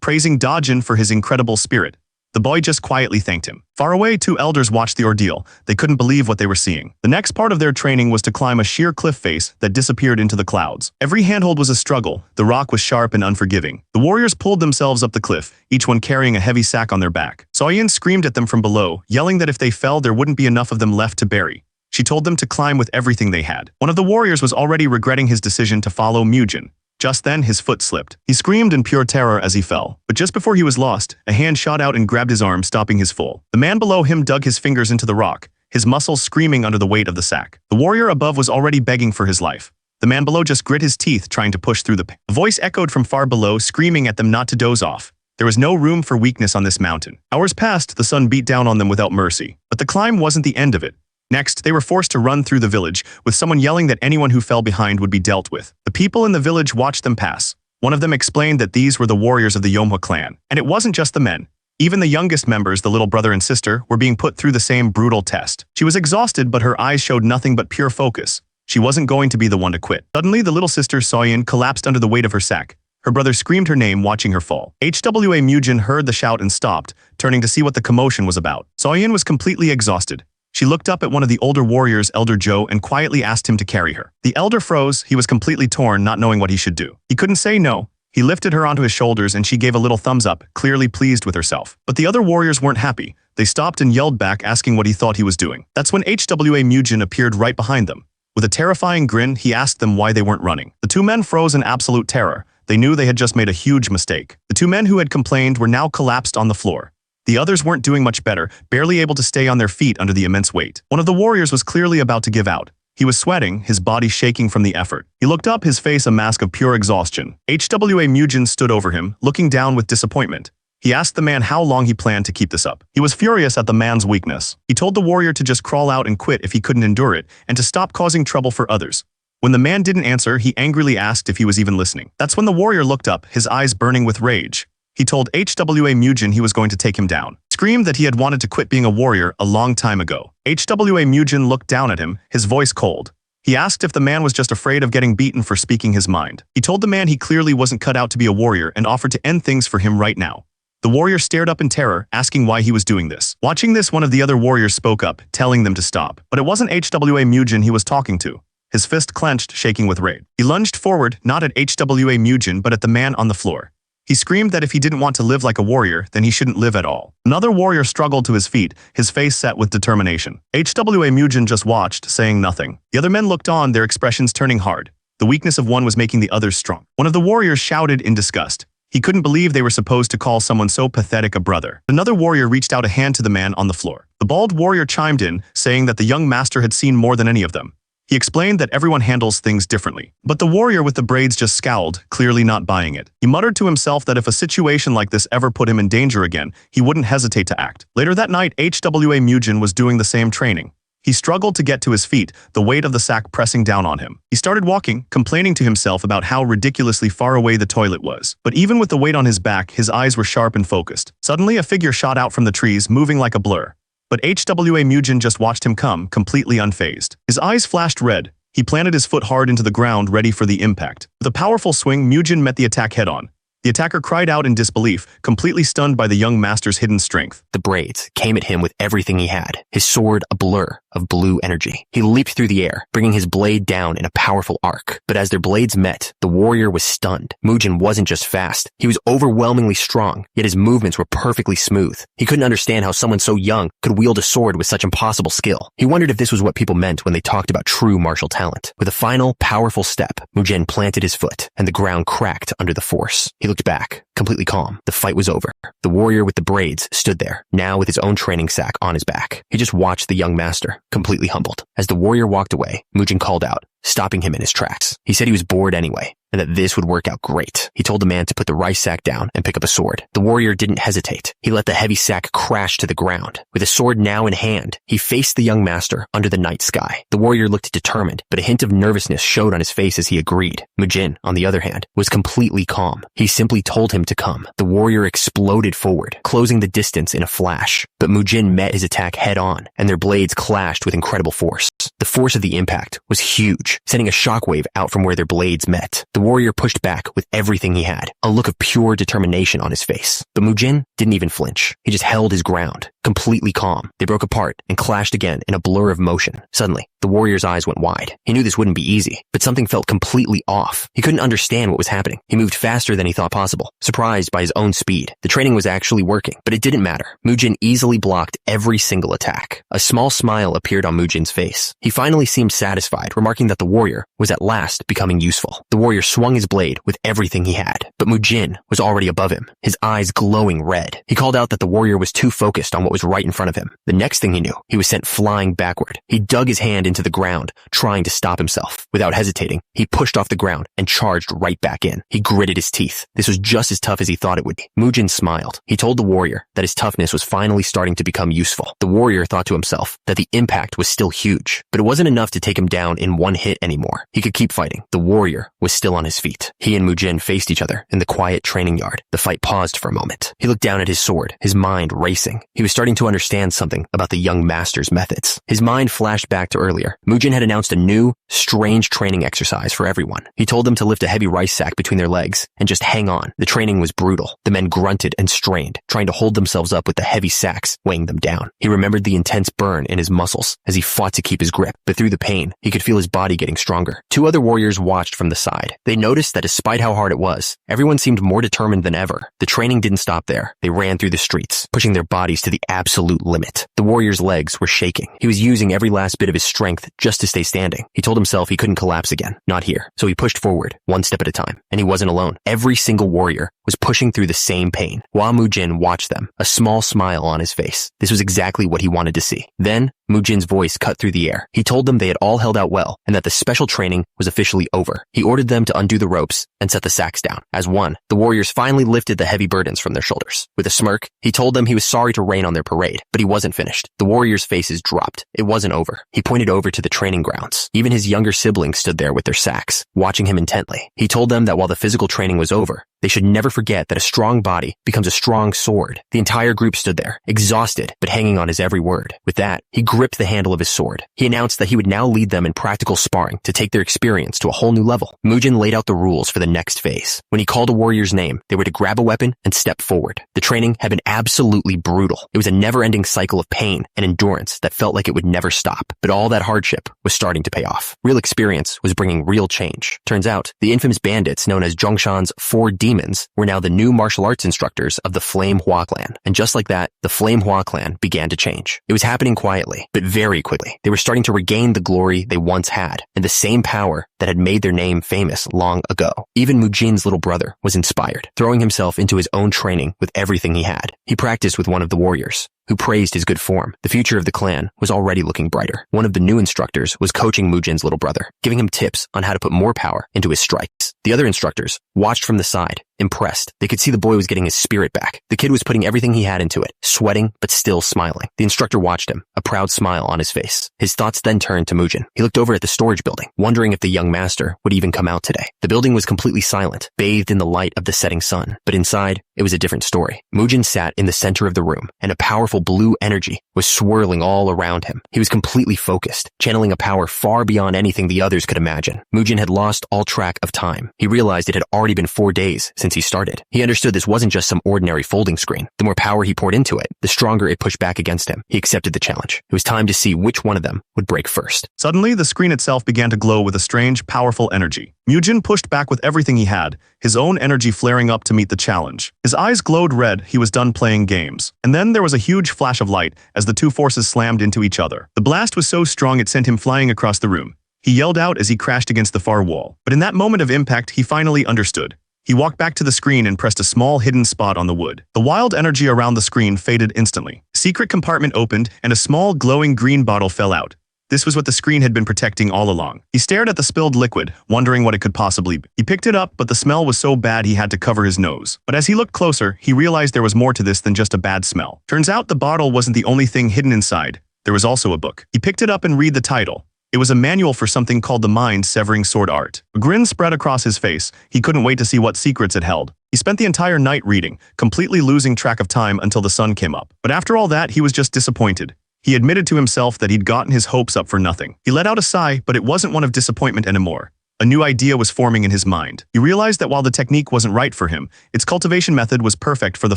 praising Dojin for his incredible spirit. The boy just quietly thanked him. Far away, two elders watched the ordeal. They couldn't believe what they were seeing. The next part of their training was to climb a sheer cliff face that disappeared into the clouds. Every handhold was a struggle. The rock was sharp and unforgiving. The warriors pulled themselves up the cliff, each one carrying a heavy sack on their back. Soyin screamed at them from below, yelling that if they fell, there wouldn't be enough of them left to bury. She told them to climb with everything they had. One of the warriors was already regretting his decision to follow Mujin. Just then, his foot slipped. He screamed in pure terror as he fell. But just before he was lost, a hand shot out and grabbed his arm, stopping his fall. The man below him dug his fingers into the rock, his muscles screaming under the weight of the sack. The warrior above was already begging for his life. The man below just grit his teeth, trying to push through the pain. A voice echoed from far below, screaming at them not to doze off. There was no room for weakness on this mountain. Hours passed, the sun beat down on them without mercy. But the climb wasn't the end of it. Next, they were forced to run through the village, with someone yelling that anyone who fell behind would be dealt with. The people in the village watched them pass. One of them explained that these were the warriors of the Manhwa clan. And it wasn't just the men. Even the youngest members, the little brother and sister, were being put through the same brutal test. She was exhausted, but her eyes showed nothing but pure focus. She wasn't going to be the one to quit. Suddenly, the little sister, Soyin, collapsed under the weight of her sack. Her brother screamed her name, watching her fall. HWA Mujin heard the shout and stopped, turning to see what the commotion was about. Soyin was completely exhausted. She looked up at one of the older warriors, Elder Joe, and quietly asked him to carry her. The elder froze. He was completely torn, not knowing what he should do. He couldn't say no. He lifted her onto his shoulders and she gave a little thumbs up, clearly pleased with herself. But the other warriors weren't happy. They stopped and yelled back, asking what he thought he was doing. That's when HWA Mujin appeared right behind them. With a terrifying grin, he asked them why they weren't running. The two men froze in absolute terror. They knew they had just made a huge mistake. The two men who had complained were now collapsed on the floor. The others weren't doing much better, barely able to stay on their feet under the immense weight. One of the warriors was clearly about to give out. He was sweating, his body shaking from the effort. He looked up, his face a mask of pure exhaustion. HWA Mujin stood over him, looking down with disappointment. He asked the man how long he planned to keep this up. He was furious at the man's weakness. He told the warrior to just crawl out and quit if he couldn't endure it, and to stop causing trouble for others. When the man didn't answer, he angrily asked if he was even listening. That's when the warrior looked up, his eyes burning with rage. He told HWA Mujin he was going to take him down. Screamed that he had wanted to quit being a warrior a long time ago. HWA Mujin looked down at him, his voice cold. He asked if the man was just afraid of getting beaten for speaking his mind. He told the man he clearly wasn't cut out to be a warrior and offered to end things for him right now. The warrior stared up in terror, asking why he was doing this. Watching this, one of the other warriors spoke up, telling them to stop. But it wasn't HWA Mujin he was talking to. His fist clenched, shaking with rage. He lunged forward, not at HWA Mujin but at the man on the floor. He screamed that if he didn't want to live like a warrior, then he shouldn't live at all. Another warrior struggled to his feet, his face set with determination. HWA Mujin just watched, saying nothing. The other men looked on, their expressions turning hard. The weakness of one was making the others strong. One of the warriors shouted in disgust. He couldn't believe they were supposed to call someone so pathetic a brother. Another warrior reached out a hand to the man on the floor. The bald warrior chimed in, saying that the young master had seen more than any of them. He explained that everyone handles things differently. But the warrior with the braids just scowled, clearly not buying it. He muttered to himself that if a situation like this ever put him in danger again, he wouldn't hesitate to act. Later that night, HWA Mujin was doing the same training. He struggled to get to his feet, the weight of the sack pressing down on him. He started walking, complaining to himself about how ridiculously far away the toilet was. But even with the weight on his back, his eyes were sharp and focused. Suddenly, a figure shot out from the trees, moving like a blur. But HWA Mujin just watched him come, completely unfazed. His eyes flashed red. He planted his foot hard into the ground, ready for the impact. With a powerful swing, Mujin met the attack head-on. The attacker cried out in disbelief, completely stunned by the young master's hidden strength. The braids came at him with everything he had, his sword a blur of blue energy. He leaped through the air, bringing his blade down in a powerful arc. But as their blades met, the warrior was stunned. Mujin wasn't just fast, he was overwhelmingly strong, yet his movements were perfectly smooth. He couldn't understand how someone so young could wield a sword with such impossible skill. He wondered if this was what people meant when they talked about true martial talent. With a final, powerful step, Mujin planted his foot, and the ground cracked under the force. He looked back, completely calm. The fight was over. The warrior with the braids stood there, now with his own training sack on his back. He just watched the young master, completely humbled. As the warrior walked away, Mujin called out, stopping him in his tracks. He said he was bored anyway, and that this would work out great. He told the man to put the rice sack down and pick up a sword. The warrior didn't hesitate. He let the heavy sack crash to the ground. With a sword now in hand, he faced the young master under the night sky. The warrior looked determined, but a hint of nervousness showed on his face as he agreed. Mujin, on the other hand, was completely calm. He simply told him to come. The warrior exploded forward, closing the distance in a flash. But Mujin met his attack head on, and their blades clashed with incredible force. The force of the impact was huge, sending a shockwave out from where their blades met. The warrior pushed back with everything he had, a look of pure determination on his face. But Mujin didn't even flinch. He just held his ground, completely calm. They broke apart and clashed again in a blur of motion. Suddenly, the warrior's eyes went wide. He knew this wouldn't be easy, but something felt completely off. He couldn't understand what was happening. He moved faster than he thought possible, surprised by his own speed. The training was actually working, but it didn't matter. Mujin easily blocked every single attack. A small smile appeared on Mujin's face. He finally seemed satisfied, remarking that the warrior was at last becoming useful. The warrior swung his blade with everything he had, but Mujin was already above him, his eyes glowing red. He called out that the warrior was too focused on what was right in front of him. The next thing he knew, he was sent flying backward. He dug his hand into the ground, trying to stop himself. Without hesitating, he pushed off the ground and charged right back in. He gritted his teeth. This was just as tough as he thought it would be. Mujin smiled. He told the warrior that his toughness was finally starting to become useful. The warrior thought to himself that the impact was still huge, but it wasn't enough to take him down in one hit anymore. He could keep fighting. The warrior was still on his feet. He and Mujin faced each other in the quiet training yard. The fight paused for a moment. He looked down at his sword, his mind racing. He was starting to understand something about the young master's methods. His mind flashed back to earlier. Mujin had announced a new, strange training exercise for everyone. He told them to lift a heavy rice sack between their legs and just hang on. The training was brutal. The men grunted and strained, trying to hold themselves up with the heavy sacks weighing them down. He remembered the intense burn in his muscles as he fought to keep his grip, but through the pain, he could feel his body getting stronger. Two other warriors watched from the side. They noticed that despite how hard it was, everyone seemed more determined than ever. The training didn't stop there. They ran through the streets, pushing their bodies to the absolute limit. The warrior's legs were shaking. He was using every last bit of his strength just to stay standing. He told himself he couldn't collapse again. Not here. So he pushed forward, one step at a time. And he wasn't alone. Every single warrior was pushing through the same pain. While Mujin watched them, a small smile on his face. This was exactly what he wanted to see. Then, Mujin's voice cut through the air. He told them they had all held out well and that the special training was officially over. He ordered them to undo the ropes and set the sacks down. As one, the warriors finally lifted the heavy burdens from their shoulders. With a smirk, he told them he was sorry to rain on their parade, but he wasn't finished. The warriors' faces dropped. It wasn't over. He pointed over to the training grounds. Even his younger siblings stood there with their sacks, watching him intently. He told them that while the physical training was over, they should never forget that a strong body becomes a strong sword. The entire group stood there, exhausted, but hanging on his every word. With that, he gripped the handle of his sword. He announced that he would now lead them in practical sparring to take their experience to a whole new level. Mujin laid out the rules for the next phase. When he called a warrior's name, they were to grab a weapon and step forward. The training had been absolutely brutal. It was a never-ending cycle of pain and endurance that felt like it would never stop. But all that hardship was starting to pay off. Real experience was bringing real change. Turns out, the infamous bandits known as Zhongshan's 4 demons were now the new martial arts instructors of the Flame Hua clan. And just like that, the Flame Hua clan began to change. It was happening quietly, but very quickly. They were starting to regain the glory they once had, and the same power that had made their name famous long ago. Even Mujin's little brother was inspired, throwing himself into his own training with everything he had. He practiced with one of the warriors, who praised his good form. The future of the clan was already looking brighter. One of the new instructors was coaching Mujin's little brother, giving him tips on how to put more power into his strikes. The other instructors watched from the side, impressed. They could see the boy was getting his spirit back. The kid was putting everything he had into it, sweating but still smiling. The instructor watched him, a proud smile on his face. His thoughts then turned to Mujin. He looked over at the storage building, wondering if the young master would even come out today. The building was completely silent, bathed in the light of the setting sun. But inside, it was a different story. Mujin sat in the center of the room, and a powerful blue energy was swirling all around him. He was completely focused, channeling a power far beyond anything the others could imagine. Mujin had lost all track of time. He realized it had already been 4 days since he started. He understood this wasn't just some ordinary folding screen. The more power he poured into it, the stronger it pushed back against him. He accepted the challenge. It was time to see which one of them would break first. Suddenly, the screen itself began to glow with a strange, powerful energy. Mujin pushed back with everything he had, his own energy flaring up to meet the challenge. His eyes glowed red. He was done playing games. And then there was a huge flash of light as the two forces slammed into each other. The blast was so strong it sent him flying across the room. He yelled out as he crashed against the far wall. But in that moment of impact, he finally understood. He walked back to the screen and pressed a small hidden spot on the wood. The wild energy around the screen faded instantly. The secret compartment opened and a small glowing green bottle fell out. This was what the screen had been protecting all along. He stared at the spilled liquid, wondering what it could possibly be. He picked it up, but the smell was so bad he had to cover his nose. But as he looked closer, he realized there was more to this than just a bad smell. Turns out the bottle wasn't the only thing hidden inside. There was also a book. He picked it up and read the title. It was a manual for something called the Mind-Severing Sword Art. A grin spread across his face. He couldn't wait to see what secrets it held. He spent the entire night reading, completely losing track of time until the sun came up. But after all that, he was just disappointed. He admitted to himself that he'd gotten his hopes up for nothing. He let out a sigh, but it wasn't one of disappointment anymore. A new idea was forming in his mind. He realized that while the technique wasn't right for him, its cultivation method was perfect for the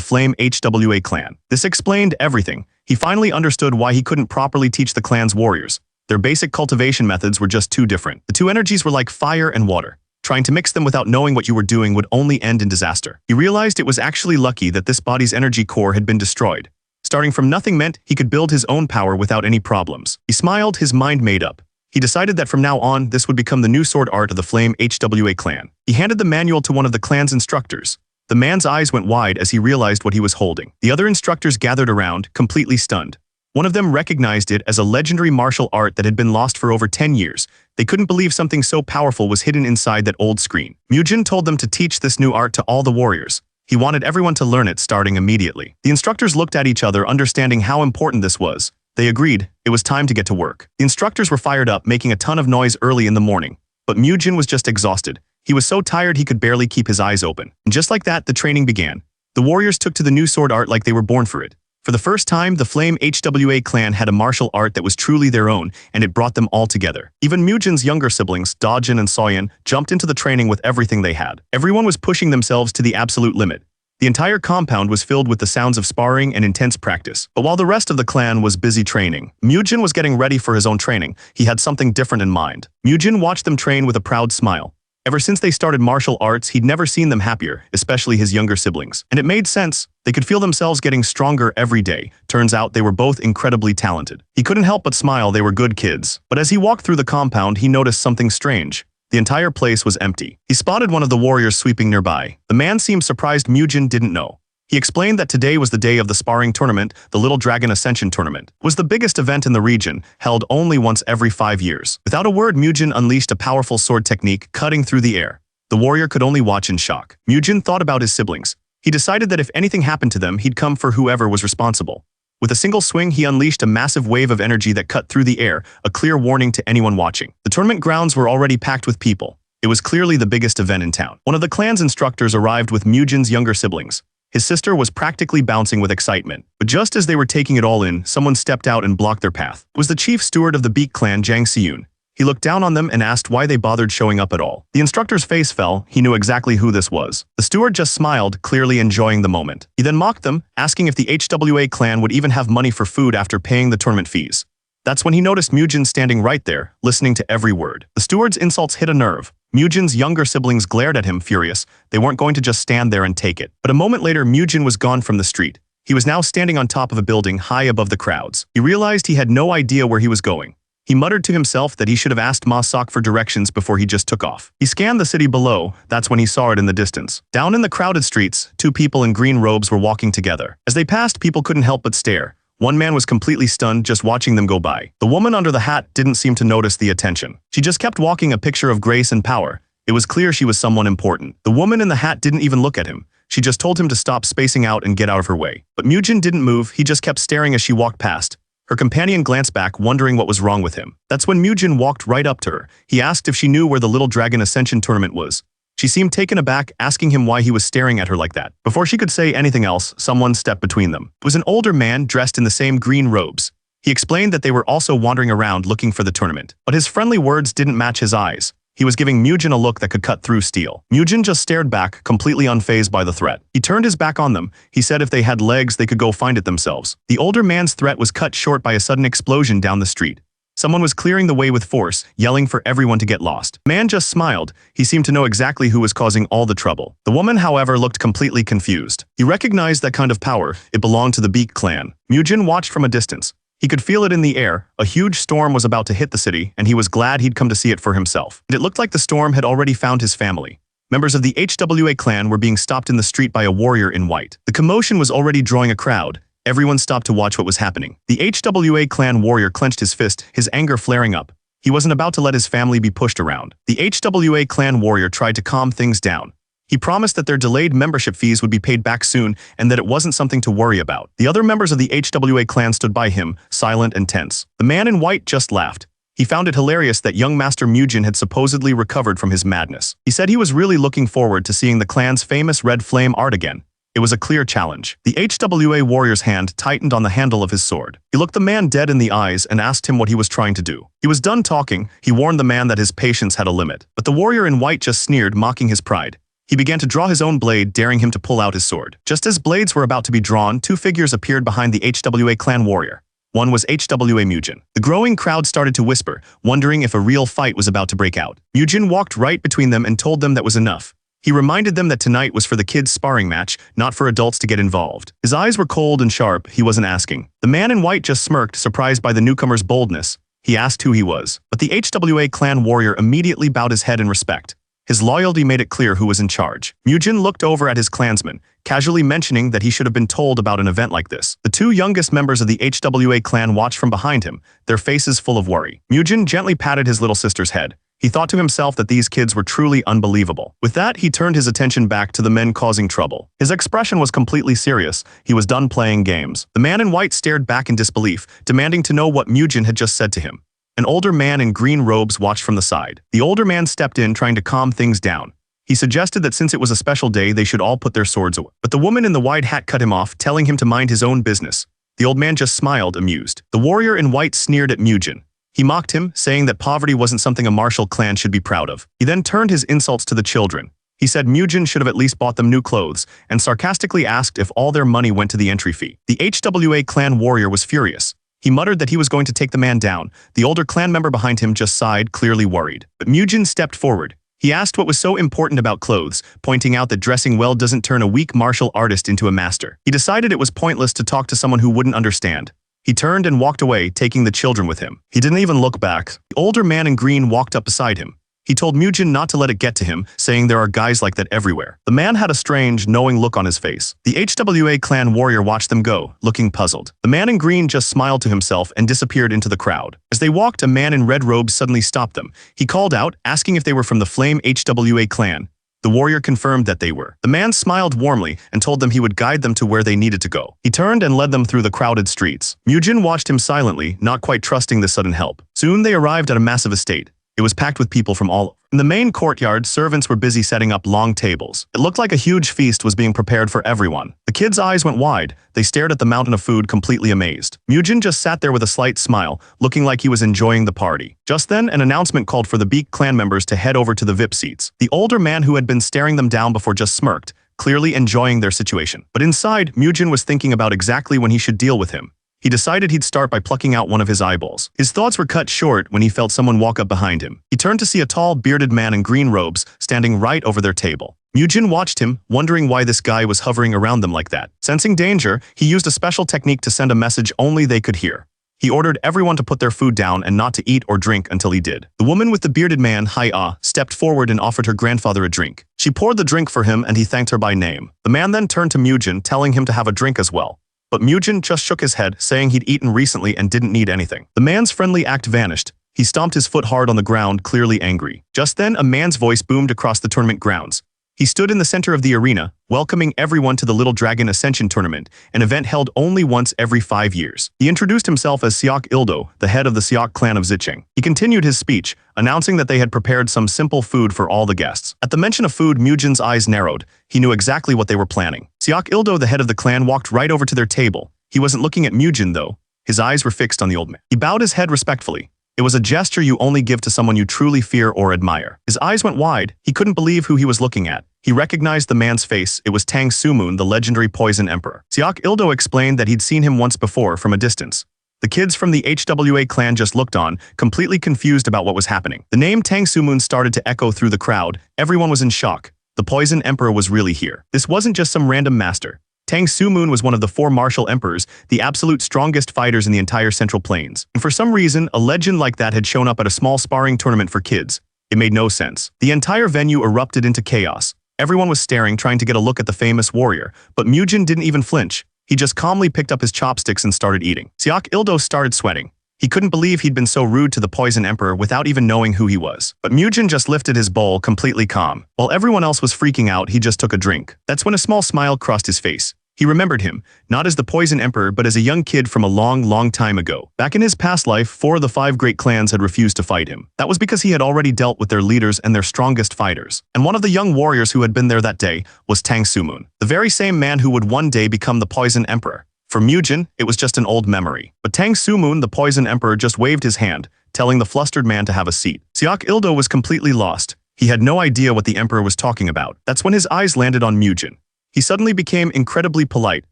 Flame HWA clan. This explained everything. He finally understood why he couldn't properly teach the clan's warriors. Their basic cultivation methods were just too different. The two energies were like fire and water. Trying to mix them without knowing what you were doing would only end in disaster. He realized it was actually lucky that this body's energy core had been destroyed. Starting from nothing meant he could build his own power without any problems. He smiled, his mind made up. He decided that from now on, this would become the new sword art of the Flame HWA clan. He handed the manual to one of the clan's instructors. The man's eyes went wide as he realized what he was holding. The other instructors gathered around, completely stunned. One of them recognized it as a legendary martial art that had been lost for over 10 years. They couldn't believe something so powerful was hidden inside that old screen. Mujin told them to teach this new art to all the warriors. He wanted everyone to learn it starting immediately. The instructors looked at each other, understanding how important this was. They agreed. It was time to get to work. The instructors were fired up, making a ton of noise early in the morning. But Mujin was just exhausted. He was so tired he could barely keep his eyes open. And just like that, the training began. The warriors took to the new sword art like they were born for it. For the first time, the Flame HWA clan had a martial art that was truly their own, and it brought them all together. Even Mujin's younger siblings, Dojin and Soyeon, jumped into the training with everything they had. Everyone was pushing themselves to the absolute limit. The entire compound was filled with the sounds of sparring and intense practice. But while the rest of the clan was busy training, Mujin was getting ready for his own training. He had something different in mind. Mujin watched them train with a proud smile. Ever since they started martial arts, he'd never seen them happier, especially his younger siblings. And it made sense. They could feel themselves getting stronger every day. Turns out they were both incredibly talented. He couldn't help but smile. They were good kids. But as he walked through the compound, he noticed something strange. The entire place was empty. He spotted one of the warriors sweeping nearby. The man seemed surprised. Mujin didn't know. He explained that today was the day of the sparring tournament. The Little Dragon Ascension tournament was the biggest event in the region, held only once every 5 years. Without a word, Mujin unleashed a powerful sword technique, cutting through the air. The warrior could only watch in shock. Mujin thought about his siblings. He decided that if anything happened to them, he'd come for whoever was responsible. With a single swing, he unleashed a massive wave of energy that cut through the air, a clear warning to anyone watching. The tournament grounds were already packed with people. It was clearly the biggest event in town. One of the clan's instructors arrived with Mujin's younger siblings. His sister was practically bouncing with excitement. But just as they were taking it all in, someone stepped out and blocked their path. It was the chief steward of the Beak clan, Jang Seyoon. He looked down on them and asked why they bothered showing up at all. The instructor's face fell. He knew exactly who this was. The steward just smiled, clearly enjoying the moment. He then mocked them, asking if the HWA clan would even have money for food after paying the tournament fees. That's when he noticed Mujin standing right there, listening to every word. The steward's insults hit a nerve. Mujin's younger siblings glared at him, furious. They weren't going to just stand there and take it. But a moment later, Mujin was gone from the street. He was now standing on top of a building high above the crowds. He realized he had no idea where he was going. He muttered to himself that he should have asked Ma Sok for directions before he just took off. He scanned the city below. That's when he saw it in the distance. Down in the crowded streets, two people in green robes were walking together. As they passed, people couldn't help but stare. One man was completely stunned just watching them go by. The woman under the hat didn't seem to notice the attention. She just kept walking, a picture of grace and power. It was clear she was someone important. The woman in the hat didn't even look at him. She just told him to stop spacing out and get out of her way. But Mujin didn't move, he just kept staring as she walked past. Her companion glanced back, wondering what was wrong with him. That's when Mujin walked right up to her. He asked if she knew where the Little Dragon Ascension tournament was. She seemed taken aback, asking him why he was staring at her like that. Before she could say anything else, someone stepped between them. It was an older man dressed in the same green robes. He explained that they were also wandering around looking for the tournament. But his friendly words didn't match his eyes. He was giving Mujin a look that could cut through steel. Mujin just stared back, completely unfazed by the threat. He turned his back on them. He said if they had legs, they could go find it themselves. The older man's threat was cut short by a sudden explosion down the street. Someone was clearing the way with force, yelling for everyone to get lost. The man just smiled. He seemed to know exactly who was causing all the trouble. The woman, however, looked completely confused. He recognized that kind of power. It belonged to the Beak clan. Mujin watched from a distance. He could feel it in the air. A huge storm was about to hit the city, and he was glad he'd come to see it for himself. And it looked like the storm had already found his family. Members of the HWA clan were being stopped in the street by a warrior in white. The commotion was already drawing a crowd. Everyone stopped to watch what was happening. The HWA clan warrior clenched his fist, his anger flaring up. He wasn't about to let his family be pushed around. The HWA clan warrior tried to calm things down. He promised that their delayed membership fees would be paid back soon and that it wasn't something to worry about. The other members of the HWA clan stood by him, silent and tense. The man in white just laughed. He found it hilarious that young Master Mujin had supposedly recovered from his madness. He said he was really looking forward to seeing the clan's famous red flame art again. It was a clear challenge. The HWA warrior's hand tightened on the handle of his sword. He looked the man dead in the eyes and asked him what he was trying to do. He was done talking. He warned the man that his patience had a limit. But the warrior in white just sneered, mocking his pride. He began to draw his own blade, daring him to pull out his sword. Just as blades were about to be drawn, two figures appeared behind the HWA clan warrior. One was HWA Mujin. The growing crowd started to whisper, wondering if a real fight was about to break out. Mujin walked right between them and told them that was enough. He reminded them that tonight was for the kids' sparring match, not for adults to get involved. His eyes were cold and sharp. He wasn't asking. The man in white just smirked, surprised by the newcomer's boldness. He asked who he was, but the HWA clan warrior immediately bowed his head in respect. His loyalty made it clear who was in charge. Mujin looked over at his clansman, casually mentioning that he should have been told about an event like this. The two youngest members of the HWA clan watched from behind him, their faces full of worry. Mujin gently patted his little sister's head. He thought to himself that these kids were truly unbelievable. With that, he turned his attention back to the men causing trouble. His expression was completely serious. He was done playing games. The man in white stared back in disbelief, demanding to know what Mujin had just said to him. An older man in green robes watched from the side. The older man stepped in, trying to calm things down. He suggested that since it was a special day, they should all put their swords away. But the woman in the wide hat cut him off, telling him to mind his own business. The old man just smiled, amused. The warrior in white sneered at Mujin. He mocked him, saying that poverty wasn't something a martial clan should be proud of. He then turned his insults to the children. He said Mujin should have at least bought them new clothes, and sarcastically asked if all their money went to the entry fee. The HWA clan warrior was furious. He muttered that he was going to take the man down. The older clan member behind him just sighed, clearly worried. But Mujin stepped forward. He asked what was so important about clothes, pointing out that dressing well doesn't turn a weak martial artist into a master. He decided it was pointless to talk to someone who wouldn't understand. He turned and walked away, taking the children with him. He didn't even look back. The older man in green walked up beside him. He told Mujin not to let it get to him, saying there are guys like that everywhere. The man had a strange, knowing look on his face. The HWA clan warrior watched them go, looking puzzled. The man in green just smiled to himself and disappeared into the crowd. As they walked, a man in red robes suddenly stopped them. He called out, asking if they were from the Flame HWA clan. The warrior confirmed that they were. The man smiled warmly and told them he would guide them to where they needed to go. He turned and led them through the crowded streets. Mujin watched him silently, not quite trusting this sudden help. Soon they arrived at a massive estate. It was packed with people from all over. In the main courtyard, servants were busy setting up long tables. It looked like a huge feast was being prepared for everyone. The kids' eyes went wide. They stared at the mountain of food, completely amazed. Mujin just sat there with a slight smile, looking like he was enjoying the party. Just then, an announcement called for the Beak clan members to head over to the VIP seats. The older man who had been staring them down before just smirked, clearly enjoying their situation. But inside, Mujin was thinking about exactly when he should deal with him. He decided he'd start by plucking out one of his eyeballs. His thoughts were cut short when he felt someone walk up behind him. He turned to see a tall, bearded man in green robes standing right over their table. Mujin watched him, wondering why this guy was hovering around them like that. Sensing danger, he used a special technique to send a message only they could hear. He ordered everyone to put their food down and not to eat or drink until he did. The woman with the bearded man, Hai-Ah, stepped forward and offered her grandfather a drink. She poured the drink for him and he thanked her by name. The man then turned to Mujin, telling him to have a drink as well. But Mujin just shook his head, saying he'd eaten recently and didn't need anything. The man's friendly act vanished. He stomped his foot hard on the ground, clearly angry. Just then, a man's voice boomed across the tournament grounds. He stood in the center of the arena, welcoming everyone to the Little Dragon Ascension Tournament, an event held only once every 5 years. He introduced himself as Seok Ildo, the head of the Seok clan of Zicheng. He continued his speech, announcing that they had prepared some simple food for all the guests. At the mention of food, Mujin's eyes narrowed. He knew exactly what they were planning. Seok Ildo, the head of the clan, walked right over to their table. He wasn't looking at Mujin, though. His eyes were fixed on the old man. He bowed his head respectfully. It was a gesture you only give to someone you truly fear or admire. His eyes went wide. He couldn't believe who he was looking at. He recognized the man's face. It was Tang Sumoon, the legendary Poison Emperor. Seok Ildo explained that he'd seen him once before from a distance. The kids from the HWA clan just looked on, completely confused about what was happening. The name Tang Sumoon started to echo through the crowd. Everyone was in shock. The Poison Emperor was really here. This wasn't just some random master. Tang Sumoon was one of the 4 martial emperors, the absolute strongest fighters in the entire Central Plains. And for some reason, a legend like that had shown up at a small sparring tournament for kids. It made no sense. The entire venue erupted into chaos. Everyone was staring, trying to get a look at the famous warrior, but Mujin didn't even flinch. He just calmly picked up his chopsticks and started eating. Seok Ildo started sweating. He couldn't believe he'd been so rude to the Poison Emperor without even knowing who he was. But Mujin just lifted his bowl, completely calm. While everyone else was freaking out, he just took a drink. That's when a small smile crossed his face. He remembered him, not as the Poison Emperor but as a young kid from a long time ago. Back in his past life, 4 of the 5 great clans had refused to fight him. That was because he had already dealt with their leaders and their strongest fighters. And one of the young warriors who had been there that day was Tang Sumoon, the very same man who would one day become the Poison Emperor. For Mujin, it was just an old memory. But Tang Sumoon, the Poison Emperor, just waved his hand, telling the flustered man to have a seat. Seok Ildo was completely lost. He had no idea what the Emperor was talking about. That's when his eyes landed on Mujin. He suddenly became incredibly polite,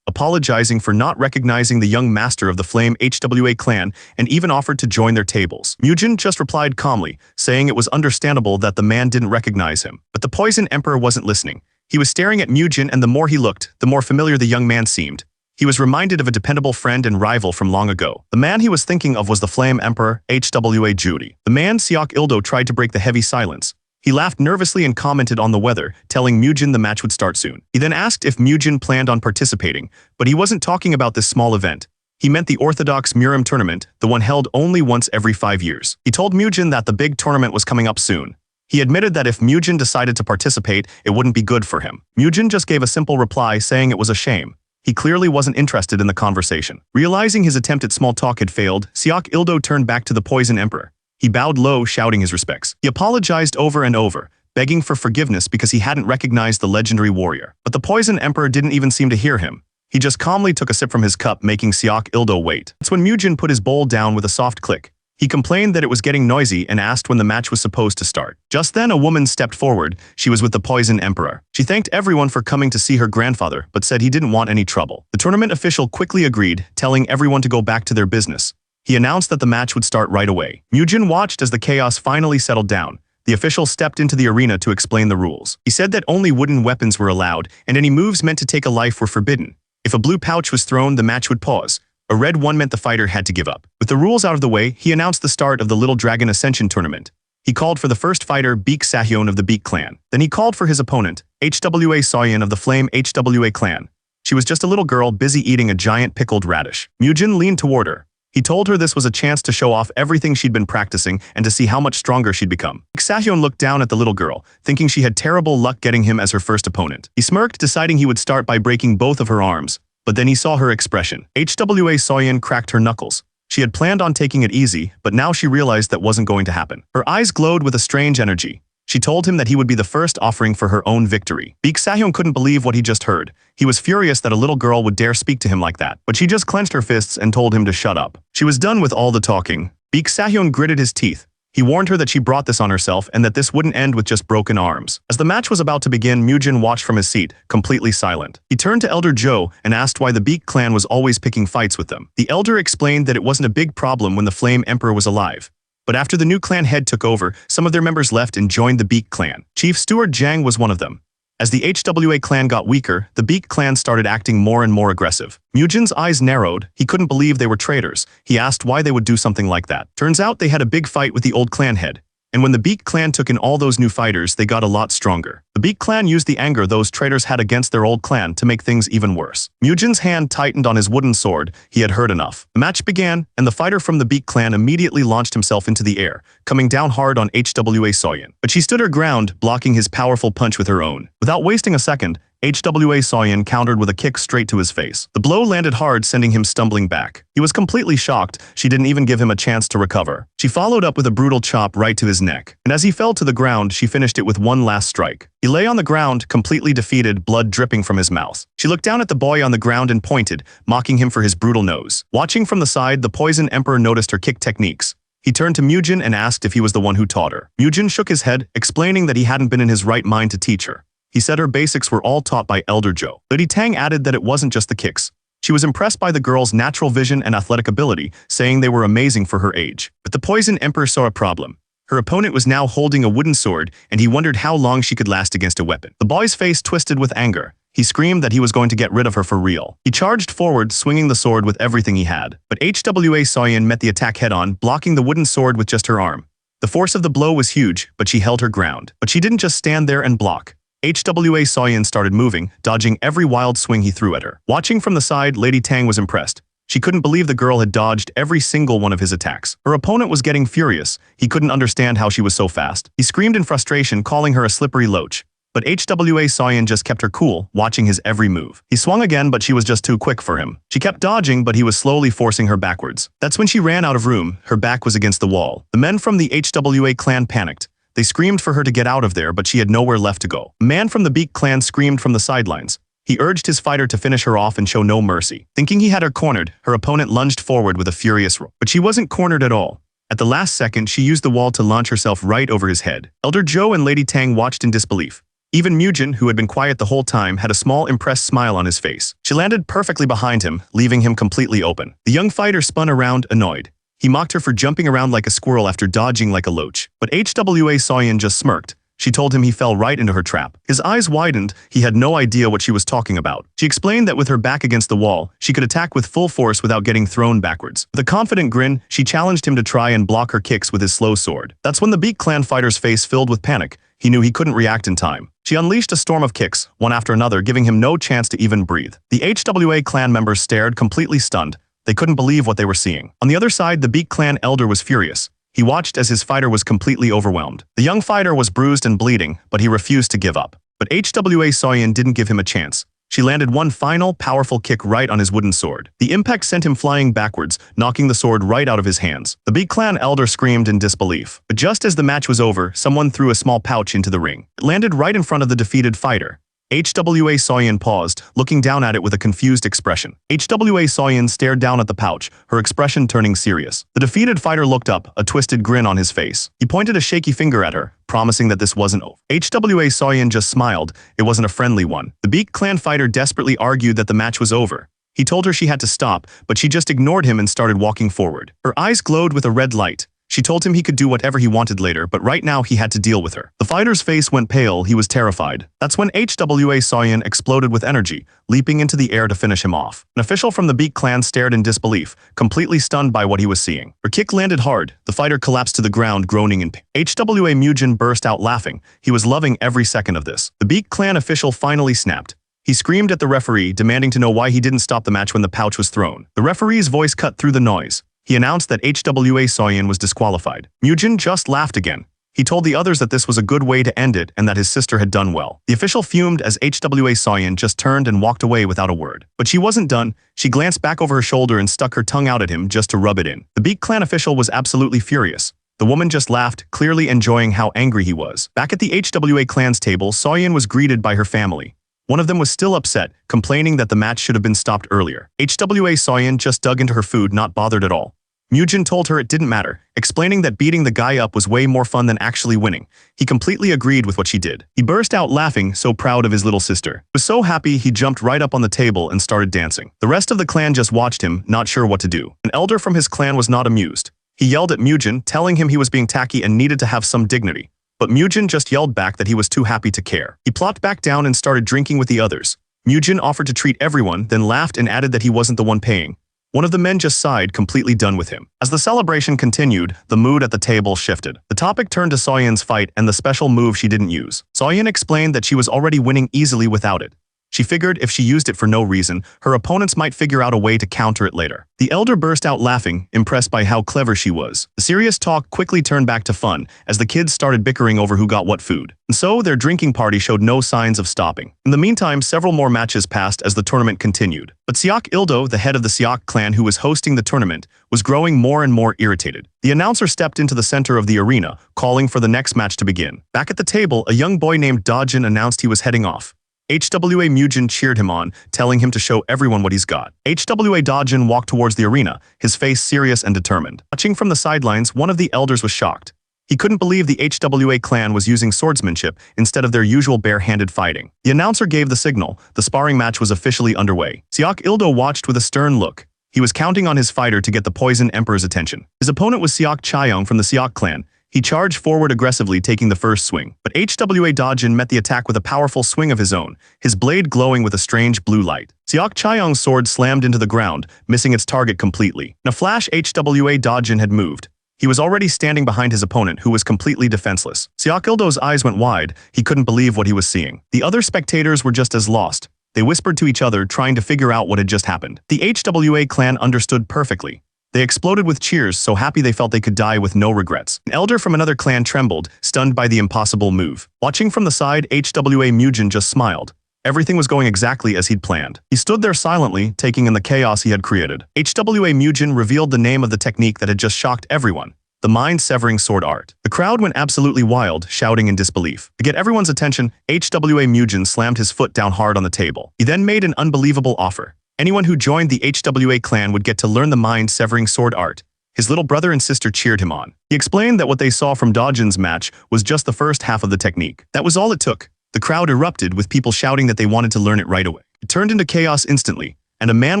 apologizing for not recognizing the young master of the Flame HWA clan and even offered to join their tables. Mujin just replied calmly, saying it was understandable that the man didn't recognize him. But the Poison Emperor wasn't listening. He was staring at Mujin, and the more he looked, the more familiar the young man seemed. He was reminded of a dependable friend and rival from long ago. The man he was thinking of was the Flame Emperor, HWA Judy. The man, Seok Ildo, tried to break the heavy silence. He laughed nervously and commented on the weather, telling Mujin the match would start soon. He then asked if Mujin planned on participating, but he wasn't talking about this small event. He meant the Orthodox Murim tournament, the one held only once every 5 years. He told Mujin that the big tournament was coming up soon. He admitted that if Mujin decided to participate, it wouldn't be good for him. Mujin just gave a simple reply, saying it was a shame. He clearly wasn't interested in the conversation. Realizing his attempt at small talk had failed, Seok Ildo turned back to the Poison Emperor. He bowed low, shouting his respects. He apologized over and over, begging for forgiveness because he hadn't recognized the legendary warrior. But the Poison Emperor didn't even seem to hear him. He just calmly took a sip from his cup, making Seok Ildo wait. That's when Mujin put his bowl down with a soft click. He complained that it was getting noisy and asked when the match was supposed to start. Just then, a woman stepped forward. She was with the Poison Emperor. She thanked everyone for coming to see her grandfather, but said he didn't want any trouble. The tournament official quickly agreed, telling everyone to go back to their business. He announced that the match would start right away. Mujin watched as the chaos finally settled down. The official stepped into the arena to explain the rules. He said that only wooden weapons were allowed, and any moves meant to take a life were forbidden. If a blue pouch was thrown, the match would pause. A red one meant the fighter had to give up. With the rules out of the way, he announced the start of the Little Dragon Ascension Tournament. He called for the first fighter, Beak Sahyon of the Beak clan. Then he called for his opponent, HWA Soyeon of the Flame HWA clan. She was just a little girl busy eating a giant pickled radish. Mujin leaned toward her. He told her this was a chance to show off everything she'd been practicing and to see how much stronger she'd become. Sahyon looked down at the little girl, thinking she had terrible luck getting him as her first opponent. He smirked, deciding he would start by breaking both of her arms. But then he saw her expression. HWA Soyeon cracked her knuckles. She had planned on taking it easy, but now she realized that wasn't going to happen. Her eyes glowed with a strange energy. She told him that he would be the first offering for her own victory. Beak Sahyon couldn't believe what he just heard. He was furious that a little girl would dare speak to him like that, but she just clenched her fists and told him to shut up. She was done with all the talking. Beak Sahyon gritted his teeth. He warned her that she brought this on herself and that this wouldn't end with just broken arms. As the match was about to begin, Mujin watched from his seat, completely silent. He turned to Elder Joe and asked why the Beak clan was always picking fights with them. The elder explained that it wasn't a big problem when the Flame Emperor was alive. But after the new clan head took over, some of their members left and joined the Beak clan. Chief Steward Jang was one of them. As the HWA clan got weaker, the Beak clan started acting more and more aggressive. Mujin's eyes narrowed. He couldn't believe they were traitors. He asked why they would do something like that. Turns out they had a big fight with the old clan head. And when the Beak clan took in all those new fighters, they got a lot stronger. The Beak clan used the anger those traitors had against their old clan to make things even worse. Mujin's hand tightened on his wooden sword. He had heard enough. The match began, and the fighter from the Beak clan immediately launched himself into the air, coming down hard on HWA Soyeon. But she stood her ground, blocking his powerful punch with her own. Without wasting a second, HWA Soyeon countered with a kick straight to his face. The blow landed hard, sending him stumbling back. He was completely shocked. She didn't even give him a chance to recover. She followed up with a brutal chop right to his neck. And as he fell to the ground, she finished it with one last strike. He lay on the ground, completely defeated, blood dripping from his mouth. She looked down at the boy on the ground and pointed, mocking him for his brutal nose. Watching from the side, the Poison Emperor noticed her kick techniques. He turned to Mujin and asked if he was the one who taught her. Mujin shook his head, explaining that he hadn't been in his right mind to teach her. He said her basics were all taught by Elder Joe. Lady Tang added that it wasn't just the kicks. She was impressed by the girl's natural vision and athletic ability, saying they were amazing for her age. But the Poison Emperor saw a problem. Her opponent was now holding a wooden sword, and he wondered how long she could last against a weapon. The boy's face twisted with anger. He screamed that he was going to get rid of her for real. He charged forward, swinging the sword with everything he had. But HWA Soyeon met the attack head-on, blocking the wooden sword with just her arm. The force of the blow was huge, but she held her ground. But she didn't just stand there and block. HWA Soyeon started moving, dodging every wild swing he threw at her. Watching from the side, Lady Tang was impressed. She couldn't believe the girl had dodged every single one of his attacks. Her opponent was getting furious. He couldn't understand how she was so fast. He screamed in frustration, calling her a slippery loach. But HWA Soyeon just kept her cool, watching his every move. He swung again, but she was just too quick for him. She kept dodging, but he was slowly forcing her backwards. That's when she ran out of room. Her back was against the wall. The men from the HWA clan panicked. They screamed for her to get out of there, but she had nowhere left to go. A man from the Beak clan screamed from the sidelines. He urged his fighter to finish her off and show no mercy. Thinking he had her cornered, her opponent lunged forward with a furious roar. But she wasn't cornered at all. At the last second, she used the wall to launch herself right over his head. Elder Joe and Lady Tang watched in disbelief. Even Mujin, who had been quiet the whole time, had a small impressed smile on his face. She landed perfectly behind him, leaving him completely open. The young fighter spun around, annoyed. He mocked her for jumping around like a squirrel after dodging like a loach. But HWA Soyeon just smirked. She told him he fell right into her trap. His eyes widened. He had no idea what she was talking about. She explained that with her back against the wall, she could attack with full force without getting thrown backwards. With a confident grin, she challenged him to try and block her kicks with his slow sword. That's when the Beak clan fighter's face filled with panic. He knew he couldn't react in time. She unleashed a storm of kicks, one after another, giving him no chance to even breathe. The HWA clan members stared, completely stunned. They couldn't believe what they were seeing. On the other side, the Beak clan elder was furious. He watched as his fighter was completely overwhelmed. The young fighter was bruised and bleeding, but he refused to give up. But HWA Soyeon didn't give him a chance. She landed one final, powerful kick right on his wooden sword. The impact sent him flying backwards, knocking the sword right out of his hands. The Beak clan elder screamed in disbelief. But just as the match was over, someone threw a small pouch into the ring. It landed right in front of the defeated fighter. HWA Soyeon paused, looking down at it with a confused expression. HWA Soyeon stared down at the pouch, her expression turning serious. The defeated fighter looked up, a twisted grin on his face. He pointed a shaky finger at her, promising that this wasn't over. HWA Soyeon just smiled. It wasn't a friendly one. The Beak clan fighter desperately argued that the match was over. He told her she had to stop, but she just ignored him and started walking forward. Her eyes glowed with a red light. She told him he could do whatever he wanted later, but right now he had to deal with her. The fighter's face went pale. He was terrified. That's when HWA Soyeon exploded with energy, leaping into the air to finish him off. An official from the Beak clan stared in disbelief, completely stunned by what he was seeing. Her kick landed hard. The fighter collapsed to the ground, groaning in pain. HWA Mujin burst out laughing. He was loving every second of this. The Beak clan official finally snapped. He screamed at the referee, demanding to know why he didn't stop the match when the pouch was thrown. The referee's voice cut through the noise. He announced that HWA Soyeon was disqualified. Mujin just laughed again. He told the others that this was a good way to end it and that his sister had done well. The official fumed as HWA Soyeon just turned and walked away without a word. But she wasn't done. She glanced back over her shoulder and stuck her tongue out at him just to rub it in. The Beak clan official was absolutely furious. The woman just laughed, clearly enjoying how angry he was. Back at the HWA clan's table, Soyeon was greeted by her family. One of them was still upset, complaining that the match should have been stopped earlier. HWA Soyeon just dug into her food, not bothered at all. Mujin told her it didn't matter, explaining that beating the guy up was way more fun than actually winning. He completely agreed with what she did. He burst out laughing, so proud of his little sister. He was so happy he jumped right up on the table and started dancing. The rest of the clan just watched him, not sure what to do. An elder from his clan was not amused. He yelled at Mujin, telling him he was being tacky and needed to have some dignity. But Mujin just yelled back that he was too happy to care. He plopped back down and started drinking with the others. Mujin offered to treat everyone, then laughed and added that he wasn't the one paying. One of the men just sighed, completely done with him. As the celebration continued, the mood at the table shifted. The topic turned to Soyun's fight and the special move she didn't use. Soyun explained that she was already winning easily without it. She figured if she used it for no reason, her opponents might figure out a way to counter it later. The elder burst out laughing, impressed by how clever she was. The serious talk quickly turned back to fun as the kids started bickering over who got what food. And so their drinking party showed no signs of stopping. In the meantime, several more matches passed as the tournament continued. But Seok Ildo, the head of the Seok clan who was hosting the tournament, was growing more and more irritated. The announcer stepped into the center of the arena, calling for the next match to begin. Back at the table, a young boy named Dojin announced he was heading off. HWA Mujin cheered him on, telling him to show everyone what he's got. HWA Dojin walked towards the arena, his face serious and determined. Watching from the sidelines, one of the elders was shocked. He couldn't believe the HWA clan was using swordsmanship instead of their usual bare-handed fighting. The announcer gave the signal. The sparring match was officially underway. Seok Ildo watched with a stern look. He was counting on his fighter to get the Poison Emperor's attention. His opponent was Seok Chaeyoung from the Seok clan. He charged forward aggressively, taking the first swing. But HWA Dojin met the attack with a powerful swing of his own, his blade glowing with a strange blue light. Seok Chaeyoung's sword slammed into the ground, missing its target completely. In a flash, HWA Dojin had moved. He was already standing behind his opponent, who was completely defenseless. Seok Ildo's eyes went wide. He couldn't believe what he was seeing. The other spectators were just as lost. They whispered to each other, trying to figure out what had just happened. The HWA clan understood perfectly. They exploded with cheers, so happy they felt they could die with no regrets. An elder from another clan trembled, stunned by the impossible move. Watching from the side, HWA Mujin just smiled. Everything was going exactly as he'd planned. He stood there silently, taking in the chaos he had created. HWA Mujin revealed the name of the technique that had just shocked everyone. The mind-severing sword art. The crowd went absolutely wild, shouting in disbelief. To get everyone's attention, HWA Mujin slammed his foot down hard on the table. He then made an unbelievable offer. Anyone who joined the HWA clan would get to learn the mind-severing sword art. His little brother and sister cheered him on. He explained that what they saw from Dojin's match was just the first half of the technique. That was all it took. The crowd erupted, with people shouting that they wanted to learn it right away. It turned into chaos instantly, and a man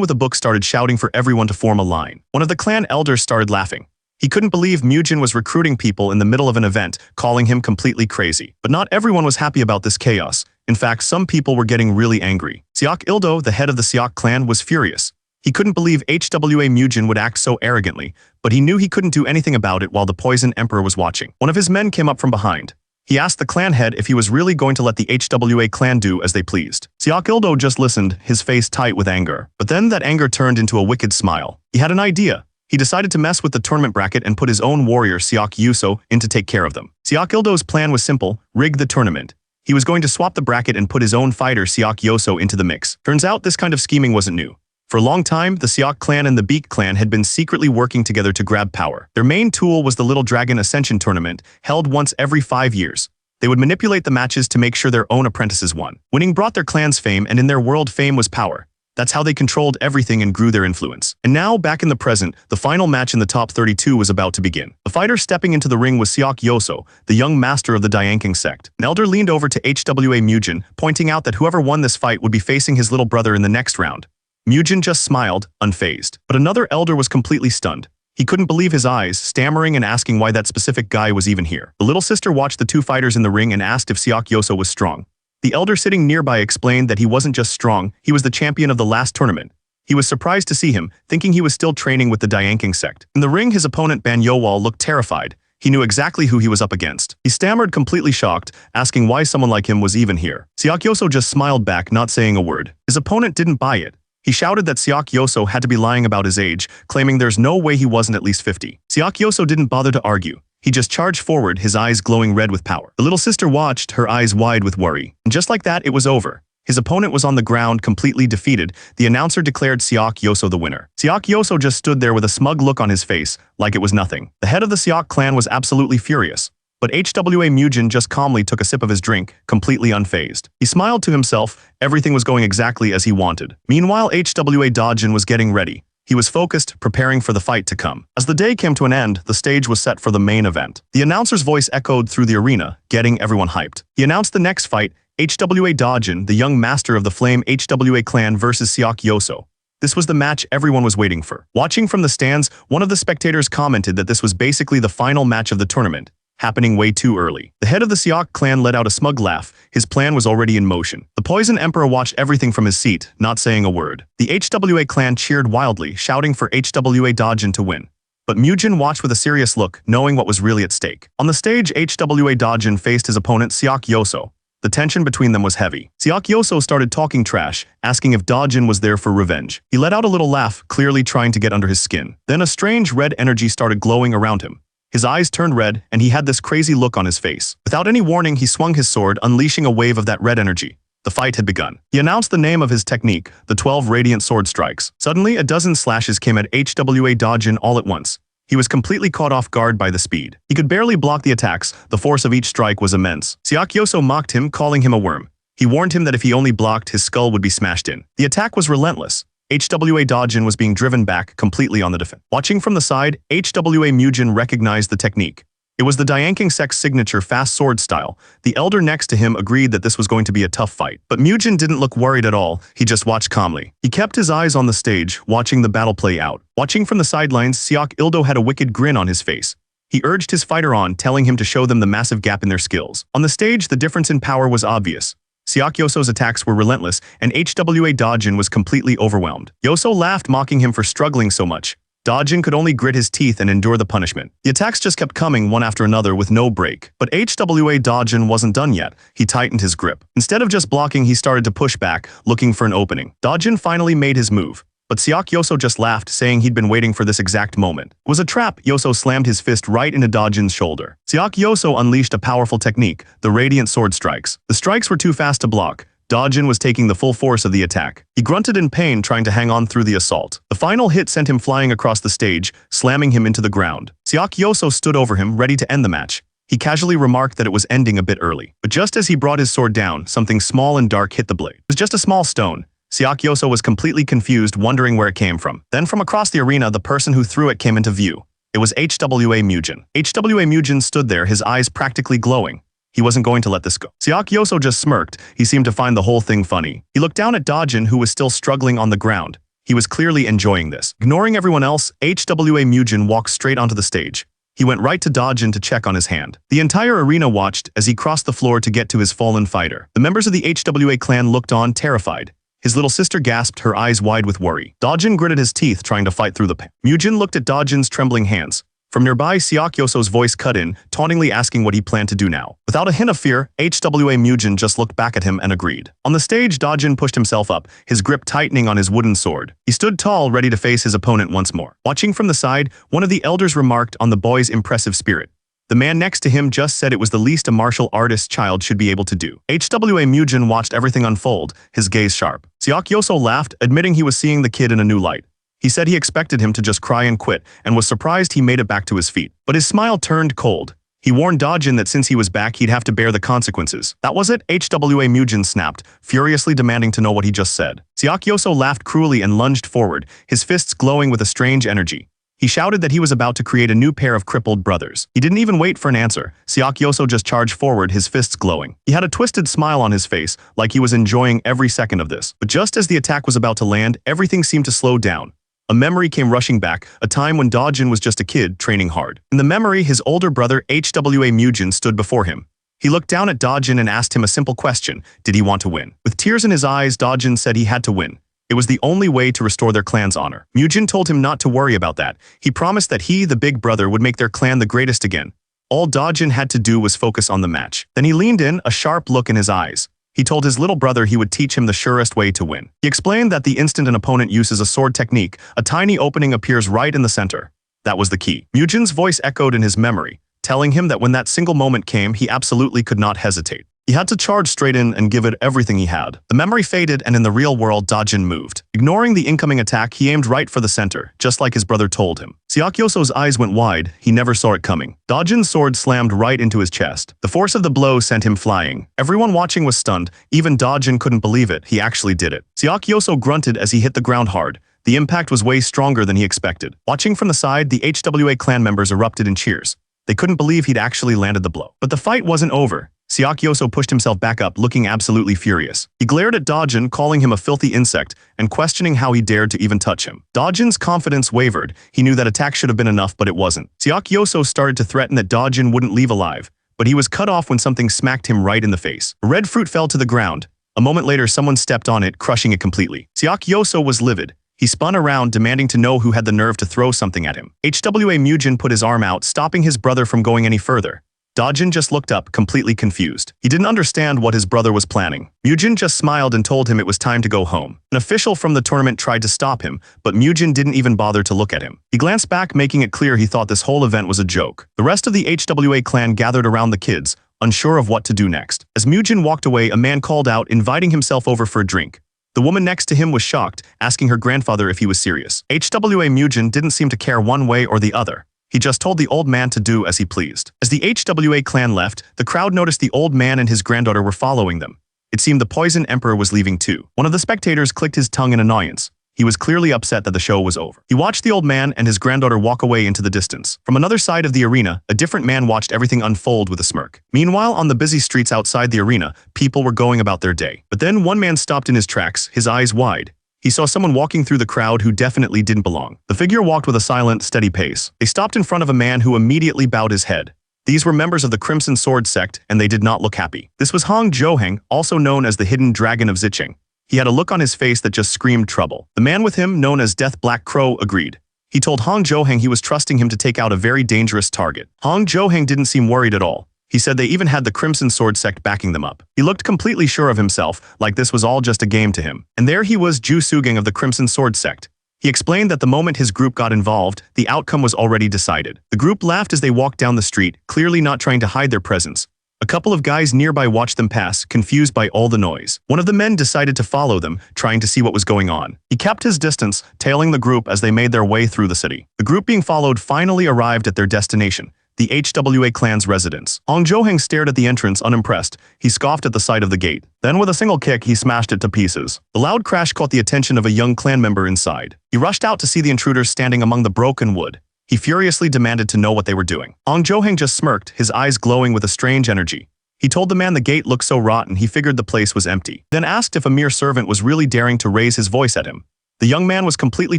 with a book started shouting for everyone to form a line. One of the clan elders started laughing. He couldn't believe Mujin was recruiting people in the middle of an event, calling him completely crazy. But not everyone was happy about this chaos. In fact, some people were getting really angry. Seok Ildo, the head of the Seok clan, was furious. He couldn't believe HWA Mujin would act so arrogantly, but he knew he couldn't do anything about it while the Poison Emperor was watching. One of his men came up from behind. He asked the clan head if he was really going to let the HWA clan do as they pleased. Seok Ildo just listened, his face tight with anger. But then that anger turned into a wicked smile. He had an idea. He decided to mess with the tournament bracket and put his own warrior, Seok Yuso, in to take care of them. Seok Ildo's plan was simple: rig the tournament. He was going to swap the bracket and put his own fighter, Seok Yoso, into the mix. Turns out this kind of scheming wasn't new. For a long time, the Seok clan and the Beak clan had been secretly working together to grab power. Their main tool was the Little Dragon Ascension tournament, held once every 5 years. They would manipulate the matches to make sure their own apprentices won. Winning brought their clans fame, and in their world, fame was power. That's how they controlled everything and grew their influence. And now, back in the present, the final match in the top 32 was about to begin. The fighter stepping into the ring was Seok Yoso, the young master of the Dianking sect. An elder leaned over to HWA Mujin, pointing out that whoever won this fight would be facing his little brother in the next round. Mujin just smiled, unfazed. But another elder was completely stunned. He couldn't believe his eyes, stammering and asking why that specific guy was even here. The little sister watched the two fighters in the ring and asked if Seok Yoso was strong. The elder sitting nearby explained that he wasn't just strong, he was the champion of the last tournament. He was surprised to see him, thinking he was still training with the Dianking sect. In the ring, his opponent Ban Yowal looked terrified. He knew exactly who he was up against. He stammered, completely shocked, asking why someone like him was even here. Seok Yoso just smiled back, not saying a word. His opponent didn't buy it. He shouted that Seok Yoso had to be lying about his age, claiming there's no way he wasn't at least 50. Seok Yoso didn't bother to argue. He just charged forward, his eyes glowing red with power. The little sister watched, her eyes wide with worry. And just like that, it was over. His opponent was on the ground, completely defeated. The announcer declared Seok Yoso the winner. Seok Yoso just stood there with a smug look on his face, like it was nothing. The head of the Seok clan was absolutely furious. But HWA Mujin just calmly took a sip of his drink, completely unfazed. He smiled to himself. Everything was going exactly as he wanted. Meanwhile, HWA Dojin was getting ready. He was focused, preparing for the fight to come. As the day came to an end, the stage was set for the main event. The announcer's voice echoed through the arena, getting everyone hyped. He announced the next fight: HWA Dojin, the young master of the Flame HWA clan versus Seok Yoso. This was the match everyone was waiting for. Watching from the stands, one of the spectators commented that this was basically the final match of the tournament. happening way too early. The head of the Siak clan let out a smug laugh. His plan was already in motion. The Poison Emperor watched everything from his seat, not saying a word. The HWA clan cheered wildly, shouting for HWA Dojin to win. But Mujin watched with a serious look, knowing what was really at stake. On the stage, HWA Dojin faced his opponent Siak Yoso. The tension between them was heavy. Siak Yoso started talking trash, asking if Dojin was there for revenge. He let out a little laugh, clearly trying to get under his skin. Then a strange red energy started glowing around him. His eyes turned red, and he had this crazy look on his face. Without any warning, he swung his sword, unleashing a wave of that red energy. The fight had begun. He announced the name of his technique, the 12 radiant sword strikes. Suddenly, a dozen slashes came at HWA Dojin all at once. He was completely caught off guard by the speed. He could barely block the attacks. The force of each strike was immense. Siak Yoso mocked him, calling him a worm. He warned him that if he only blocked, his skull would be smashed in. The attack was relentless. HWA Dojin was being driven back completely on the defense. Watching from the side, HWA Mujin recognized the technique. It was the Dianking Sect's signature fast sword style. The elder next to him agreed that this was going to be a tough fight. But Mujin didn't look worried at all. He just watched calmly. He kept his eyes on the stage, watching the battle play out. Watching from the sidelines, Siak Ildo had a wicked grin on his face. He urged his fighter on, telling him to show them the massive gap in their skills. On the stage, the difference in power was obvious. Siak Yoso's attacks were relentless, and HWA Dojin was completely overwhelmed. Yoso laughed, mocking him for struggling so much. Dojin could only grit his teeth and endure the punishment. The attacks just kept coming one after another with no break. But HWA Dojin wasn't done yet. He tightened his grip. Instead of just blocking, he started to push back, looking for an opening. Dojin finally made his move. But Siak Yoso just laughed, saying he'd been waiting for this exact moment. It was a trap. Yoso slammed his fist right into Dojin's shoulder. Siak Yoso unleashed a powerful technique, the radiant sword strikes. The strikes were too fast to block. Dojin was taking the full force of the attack. He grunted in pain, trying to hang on through the assault. The final hit sent him flying across the stage, slamming him into the ground. Siak Yoso stood over him, ready to end the match. He casually remarked that it was ending a bit early. But just as he brought his sword down, something small and dark hit the blade. It was just a small stone. Siak Yoso was completely confused, wondering where it came from. Then from across the arena, the person who threw it came into view. It was HWA Mujin. HWA Mujin stood there, his eyes practically glowing. He wasn't going to let this go. Siak Yoso just smirked. He seemed to find the whole thing funny. He looked down at Dojin, who was still struggling on the ground. He was clearly enjoying this. Ignoring everyone else, HWA Mujin walked straight onto the stage. He went right to Dojin to check on his hand. The entire arena watched as he crossed the floor to get to his fallen fighter. The members of the HWA clan looked on, terrified. His little sister gasped, her eyes wide with worry. Dojin gritted his teeth, trying to fight through the pain. Mujin looked at Dojin's trembling hands. From nearby, Siak Yoso's voice cut in, tauntingly asking what he planned to do now. Without a hint of fear, HWA Mujin just looked back at him and agreed. On the stage, Dojin pushed himself up, his grip tightening on his wooden sword. He stood tall, ready to face his opponent once more. Watching from the side, one of the elders remarked on the boy's impressive spirit. The man next to him just said it was the least a martial artist's child should be able to do. HWA Mujin watched everything unfold, his gaze sharp. Siak Yoso laughed, admitting he was seeing the kid in a new light. He said he expected him to just cry and quit, and was surprised he made it back to his feet. But his smile turned cold. He warned Dojin that since he was back, he'd have to bear the consequences. That was it? HWA Mujin snapped, furiously demanding to know what he just said. Siak Yoso laughed cruelly and lunged forward, his fists glowing with a strange energy. He shouted that he was about to create a new pair of crippled brothers. He didn't even wait for an answer. Siak Yoso just charged forward, his fists glowing. He had a twisted smile on his face, like he was enjoying every second of this. But just as the attack was about to land, everything seemed to slow down. A memory came rushing back, a time when Dojin was just a kid, training hard. In the memory, his older brother, HWA Mujin, stood before him. He looked down at Dojin and asked him a simple question: did he want to win? With tears in his eyes, Dojin said he had to win. It was the only way to restore their clan's honor. Mujin told him not to worry about that. He promised that he, the big brother, would make their clan the greatest again. All Dojin had to do was focus on the match. Then he leaned in, a sharp look in his eyes. He told his little brother he would teach him the surest way to win. He explained that the instant an opponent uses a sword technique, a tiny opening appears right in the center. That was the key. Mujin's voice echoed in his memory, telling him that when that single moment came, he absolutely could not hesitate. He had to charge straight in and give it everything he had. The memory faded, and in the real world, Dojin moved. Ignoring the incoming attack, he aimed right for the center, just like his brother told him. Siak Yoso's eyes went wide. He never saw it coming. Dojin's sword slammed right into his chest. The force of the blow sent him flying. Everyone watching was stunned. Even Dojin couldn't believe it. He actually did it. Siak Yoso grunted as he hit the ground hard. The impact was way stronger than he expected. Watching from the side, the HWA clan members erupted in cheers. They couldn't believe he'd actually landed the blow. But the fight wasn't over. Siak Yoso pushed himself back up, looking absolutely furious. He glared at Dojin, calling him a filthy insect, and questioning how he dared to even touch him. Dojin's confidence wavered. He knew that attack should have been enough, but it wasn't. Siak Yoso started to threaten that Dojin wouldn't leave alive, but he was cut off when something smacked him right in the face. A red fruit fell to the ground. A moment later, someone stepped on it, crushing it completely. Siak Yoso was livid. He spun around, demanding to know who had the nerve to throw something at him. HWA Mujin put his arm out, stopping his brother from going any further. Dojin just looked up, completely confused. He didn't understand what his brother was planning. Mujin just smiled and told him it was time to go home. An official from the tournament tried to stop him, but Mujin didn't even bother to look at him. He glanced back, making it clear he thought this whole event was a joke. The rest of the HWA clan gathered around the kids, unsure of what to do next. As Mujin walked away, a man called out, inviting himself over for a drink. The woman next to him was shocked, asking her grandfather if he was serious. HWA Mujin didn't seem to care one way or the other. He just told the old man to do as he pleased. As the HWA clan left, the crowd noticed the old man and his granddaughter were following them. It seemed the Poison Emperor was leaving too. One of the spectators clicked his tongue in annoyance. He was clearly upset that the show was over. He watched the old man and his granddaughter walk away into the distance. From another side of the arena, a different man watched everything unfold with a smirk. Meanwhile, on the busy streets outside the arena, people were going about their day. But then one man stopped in his tracks, his eyes wide. He saw someone walking through the crowd who definitely didn't belong. The figure walked with a silent, steady pace. They stopped in front of a man who immediately bowed his head. These were members of the Crimson Sword sect, and they did not look happy. This was Hong Joheng, also known as the Hidden Dragon of Zicheng. He had a look on his face that just screamed trouble. The man with him, known as Death Black Crow, agreed. He told Hong Joheng he was trusting him to take out a very dangerous target. Hong Joheng didn't seem worried at all. He said they even had the Crimson Sword sect backing them up. He looked completely sure of himself, like this was all just a game to him. And there he was, Ju Sugang of the Crimson Sword sect. He explained that the moment his group got involved, the outcome was already decided. The group laughed as they walked down the street, clearly not trying to hide their presence. A couple of guys nearby watched them pass, confused by all the noise. One of the men decided to follow them, trying to see what was going on. He kept his distance, tailing the group as they made their way through the city. The group being followed finally arrived at their destination, the HWA clan's residence. Hong Joheng stared at the entrance, unimpressed. He scoffed at the sight of the gate. Then with a single kick, he smashed it to pieces. The loud crash caught the attention of a young clan member inside. He rushed out to see the intruders standing among the broken wood. He furiously demanded to know what they were doing. Hong Joheng just smirked, his eyes glowing with a strange energy. He told the man the gate looked so rotten he figured the place was empty. Then asked if a mere servant was really daring to raise his voice at him. The young man was completely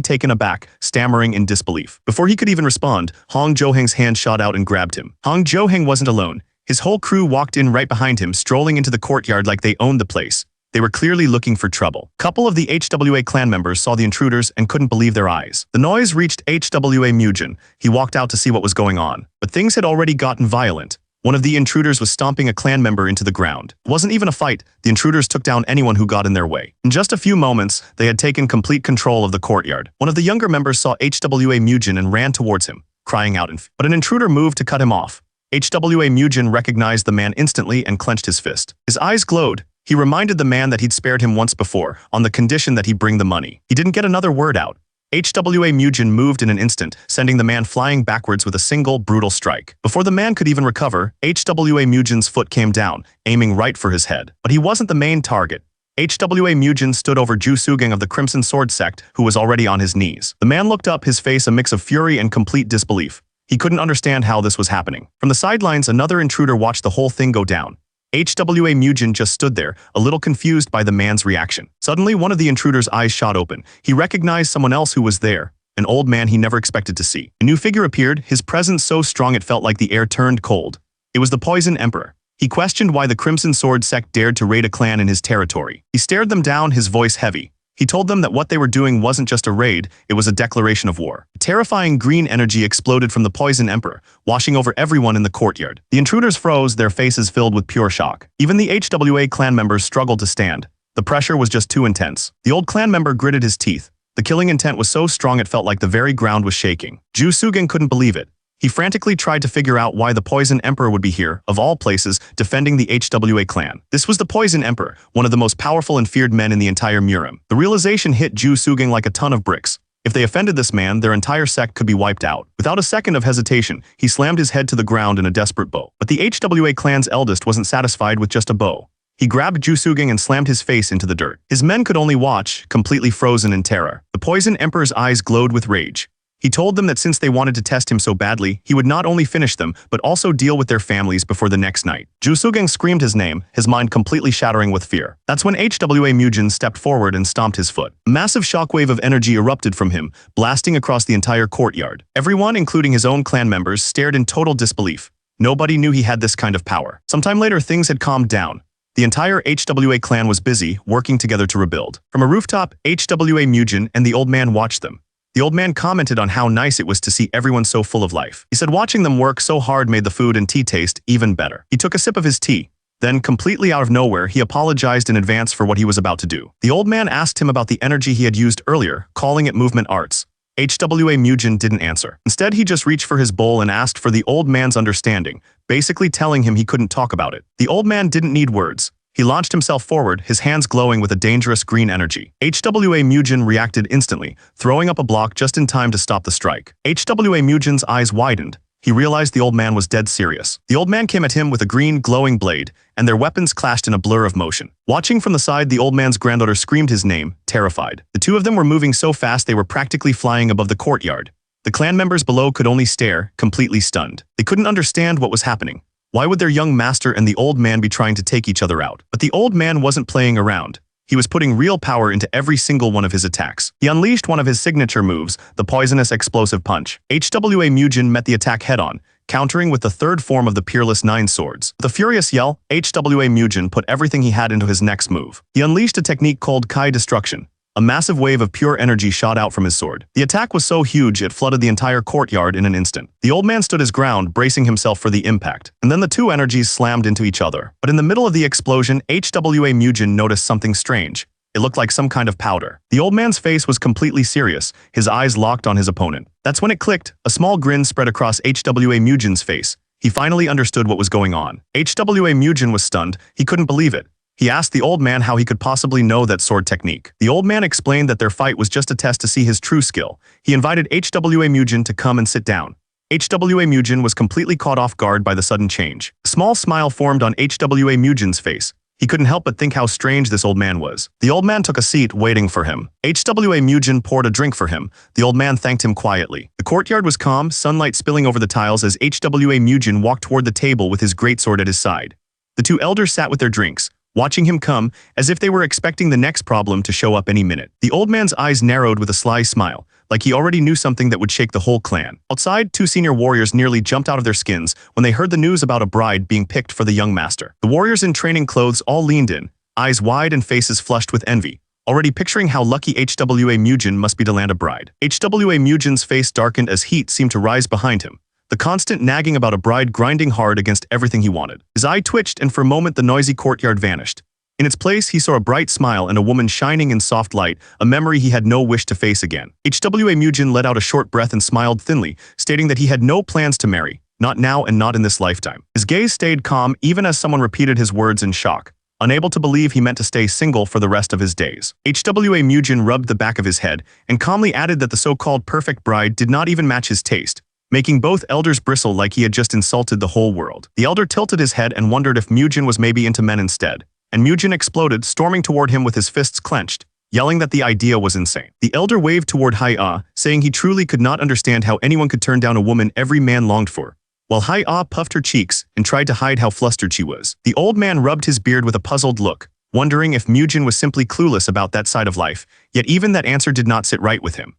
taken aback, stammering in disbelief. Before he could even respond, Hong Joheng's hand shot out and grabbed him. Hong Joheng wasn't alone. His whole crew walked in right behind him, strolling into the courtyard like they owned the place. They were clearly looking for trouble. A couple of the HWA clan members saw the intruders and couldn't believe their eyes. The noise reached HWA Mujin. He walked out to see what was going on. But things had already gotten violent. One of the intruders was stomping a clan member into the ground. It wasn't even a fight. The intruders took down anyone who got in their way. In just a few moments, they had taken complete control of the courtyard. One of the younger members saw HWA Mujin and ran towards him, crying out but an intruder moved to cut him off. HWA Mujin recognized the man instantly and clenched his fist. His eyes glowed. He reminded the man that he'd spared him once before, on the condition that he bring the money. He didn't get another word out. HWA Mujin moved in an instant, sending the man flying backwards with a single, brutal strike. Before the man could even recover, HWA Mujin's foot came down, aiming right for his head. But he wasn't the main target. HWA Mujin stood over Ju Sugang of the Crimson Sword sect, who was already on his knees. The man looked up, his face a mix of fury and complete disbelief. He couldn't understand how this was happening. From the sidelines, another intruder watched the whole thing go down. HWA Mujin just stood there, a little confused by the man's reaction. Suddenly, one of the intruder's eyes shot open. He recognized someone else who was there, an old man he never expected to see. A new figure appeared, his presence so strong it felt like the air turned cold. It was the Poison Emperor. He questioned why the Crimson Sword sect dared to raid a clan in his territory. He stared them down, his voice heavy. He told them that what they were doing wasn't just a raid, it was a declaration of war. A terrifying green energy exploded from the Poison Emperor, washing over everyone in the courtyard. The intruders froze, their faces filled with pure shock. Even the HWA clan members struggled to stand. The pressure was just too intense. The old clan member gritted his teeth. The killing intent was so strong it felt like the very ground was shaking. Ju Sugang couldn't believe it. He frantically tried to figure out why the Poison Emperor would be here, of all places, defending the HWA clan. This was the Poison Emperor, one of the most powerful and feared men in the entire Murim. The realization hit Ju Sugang like a ton of bricks. If they offended this man, their entire sect could be wiped out. Without a second of hesitation, he slammed his head to the ground in a desperate bow. But the HWA clan's eldest wasn't satisfied with just a bow. He grabbed Ju Sugang and slammed his face into the dirt. His men could only watch, completely frozen in terror. The Poison Emperor's eyes glowed with rage. He told them that since they wanted to test him so badly, he would not only finish them, but also deal with their families before the next night. Ju Sugang screamed his name, his mind completely shattering with fear. That's when HWA Mujin stepped forward and stomped his foot. A massive shockwave of energy erupted from him, blasting across the entire courtyard. Everyone, including his own clan members, stared in total disbelief. Nobody knew he had this kind of power. Sometime later, things had calmed down. The entire HWA clan was busy, working together to rebuild. From a rooftop, HWA Mujin and the old man watched them. The old man commented on how nice it was to see everyone so full of life. He said watching them work so hard made the food and tea taste even better. He took a sip of his tea. Then, completely out of nowhere, he apologized in advance for what he was about to do. The old man asked him about the energy he had used earlier, calling it movement arts. HWA Mujin didn't answer. Instead, he just reached for his bowl and asked for the old man's understanding, basically telling him he couldn't talk about it. The old man didn't need words. He launched himself forward, his hands glowing with a dangerous green energy. HWA Mujin reacted instantly, throwing up a block just in time to stop the strike. HWA Mujin's eyes widened. He realized the old man was dead serious. The old man came at him with a green, glowing blade, and their weapons clashed in a blur of motion. Watching from the side, the old man's granddaughter screamed his name, terrified. The two of them were moving so fast they were practically flying above the courtyard. The clan members below could only stare, completely stunned. They couldn't understand what was happening. Why would their young master and the old man be trying to take each other out? But the old man wasn't playing around. He was putting real power into every single one of his attacks. He unleashed one of his signature moves, the poisonous explosive punch. HWA Mujin met the attack head-on, countering with the third form of the Peerless Nine Swords. With a furious yell, HWA Mujin put everything he had into his next move. He unleashed a technique called Kai Destruction. A massive wave of pure energy shot out from his sword. The attack was so huge it flooded the entire courtyard in an instant. The old man stood his ground, bracing himself for the impact, and then the two energies slammed into each other. But in the middle of the explosion, HWA Mujin noticed something strange. It looked like some kind of powder. The old man's face was completely serious, his eyes locked on his opponent. That's when it clicked. A small grin spread across HWA Mujin's face. He finally understood what was going on. HWA Mujin was stunned. He couldn't believe it. He asked the old man how he could possibly know that sword technique. The old man explained that their fight was just a test to see his true skill. He invited HWA Mujin to come and sit down. HWA Mujin was completely caught off guard by the sudden change. A small smile formed on HWA Mujin's face. He couldn't help but think how strange this old man was. The old man took a seat, waiting for him. HWA Mujin poured a drink for him. The old man thanked him quietly. The courtyard was calm, sunlight spilling over the tiles as HWA Mujin walked toward the table with his greatsword at his side. The two elders sat with their drinks, watching him come, as if they were expecting the next problem to show up any minute. The old man's eyes narrowed with a sly smile, like he already knew something that would shake the whole clan. Outside, two senior warriors nearly jumped out of their skins when they heard the news about a bride being picked for the young master. The warriors in training clothes all leaned in, eyes wide and faces flushed with envy, already picturing how lucky HWA Mujin must be to land a bride. HWA Mujin's face darkened as heat seemed to rise behind him. The constant nagging about a bride grinding hard against everything he wanted. His eye twitched and for a moment the noisy courtyard vanished. In its place, he saw a bright smile and a woman shining in soft light, a memory he had no wish to face again. HWA Mujin let out a short breath and smiled thinly, stating that he had no plans to marry, not now and not in this lifetime. His gaze stayed calm even as someone repeated his words in shock, unable to believe he meant to stay single for the rest of his days. HWA Mujin rubbed the back of his head and calmly added that the so-called perfect bride did not even match his taste, making both elders bristle like he had just insulted the whole world. The elder tilted his head and wondered if Mujin was maybe into men instead, and Mujin exploded, storming toward him with his fists clenched, yelling that the idea was insane. The elder waved toward Hai-Ah, saying he truly could not understand how anyone could turn down a woman every man longed for, while Hai-Ah puffed her cheeks and tried to hide how flustered she was. The old man rubbed his beard with a puzzled look, wondering if Mujin was simply clueless about that side of life, yet even that answer did not sit right with him.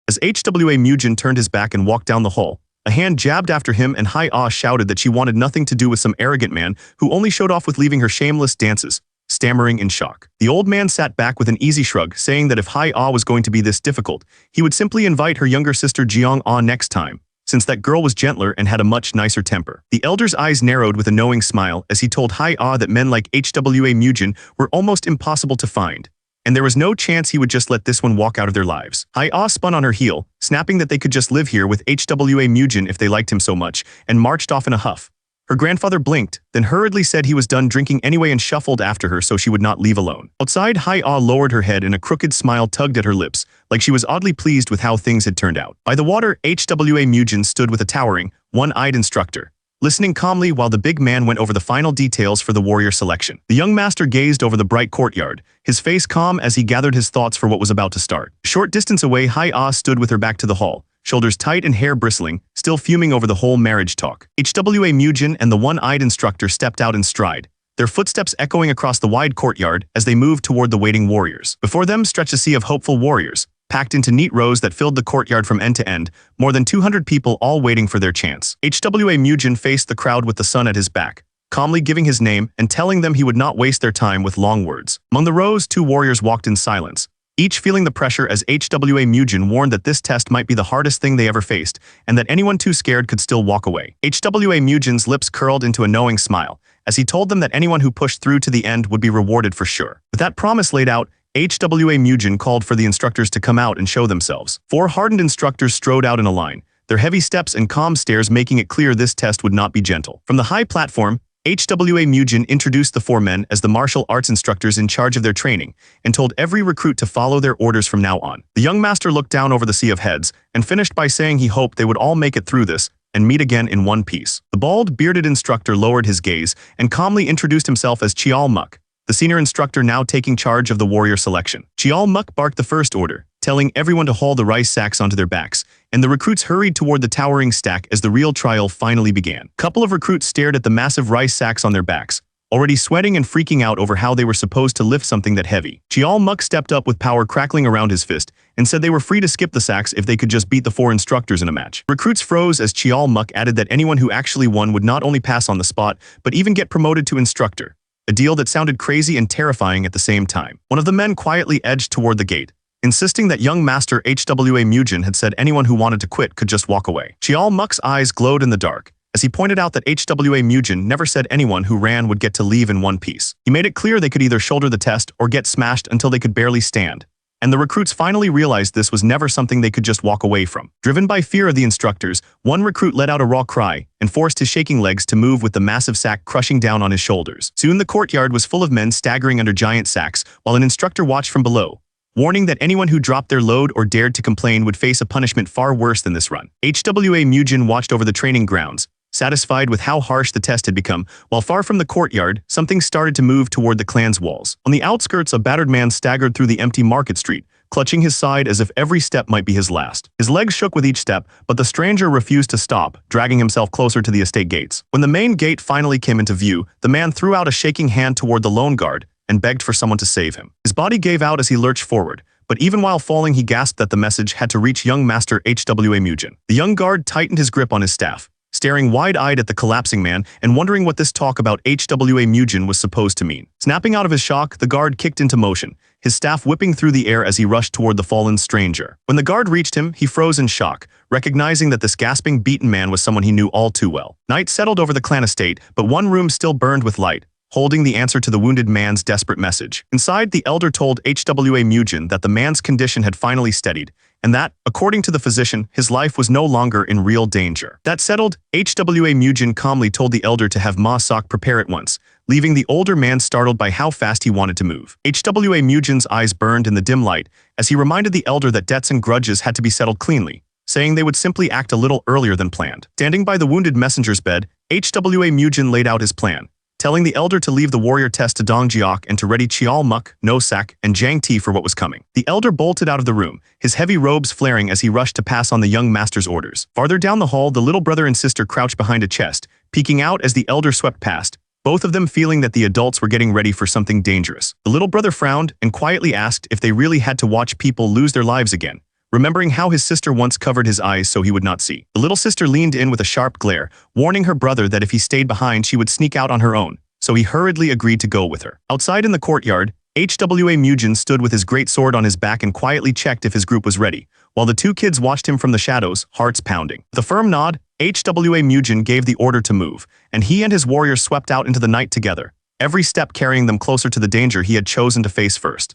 As HWA Mujin turned his back and walked down the hall, a hand jabbed after him and Hai-Ah shouted that she wanted nothing to do with some arrogant man who only showed off with leaving her shameless dances, stammering in shock. The old man sat back with an easy shrug, saying that if Hai-Ah was going to be this difficult, he would simply invite her younger sister Jeong-Ah next time, since that girl was gentler and had a much nicer temper. The elder's eyes narrowed with a knowing smile as he told Hai-Ah that men like HWA Mujin were almost impossible to find, and there was no chance he would just let this one walk out of their lives. Hai-Ah spun on her heel, snapping that they could just live here with HWA Mujin if they liked him so much, and marched off in a huff. Her grandfather blinked, then hurriedly said he was done drinking anyway and shuffled after her so she would not leave alone. Outside, Hai-Ah lowered her head and a crooked smile tugged at her lips, like she was oddly pleased with how things had turned out. By the water, HWA Mujin stood with a towering, one-eyed instructor. listening calmly while the big man went over the final details for the warrior selection. The young master gazed over the bright courtyard, his face calm as he gathered his thoughts for what was about to start. A short distance away, Hai-Ah stood with her back to the hall, shoulders tight and hair bristling, still fuming over the whole marriage talk. HWA Mujin and the one-eyed instructor stepped out in stride, their footsteps echoing across the wide courtyard as they moved toward the waiting warriors. Before them stretched a sea of hopeful warriors, packed into neat rows that filled the courtyard from end to end, more than 200 people all waiting for their chance. HWA Mujin faced the crowd with the sun at his back, calmly giving his name and telling them he would not waste their time with long words. Among the rows, 2 warriors walked in silence, each feeling the pressure as HWA Mujin warned that this test might be the hardest thing they ever faced, and that anyone too scared could still walk away. HWA Mujin's lips curled into a knowing smile, as he told them that anyone who pushed through to the end would be rewarded for sure. With that promise laid out, HWA Mujin called for the instructors to come out and show themselves. 4 hardened instructors strode out in a line, their heavy steps and calm stares making it clear this test would not be gentle. From the high platform, HWA Mujin introduced the 4 men as the martial arts instructors in charge of their training and told every recruit to follow their orders from now on. The young master looked down over the sea of heads and finished by saying he hoped they would all make it through this and meet again in one piece. The bald, bearded instructor lowered his gaze and calmly introduced himself as Chial Muk, the senior instructor now taking charge of the warrior selection. Chial Muk barked the first order, telling everyone to haul the rice sacks onto their backs, and the recruits hurried toward the towering stack as the real trial finally began. A couple of recruits stared at the massive rice sacks on their backs, already sweating and freaking out over how they were supposed to lift something that heavy. Chial Muk stepped up with power crackling around his fist and said they were free to skip the sacks if they could just beat the 4 instructors in a match. Recruits froze as Chial Muk added that anyone who actually won would not only pass on the spot, but even get promoted to instructor, a deal that sounded crazy and terrifying at the same time. One of the men quietly edged toward the gate, insisting that young master HWA Mujin had said anyone who wanted to quit could just walk away. Chial Muk's eyes glowed in the dark, as he pointed out that HWA Mujin never said anyone who ran would get to leave in one piece. He made it clear they could either shoulder the test or get smashed until they could barely stand, and the recruits finally realized this was never something they could just walk away from. Driven by fear of the instructors, one recruit let out a raw cry and forced his shaking legs to move with the massive sack crushing down on his shoulders. Soon the courtyard was full of men staggering under giant sacks, while an instructor watched from below, warning that anyone who dropped their load or dared to complain would face a punishment far worse than this run. HWA Mujin watched over the training grounds, satisfied with how harsh the test had become, while far from the courtyard, something started to move toward the clan's walls. On the outskirts, a battered man staggered through the empty market street, clutching his side as if every step might be his last. His legs shook with each step, but the stranger refused to stop, dragging himself closer to the estate gates. When the main gate finally came into view, the man threw out a shaking hand toward the lone guard and begged for someone to save him. His body gave out as he lurched forward, but even while falling he gasped that the message had to reach young master HWA Mujin. The young guard tightened his grip on his staff, staring wide-eyed at the collapsing man and wondering what this talk about HWA Mujin was supposed to mean. Snapping out of his shock, the guard kicked into motion, his staff whipping through the air as he rushed toward the fallen stranger. When the guard reached him, he froze in shock, recognizing that this gasping, beaten man was someone he knew all too well. Night settled over the clan estate, but one room still burned with light, holding the answer to the wounded man's desperate message. Inside, the elder told HWA Mujin that the man's condition had finally steadied, and that, according to the physician, his life was no longer in real danger. That settled, HWA Mujin calmly told the elder to have Ma Sok prepare at once, leaving the older man startled by how fast he wanted to move. HWA Mujin's eyes burned in the dim light as he reminded the elder that debts and grudges had to be settled cleanly, saying they would simply act a little earlier than planned. Standing by the wounded messenger's bed, HWA Mujin laid out his plan, telling the elder to leave the warrior test to Dong Jiok and to ready Chial Muk, No Sak, and Jiang Ti for what was coming. The elder bolted out of the room, his heavy robes flaring as he rushed to pass on the young master's orders. Farther down the hall, the little brother and sister crouched behind a chest, peeking out as the elder swept past, both of them feeling that the adults were getting ready for something dangerous. The little brother frowned and quietly asked if they really had to watch people lose their lives again, remembering how his sister once covered his eyes so he would not see. The little sister leaned in with a sharp glare, warning her brother that if he stayed behind she would sneak out on her own, so he hurriedly agreed to go with her. Outside in the courtyard, HWA Mujin stood with his great sword on his back and quietly checked if his group was ready, while the 2 kids watched him from the shadows, hearts pounding. With a firm nod, HWA Mujin gave the order to move, and he and his warriors swept out into the night together, every step carrying them closer to the danger he had chosen to face first.